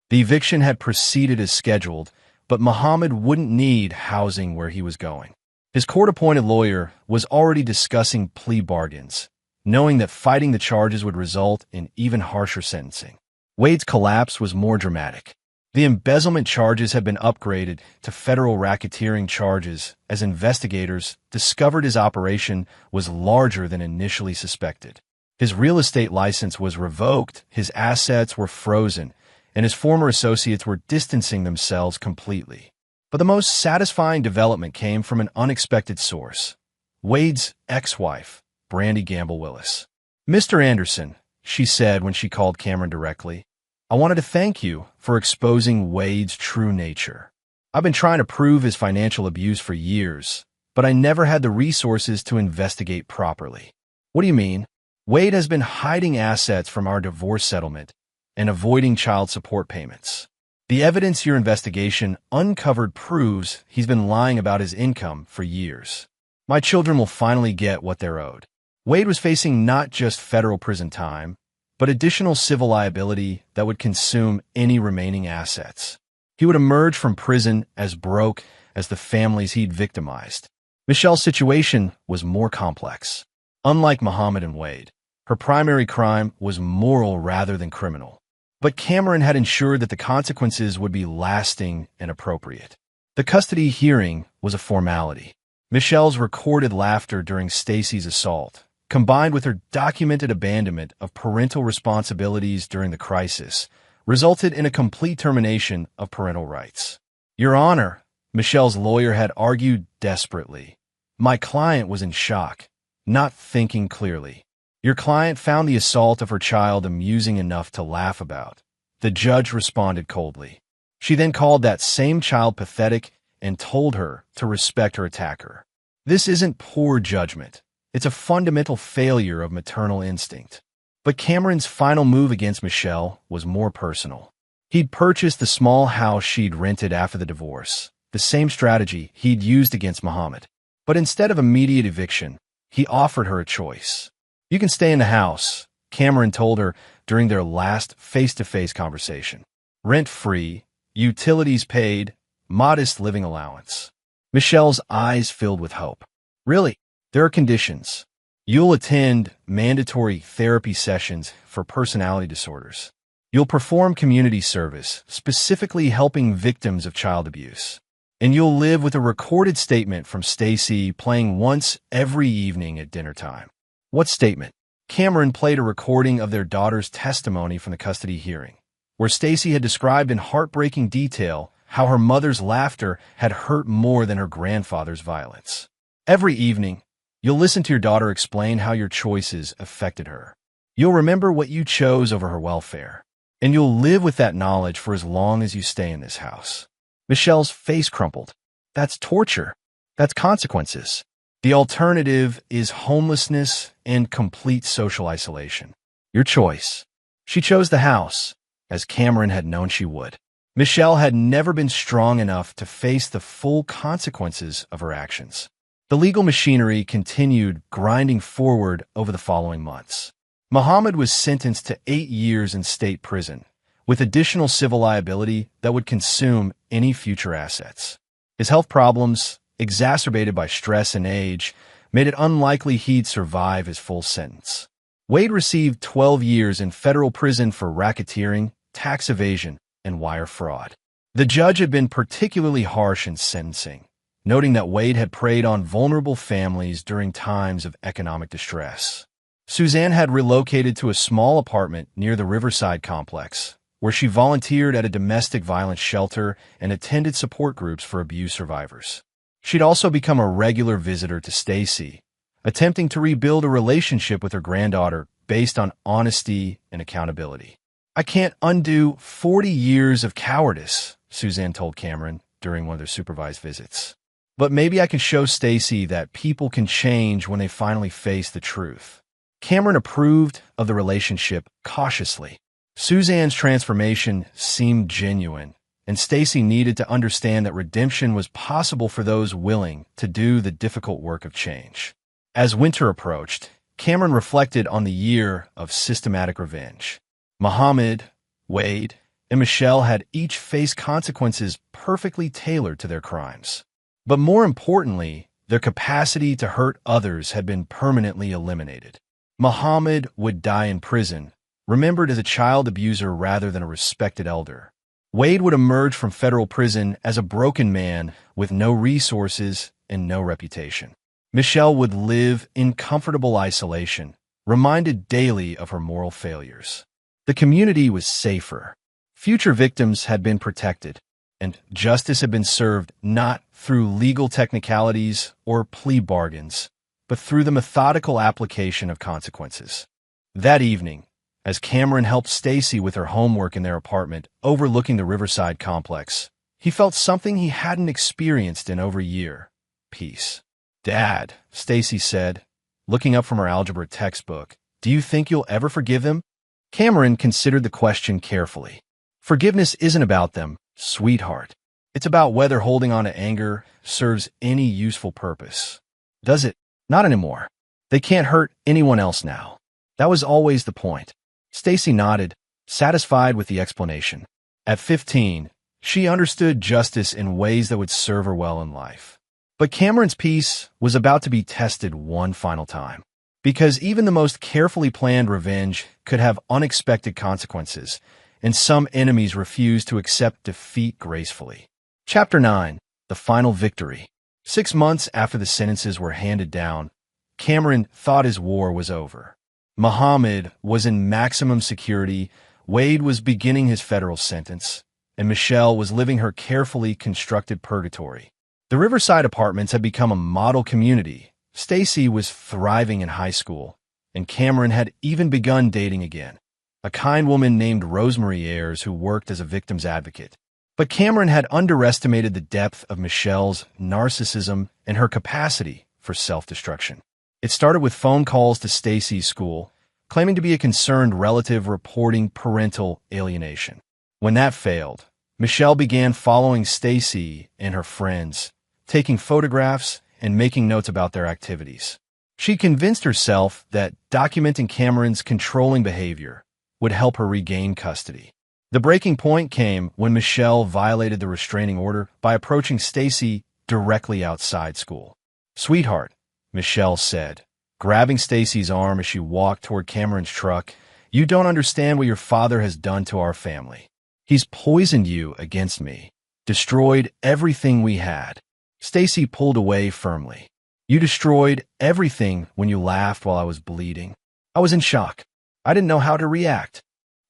The eviction had proceeded as scheduled, but Muhammad wouldn't need housing where he was going. His court-appointed lawyer was already discussing plea bargains, knowing that fighting the charges would result in even harsher sentencing. Wade's collapse was more dramatic. The embezzlement charges had been upgraded to federal racketeering charges as investigators discovered his operation was larger than initially suspected. His real estate license was revoked, his assets were frozen, and his former associates were distancing themselves completely. But the most satisfying development came from an unexpected source: Wade's ex-wife, Brandy Gamble Willis. "Mr. Anderson," she said when she called Cameron directly, "I wanted to thank you for exposing Wade's true nature. I've been trying to prove his financial abuse for years, but I never had the resources to investigate properly." "What do you mean?" "Wade has been hiding assets from our divorce settlement and avoiding child support payments. The evidence your investigation uncovered proves he's been lying about his income for years. My children will finally get what they're owed." Wade was facing not just federal prison time, but additional civil liability that would consume any remaining assets. He would emerge from prison as broke as the families he'd victimized. Michelle's situation was more complex. Unlike Muhammad and Wade, her primary crime was moral rather than criminal. But Cameron had ensured that the consequences would be lasting and appropriate. The custody hearing was a formality. Michelle's recorded laughter during Stacy's assault, combined with her documented abandonment of parental responsibilities during the crisis, resulted in a complete termination of parental rights. "Your Honor," Michelle's lawyer had argued desperately, "my client was in shock, not thinking clearly. Your client found the assault of her child amusing enough to laugh about." The judge responded coldly. She then called that same child pathetic and told her to respect her attacker. This isn't poor judgment. It's a fundamental failure of maternal instinct. But Cameron's final move against Michelle was more personal. He'd purchased the small house she'd rented after the divorce, the same strategy he'd used against Muhammad. But instead of immediate eviction, he offered her a choice. "You can stay in the house," Cameron told her during their last face-to-face conversation. "Rent-free, utilities paid, modest living allowance." Michelle's eyes filled with hope. "Really? There are conditions. You'll attend mandatory therapy sessions for personality disorders. You'll perform community service, specifically helping victims of child abuse. And you'll live with a recorded statement from Stacy playing once every evening at dinner time." "What statement?" Cameron played a recording of their daughter's testimony from the custody hearing, where Stacy had described in heartbreaking detail how her mother's laughter had hurt more than her grandfather's violence. "Every evening, you'll listen to your daughter explain how your choices affected her. You'll remember what you chose over her welfare, and you'll live with that knowledge for as long as you stay in this house." Michelle's face crumpled. "That's torture. That's consequences." The alternative is homelessness and complete social isolation. Your choice. She chose the house, as Cameron had known she would. Michelle had never been strong enough to face the full consequences of her actions. The legal machinery continued grinding forward over the following months. Muhammad was sentenced to 8 years in state prison, with additional civil liability that would consume any future assets. His health problems, exacerbated by stress and age, made it unlikely he'd survive his full sentence. Wade received 12 years in federal prison for racketeering, tax evasion, and wire fraud. The judge had been particularly harsh in sentencing, noting that Wade had preyed on vulnerable families during times of economic distress. Suzanne had relocated to a small apartment near the Riverside complex, where she volunteered at a domestic violence shelter and attended support groups for abuse survivors. She'd also become a regular visitor to Stacy, attempting to rebuild a relationship with her granddaughter based on honesty and accountability. "I can't undo 40 years of cowardice," Suzanne told Cameron during one of their supervised visits. "But maybe I can show Stacy that people can change when they finally face the truth." Cameron approved of the relationship cautiously. Suzanne's transformation seemed genuine, and Stacy needed to understand that redemption was possible for those willing to do the difficult work of change. As winter approached, Cameron reflected on the year of systematic revenge. Muhammad, Wade, and Michelle had each faced consequences perfectly tailored to their crimes. But more importantly, their capacity to hurt others had been permanently eliminated. Muhammad would die in prison, remembered as a child abuser rather than a respected elder. Wade would emerge from federal prison as a broken man with no resources and no reputation. Michelle would live in comfortable isolation, reminded daily of her moral failures. The community was safer. Future victims had been protected, and justice had been served not through legal technicalities or plea bargains, but through the methodical application of consequences. That evening, as Cameron helped Stacy with her homework in their apartment overlooking the Riverside complex, he felt something he hadn't experienced in over a year: peace. "Dad," Stacy said, looking up from her algebra textbook, "do you think you'll ever forgive them?" Cameron considered the question carefully. "Forgiveness isn't about them, sweetheart. It's about whether holding on to anger serves any useful purpose. Does it? Not anymore. They can't hurt anyone else now. That was always the point." Stacy nodded, satisfied with the explanation. At 15, she understood justice in ways that would serve her well in life. But Cameron's peace was about to be tested one final time, because even the most carefully planned revenge could have unexpected consequences, and some enemies refused to accept defeat gracefully. Chapter 9. The Final Victory. 6 months after the sentences were handed down, Cameron thought his war was over. Muhammad was in maximum security, Wade was beginning his federal sentence, and Michelle was living her carefully constructed purgatory. The Riverside Apartments had become a model community. Stacy was thriving in high school, and Cameron had even begun dating again, a kind woman named Rosemary Ayers who worked as a victim's advocate. But Cameron had underestimated the depth of Michelle's narcissism and her capacity for self-destruction. It started with phone calls to Stacy's school, claiming to be a concerned relative reporting parental alienation. When that failed, Michelle began following Stacy and her friends, taking photographs and making notes about their activities. She convinced herself that documenting Cameron's controlling behavior would help her regain custody. The breaking point came when Michelle violated the restraining order by approaching Stacy directly outside school. "Sweetheart," Michelle said, grabbing Stacy's arm as she walked toward Cameron's truck, "you don't understand what your father has done to our family. He's poisoned you against me, destroyed everything we had." Stacy pulled away firmly. "You destroyed everything when you laughed while I was bleeding. I was in shock. I didn't know how to react.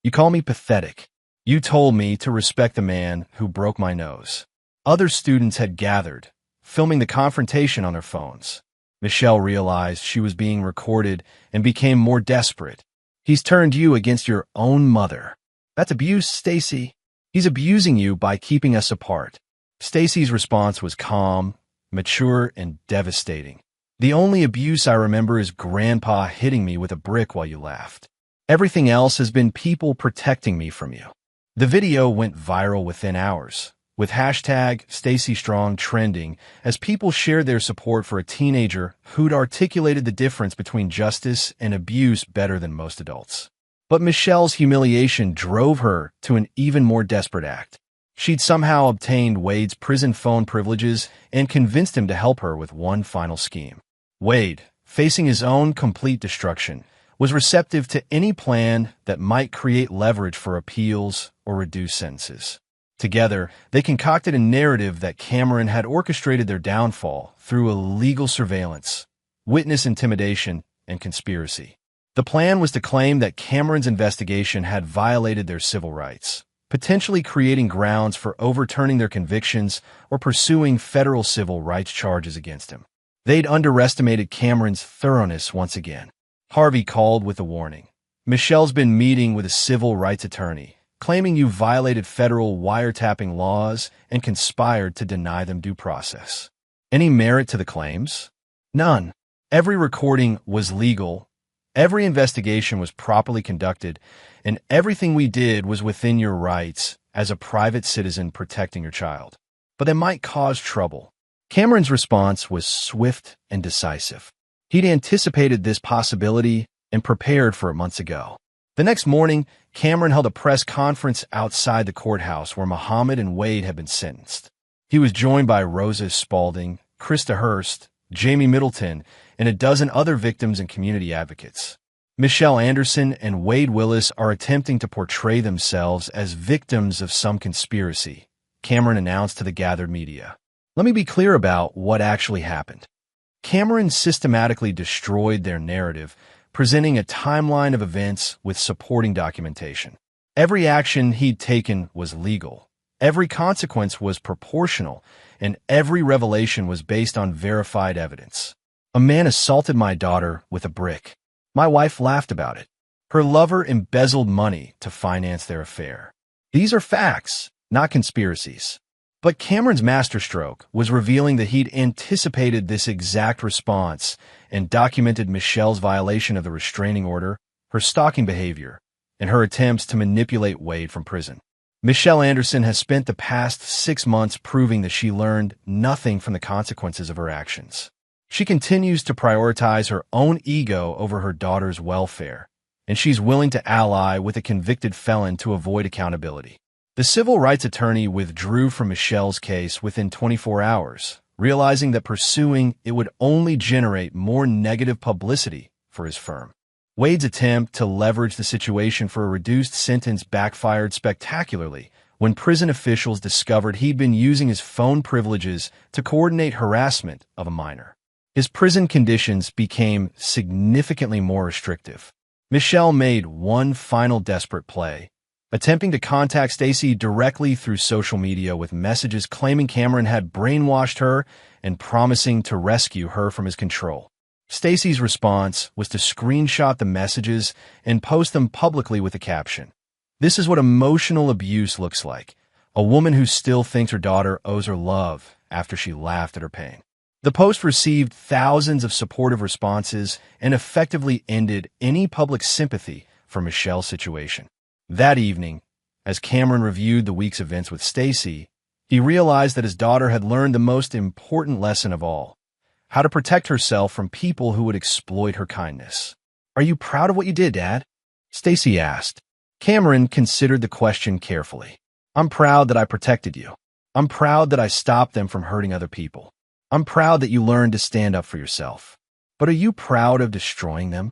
You call me pathetic. You told me to respect the man who broke my nose." Other students had gathered, filming the confrontation on their phones. Michelle realized she was being recorded and became more desperate. "He's turned you against your own mother. That's abuse, Stacy. He's abusing you by keeping us apart." Stacy's response was calm, mature, and devastating. The only abuse I remember is Grandpa hitting me with a brick while you laughed. Everything else has been people protecting me from you." The video went viral within hours, with hashtag #StacyStrong trending as people shared their support for a teenager who'd articulated the difference between justice and abuse better than most adults. But Michelle's humiliation drove her to an even more desperate act. She'd somehow obtained Wade's prison phone privileges and convinced him to help her with one final scheme. Wade, facing his own complete destruction, was receptive to any plan that might create leverage for appeals or reduce sentences. Together, they concocted a narrative that Cameron had orchestrated their downfall through illegal surveillance, witness intimidation, and conspiracy. The plan was to claim that Cameron's investigation had violated their civil rights, potentially creating grounds for overturning their convictions or pursuing federal civil rights charges against him. They'd underestimated Cameron's thoroughness once again. Harvey called with a warning. "Michelle's been meeting with a civil rights attorney, claiming you violated federal wiretapping laws and conspired to deny them due process." Any merit to the claims? None. Every recording was legal, every investigation was properly conducted, and everything we did was within your rights as a private citizen protecting your child. But they might cause trouble. Cameron's response was swift and decisive. He'd anticipated this possibility and prepared for it months ago. The next morning, Cameron held a press conference outside the courthouse where Muhammad and Wade had been sentenced. He was joined by Rosa Spalding, Krista Hurst, Jamie Middleton, and a dozen other victims and community advocates. Michelle Anderson and Wade Willis are attempting to portray themselves as victims of some conspiracy, Cameron announced to the gathered media. Let me be clear about what actually happened. Cameron systematically destroyed their narrative, presenting a timeline of events with supporting documentation. Every action he'd taken was legal. Every consequence was proportional, and every revelation was based on verified evidence. "A man assaulted my daughter with a brick. My wife laughed about it. Her lover embezzled money to finance their affair. These are facts, not conspiracies." But Cameron's masterstroke was revealing that he'd anticipated this exact response and documented Michelle's violation of the restraining order, her stalking behavior, and her attempts to manipulate Wade from prison. Michelle Anderson has spent the past 6 months proving that she learned nothing from the consequences of her actions. She continues to prioritize her own ego over her daughter's welfare, and she's willing to ally with a convicted felon to avoid accountability. The civil rights attorney withdrew from Michelle's case within 24 hours, realizing that pursuing it would only generate more negative publicity for his firm. Wade's attempt to leverage the situation for a reduced sentence backfired spectacularly when prison officials discovered he'd been using his phone privileges to coordinate harassment of a minor. His prison conditions became significantly more restrictive. Michelle made one final desperate play, attempting to contact Stacy directly through social media with messages claiming Cameron had brainwashed her and promising to rescue her from his control. Stacy's response was to screenshot the messages and post them publicly with a caption. "This is what emotional abuse looks like. A woman who still thinks her daughter owes her love after she laughed at her pain." The post received thousands of supportive responses and effectively ended any public sympathy for Michelle's situation. That evening, as Cameron reviewed the week's events with Stacy, he realized that his daughter had learned the most important lesson of all: how to protect herself from people who would exploit her kindness. "Are you proud of what you did, Dad?" Stacy asked. Cameron considered the question carefully. "I'm proud that I protected you. I'm proud that I stopped them from hurting other people. I'm proud that you learned to stand up for yourself. But are you proud of destroying them?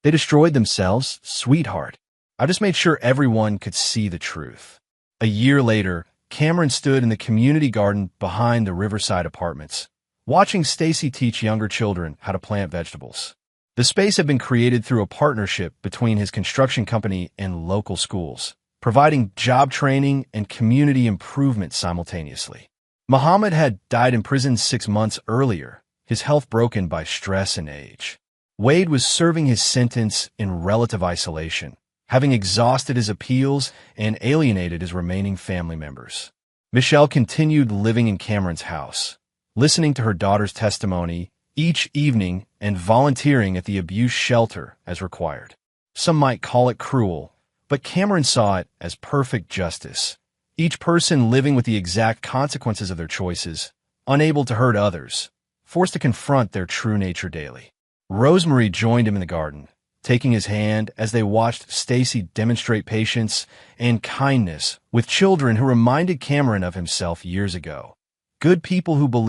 They destroyed themselves, sweetheart. I just made sure everyone could see the truth." A year later, Cameron stood in the community garden behind the Riverside Apartments, watching Stacy teach younger children how to plant vegetables. The space had been created through a partnership between his construction company and local schools, providing job training and community improvement simultaneously. Muhammad had died in prison 6 months earlier, his health broken by stress and age. Wade was serving his sentence in relative isolation, having exhausted his appeals and alienated his remaining family members. Michelle continued living in Cameron's house, listening to her daughter's testimony, each evening and volunteering at the abuse shelter as required. Some might call it cruel, but Cameron saw it as perfect justice. Each person living with the exact consequences of their choices, unable to hurt others, forced to confront their true nature daily. Rosemary joined him in the garden, taking his hand as they watched Stacy demonstrate patience and kindness with children who reminded Cameron of himself years ago. Good people who believe